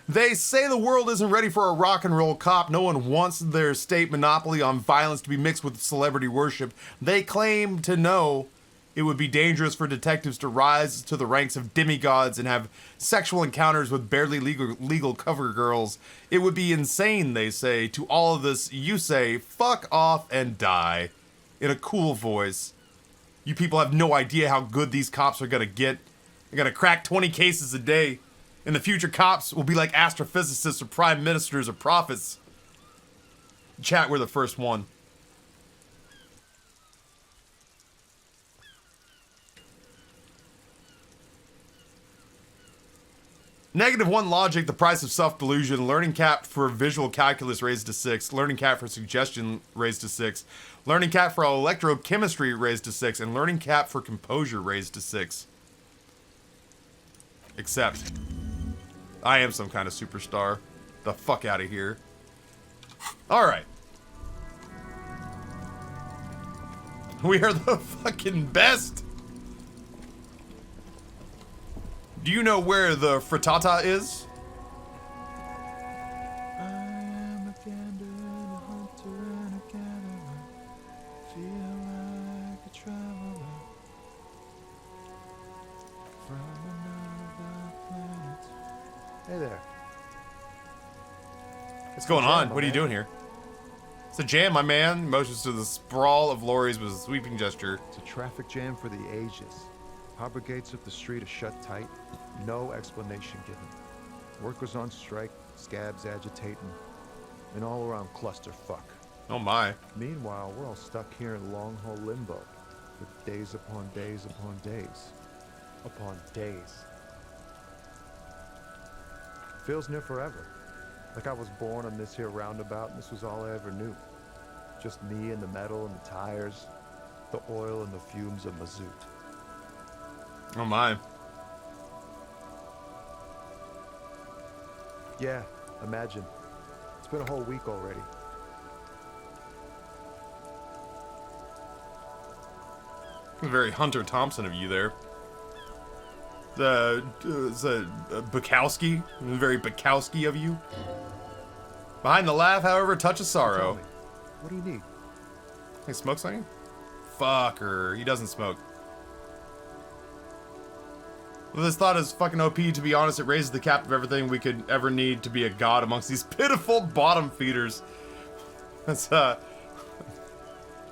They say the world isn't ready for a rock and roll cop. No one wants their state monopoly on violence to be mixed with celebrity worship. They claim to know it would be dangerous for detectives to rise to the ranks of demigods and have sexual encounters with barely legal cover girls. It would be insane, they say. To all of this, you say, fuck off and die. in a cool voice. You people have no idea how good these cops are gonna get. They're gonna crack 20 cases a day. And the future cops will be like astrophysicists or prime ministers or prophets. Chat, we're the first one. -1 logic, the price of self-delusion. Learning cap for visual calculus raised to 6. Learning cap for suggestion raised to 6. Learning cap for electrochemistry raised to 6. And learning cap for composure raised to 6. Except, I am some kind of superstar. The fuck out of here. Alright. We are the fucking best. Do you know where the frittata is? I am a gander and a hunter and a gatherer. Feel like a traveler from another planet. Hey there. What's going on? What are you doing here? It's a jam, my man. Motions to the sprawl of lorries with a sweeping gesture. It's a traffic jam for the ages. Harbor gates of the street are shut tight. No explanation given. Workers on strike, scabs agitating, and all around clusterfuck. Oh my. Meanwhile, we're all stuck here in long-haul limbo for days upon days upon days. Upon days. Feels near forever. Like I was born on this here roundabout and this was all I ever knew. Just me and the metal and the tires, the oil and the fumes of mazout. Oh my. Yeah, imagine. It's been a whole week already. Very Hunter Thompson of you there. The Bukowski, very Bukowski of you. Behind the laugh, however, touch of sorrow. What do you need? Hey, smoke something? Fucker, he doesn't smoke. Well, this thought is fucking OP, to be honest. It raises the cap of everything we could ever need to be a god amongst these pitiful bottom feeders. That's,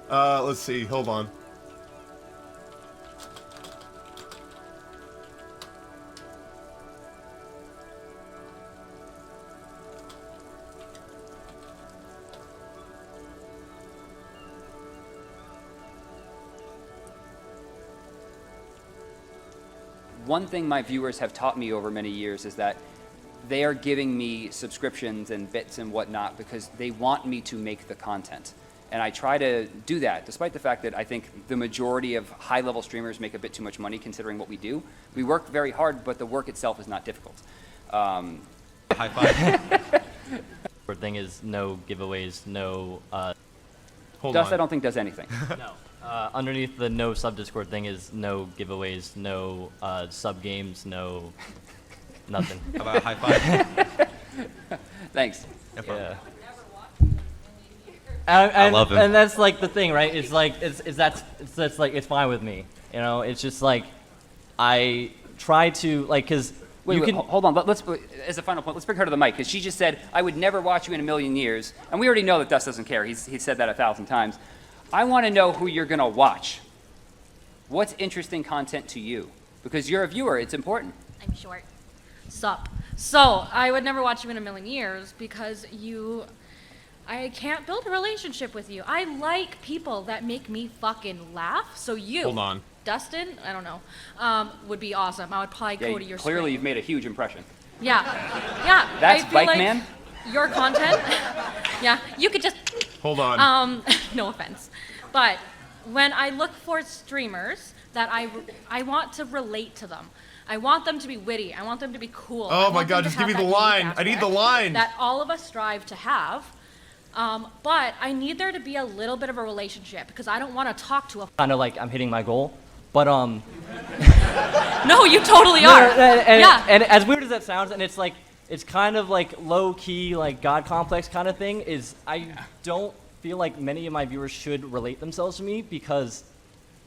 let's see, hold on. One thing my viewers have taught me over many years is that they are giving me subscriptions and bits and whatnot because they want me to make the content. And I try to do that, despite the fact that I think the majority of high-level streamers make a bit too much money considering what we do. We work very hard, but the work itself is not difficult. High five. Thing is no giveaways, no... Dust, I don't think does anything. No. Underneath the no sub-Discord thing is no giveaways, no sub-games, no... nothing. How about a high five? Thanks. Yeah. I love him. And that's like the thing, right? It's like it's like it's fine with me. You know, it's just like I try to like because Wait, hold on. Let's as a final point, let's bring her to the mic because she just said I would never watch you in a million years, and we already know that Dust doesn't care. He's said that 1,000 times. I want to know who you're gonna watch. What's interesting content to you? Because you're a viewer. It's important. I'm short. Sup. So I would never watch you in a million years because I can't build a relationship with you. I like people that make me fucking laugh. So you, hold on, Dustin, I don't know, would be awesome. I would probably go to your clearly stream. You've made a huge impression. Yeah, yeah. That's I feel Bike like Man? Your content, yeah, you could just... Hold on. No offense. But when I look for streamers that I want to relate to them. I want them to be witty. I want them to be cool. Oh my god, just give me the line. I need the line. That all of us strive to have. But I need there to be a little bit of a relationship because I don't want to talk to a... kind of like I'm hitting my goal, but No, you totally are. And as weird as that sounds, and it's like it's kind of like low key like God complex kind of thing. Is I don't feel like many of my viewers should relate themselves to me because,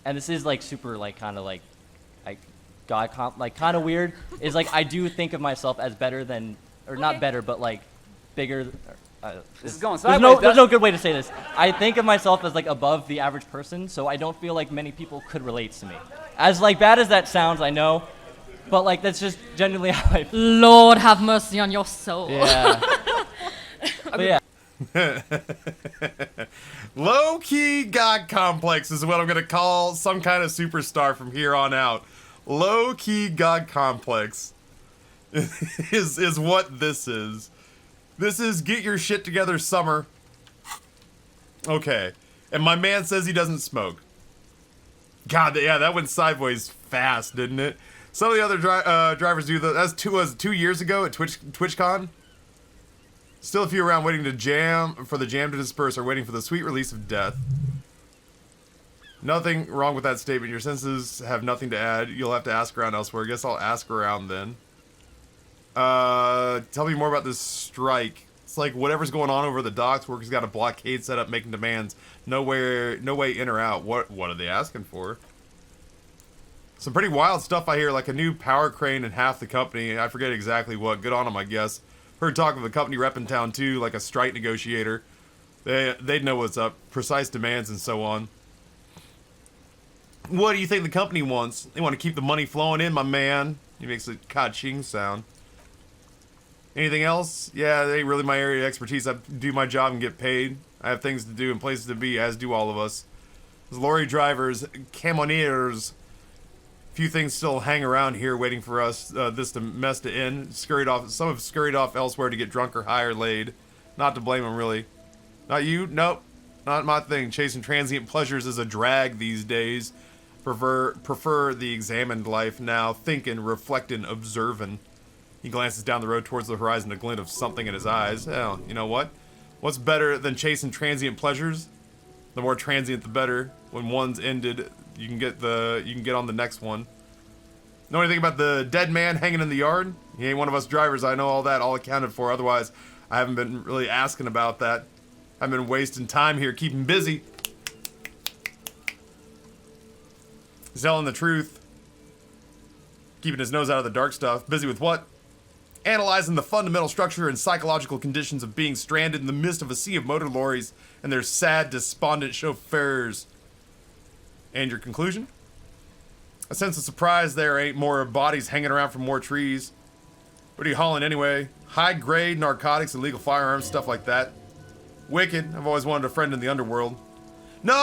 and this is like super like kind of like kind of weird. Is like I do think of myself as better than, or not better, but like bigger. This is going There's sideways. no good way to say this. I think of myself as like above the average person, so I don't feel like many people could relate to me. As like bad as that sounds, I know, but like that's just genuinely how I feel. Lord have mercy on your soul. Yeah. But yeah. Low-key God complex is what I'm gonna call some kind of superstar from here on out. Low-key God complex is what this is. This is get your shit together summer. Okay. And my man says he doesn't smoke. God, yeah, that went sideways fast, didn't it? Some of the other drivers do that. That's 2 years ago at TwitchCon. Still a few around waiting to for the jam to disperse or waiting for the sweet release of death. Nothing wrong with that statement. Your senses have nothing to add. You'll have to ask around elsewhere. I guess I'll ask around then. Tell me more about this strike. It's like whatever's going on over the docks. Workers got a blockade set up, making demands. No way in or out. What are they asking for? Some pretty wild stuff I hear, like a new power crane in half the company. I forget exactly what. Good on them, I guess. Heard talk of a company rep in town too, like a strike negotiator. They'd know what's up. Precise demands and so on. What do you think the company wants? They want to keep the money flowing in, my man. He makes a ka-ching sound. Anything else? Yeah, they ain't really my area of expertise. I do my job and get paid. I have things to do and places to be, as do all of us. As lorry drivers, camioneers, few things still hang around here waiting for us, this mess to end. Scurried off. Some have scurried off elsewhere to get drunk or high or laid. Not to blame them, really. Not you? Nope. Not my thing. Chasing transient pleasures is a drag these days. Prefer the examined life now. Thinking, reflecting, observing. He glances down the road towards the horizon, a glint of something in his eyes. Oh, you know what? What's better than chasing transient pleasures? The more transient, the better. When one's ended, you can get on the next one. Know anything about the dead man hanging in the yard? He ain't one of us drivers. I know all that, all accounted for. Otherwise, I haven't been really asking about that. I've been wasting time here, keeping busy. Telling the truth. Keeping his nose out of the dark stuff. Busy with what? Analyzing the fundamental structure and psychological conditions of being stranded in the midst of a sea of motor lorries and their sad, despondent chauffeurs. And your conclusion? A sense of surprise there ain't more bodies hanging around from more trees. What are you hauling anyway? High-grade narcotics, illegal firearms, stuff like that. Wicked. I've always wanted a friend in the underworld. No,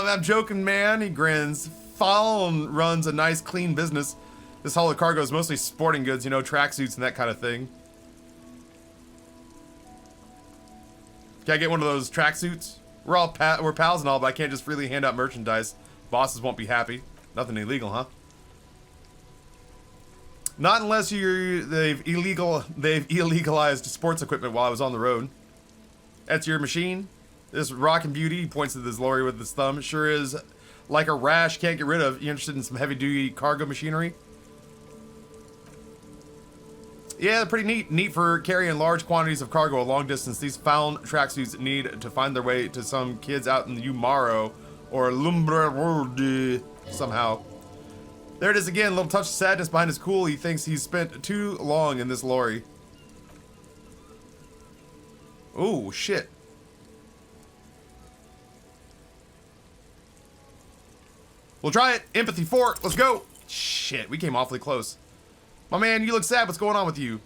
I'm joking, man. He grins. Fallon runs a nice, clean business. This haul of cargo is mostly sporting goods, you know, tracksuits and that kind of thing. Can I get one of those tracksuits? We're pals and all, but I can't just freely hand out merchandise. Bosses won't be happy. Nothing illegal, huh? Not unless they've illegalized sports equipment while I was on the road. That's your machine? This rockin' beauty, he points to this lorry with his thumb, sure is like a rash can't get rid of. You interested in some heavy-duty cargo machinery? Yeah, pretty neat. Neat for carrying large quantities of cargo a long distance. These found tracksuits need to find their way to some kids out in the Umaro or Lumbrerde somehow. There it is again, a little touch of sadness behind his cool. He thinks he's spent too long in this lorry. Oh, shit. We'll try it. Empathy 4. Let's go. Shit, we came awfully close. My man, you look sad. What's going on with you?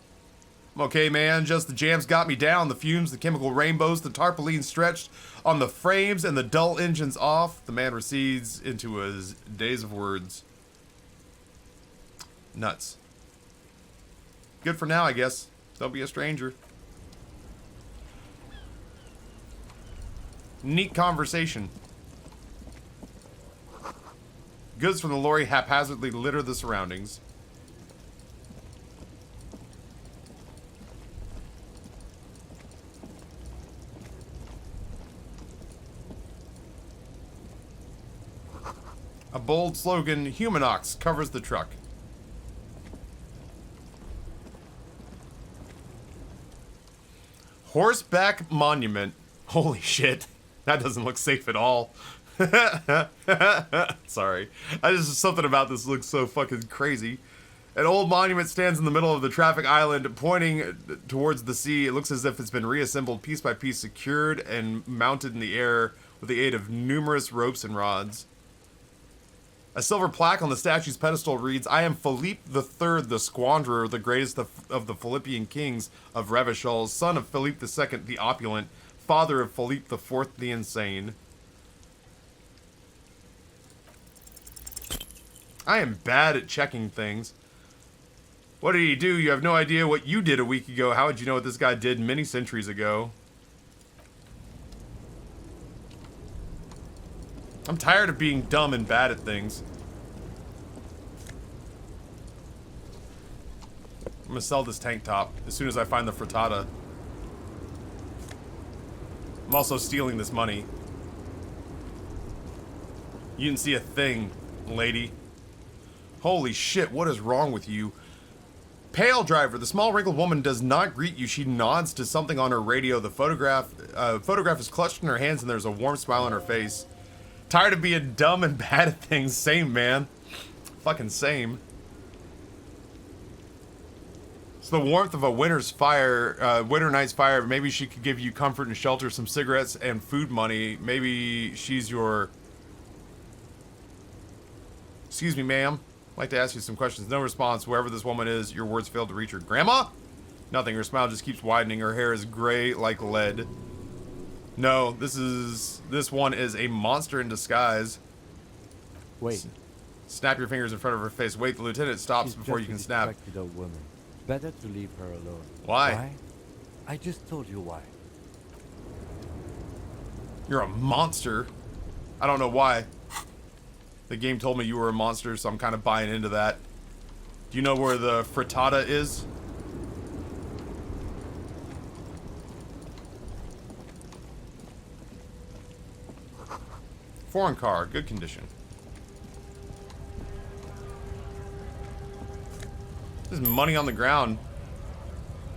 I'm okay, man. Just the jams got me down. The fumes, the chemical rainbows, the tarpaulin stretched on the frames, and the dull engines off. The man recedes into his daze of words. Nuts. Good for now, I guess. Don't be a stranger. Neat conversation. Goods from the lorry haphazardly litter the surroundings. A bold slogan, Humanox, covers the truck. Horseback monument. Holy shit. That doesn't look safe at all. Sorry. Something about this looks so fucking crazy. An old monument stands in the middle of the traffic island, pointing towards the sea. It looks as if it's been reassembled piece by piece, secured and mounted in the air with the aid of numerous ropes and rods. A silver plaque on the statue's pedestal reads, "I am Philippe III, the Squanderer, the greatest of the Philippian kings of Revachol, son of Philippe II, the Opulent, father of Philippe IV, the Insane." I am bad at checking things. What did he do? You have no idea what you did a week ago. How would you know what this guy did many centuries ago? I'm tired of being dumb and bad at things. I'm gonna sell this tank top as soon as I find the frittata. I'm also stealing this money. You didn't see a thing, lady. Holy shit, what is wrong with you? Pale driver, the small wrinkled woman does not greet you. She nods to something on her radio. The photograph is clutched in her hands and there's a warm smile on her face. Tired of being dumb and bad at things. Same, man. Fucking same. It's the warmth of a winter night's fire. Maybe she could give you comfort and shelter, some cigarettes and food money. Maybe she's your... Excuse me, ma'am. I'd like to ask you some questions. No response. Wherever this woman is, your words fail to reach her. Grandma? Nothing. Her smile just keeps widening. Her hair is gray like lead. No, this one is a monster in disguise. Wait. Snap your fingers in front of her face. Wait, the lieutenant stops before you can snap. She's just a distracted old woman. Better to leave her alone. Why? I just told you why. You're a monster. I don't know why. The game told me you were a monster, so I'm kind of buying into that. Do you know where the frittata is? Foreign car, good condition. There's money on the ground.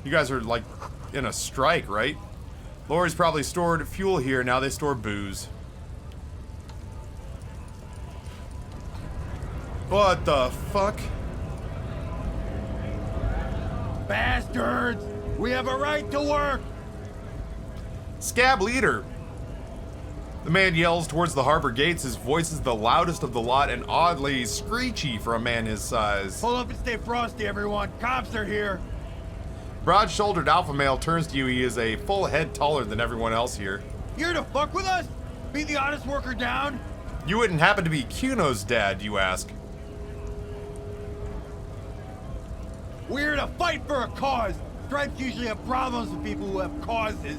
You guys are like in a strike, right? Lori's probably stored fuel here. Now they store booze. What the fuck? Bastards! We have a right to work! Scab leader. The man yells towards the harbor gates. His voice is the loudest of the lot and oddly screechy for a man his size. Pull up and stay frosty, everyone. Cops are here. Broad-shouldered alpha male turns to you. He is a full head taller than everyone else here. You here to fuck with us? Beat the honest worker down? You wouldn't happen to be Kuno's dad, you ask. We're here to fight for a cause. Stripes usually have problems with people who have causes.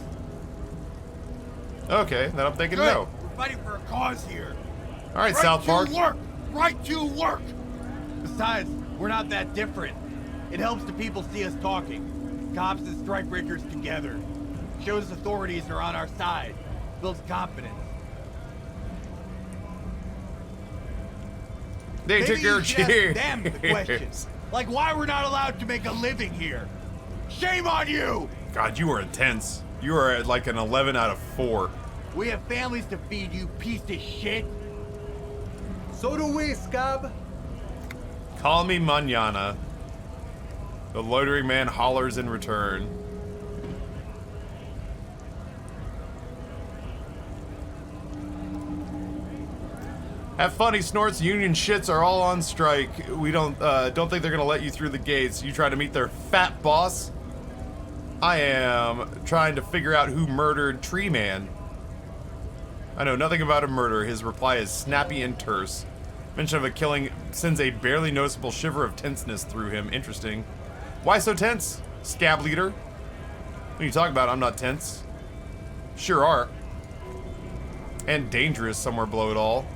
Okay, then I'm thinking Good. no. We're fighting for a cause here. All right, South Park. Work. Right to work. Besides, we're not that different. It helps the people see us talking. Cops and strikebreakers together. Shows authorities are on our side. Builds confidence. They took your cheers. Them the questions. Like why we're not allowed to make a living here. Shame on you! God, you are intense. You are at like an 11 out of 4. We have families to feed, you piece of shit. So do we, Scab. Call me mañana. The loitering man hollers in return. Have fun, he snorts. Union shits are all on strike. We don't think they're gonna let you through the gates. You try to meet their fat boss? I am trying to figure out who murdered Tree Man. I know nothing about a murder. His reply is snappy and terse. Mention of a killing sends a barely noticeable shiver of tenseness through him. Interesting. Why so tense? Scab leader? What are you talking about? I'm not tense. Sure are. And dangerous somewhere below it all.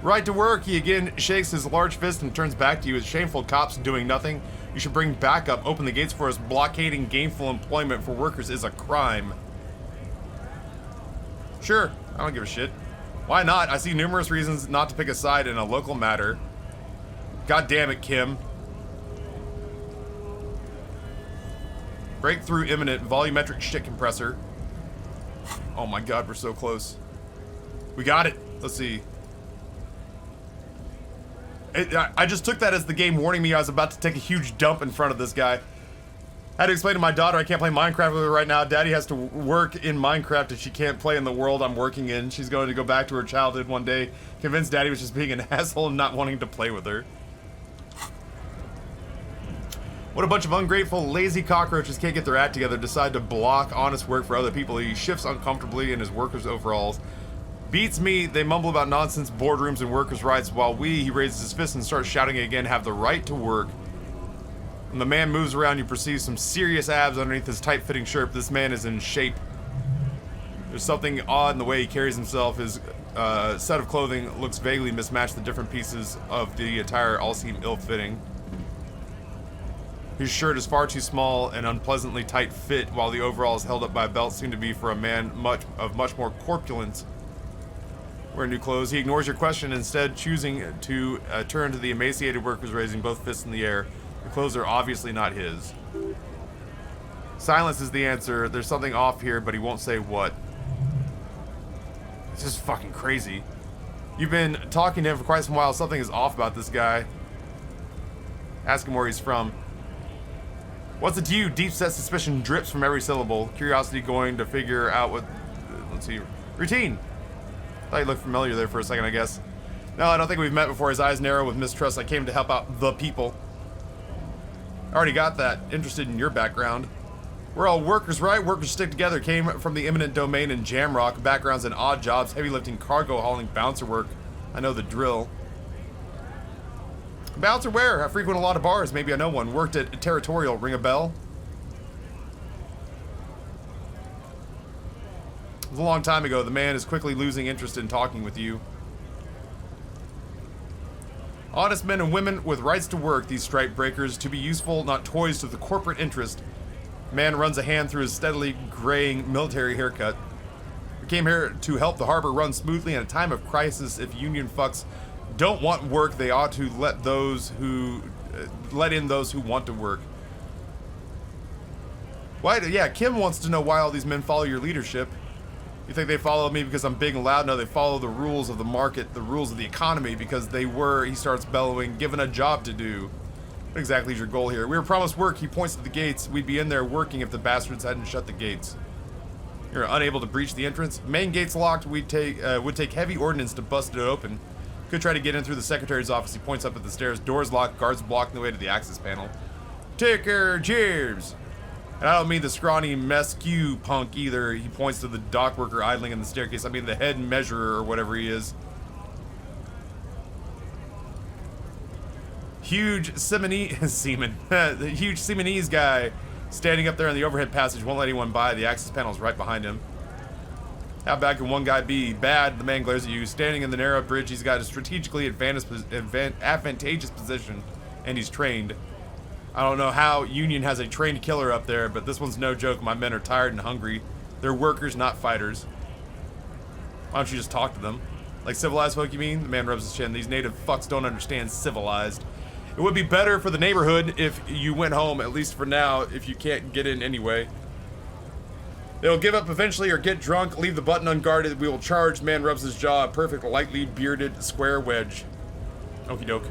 Right to work. He again shakes his large fist and turns back to you. As shameful cops doing nothing. You should bring backup. Open the gates for us. Blockading gainful employment for workers is a crime. Sure, I don't give a shit. Why not? I see numerous reasons not to pick a side in a local matter. God damn it, Kim. Breakthrough imminent. Volumetric shit compressor. Oh my god, we're so close. We got it. Let's see. I just took that as the game warning me I was about to take a huge dump in front of this guy. I had to explain to my daughter I can't play Minecraft with her right now. Daddy has to work in Minecraft if she can't play in the world I'm working in. She's going to go back to her childhood one day. Convinced Daddy was just being an asshole and not wanting to play with her. What a bunch of ungrateful, lazy cockroaches can't get their act together, decide to block honest work for other people. He shifts uncomfortably in his workers' overalls. Beats me, they mumble about nonsense, boardrooms, and workers' rights, while he raises his fist and starts shouting again, have the right to work. When the man moves around, you perceive some serious abs underneath his tight-fitting shirt. This man is in shape. There's something odd in the way he carries himself. His set of clothing looks vaguely mismatched. The different pieces of the attire all seem ill-fitting. His shirt is far too small and unpleasantly tight fit, while the overalls held up by a belt seem to be for a man much more corpulent. Wearing new clothes, he ignores your question, instead choosing to turn to the emaciated workers, raising both fists in the air. The clothes are obviously not his. Silence is the answer. There's something off here, but he won't say what. It's just fucking crazy. You've been talking to him for quite some while. Something is off about this guy. Ask him where he's from. What's it to you? Deep-set suspicion drips from every syllable. Curiosity going to figure out what... Let's see. Routine. Thought you looked familiar there for a second, I guess. No, I don't think we've met before. His eyes narrow with mistrust. I came to help out the people. I already got that. Interested in your background. We're all workers, right? Workers stick together. Came from the eminent domain in Jamrock. Backgrounds in odd jobs, heavy lifting, cargo hauling, bouncer work. I know the drill. Bouncer where? I frequent a lot of bars. Maybe I know one. Worked at Territorial. Ring a bell? It was a long time ago. The man is quickly losing interest in talking with you. Honest men and women with rights to work, these stripe breakers, to be useful, not toys to the corporate interest. Man runs a hand through his steadily graying military haircut. We came here to help the harbor run smoothly in a time of crisis. If union fucks don't want work, they ought to let in those who want to work. Why? Yeah, Kim wants to know why all these men follow your leadership. You think they follow me because I'm big and loud? No, they follow the rules of the market, the rules of the economy, because they were, he starts bellowing, given a job to do. What exactly is your goal here? We were promised work. He points to the gates. We'd be in there working if the bastards hadn't shut the gates. You're unable to breach the entrance. Main gate's locked. Would take heavy ordnance to bust it open. Could try to get in through the secretary's office. He points up at the stairs. Door's locked. Guards blocking the way to the access panel. Take care, cheers. And I don't mean the scrawny mesque punk either. He points to the dock worker idling in the staircase. I mean the head measurer or whatever he is. Huge the huge Simonese guy standing up there in the overhead passage won't let anyone by. The access panel is right behind him. How bad can one guy be? Bad, the man glares at you. Standing in the narrow bridge, he's got a strategically advantageous position, and he's trained. I don't know how Union has a trained killer up there, but this one's no joke. My men are tired and hungry. They're workers, not fighters. Why don't you just talk to them? Like civilized folk, you mean? The man rubs his chin. These native fucks don't understand civilized. It would be better for the neighborhood if you went home, at least for now, if you can't get in anyway. They'll give up eventually or get drunk, leave the button unguarded. We will charge. Man rubs his jaw. A perfect, lightly bearded square wedge. Okie doke.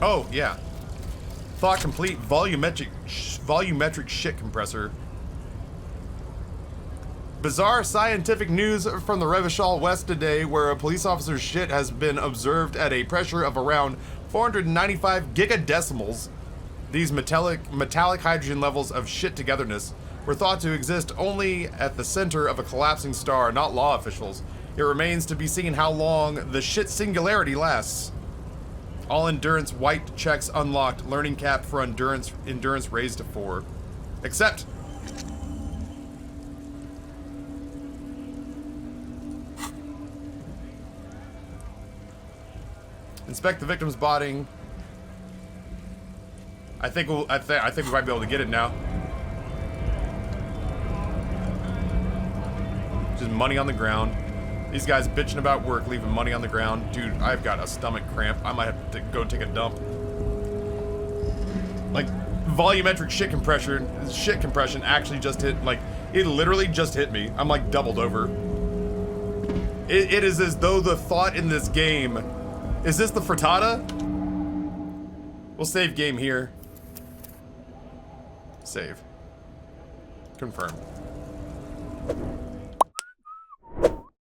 Oh, yeah. Thought complete volumetric shit compressor. Bizarre scientific news from the Revachol West today, where a police officer's shit has been observed at a pressure of around 495 gigadecimals. These metallic hydrogen levels of shit togetherness were thought to exist only at the center of a collapsing star, not law officials. It remains to be seen how long the shit singularity lasts. All endurance white checks unlocked. Learning cap for endurance raised to 4. Except inspect the victim's body. I think we might be able to get it now. Just money on the ground. These guys bitching about work, leaving money on the ground. Dude, I've got a stomach cramp. I might have to go take a dump. Like, volumetric shit compression actually just hit, like, it literally just hit me. I'm like doubled over. It is as though the thought in this game... Is this the frittata? We'll save game here. Save. Confirm.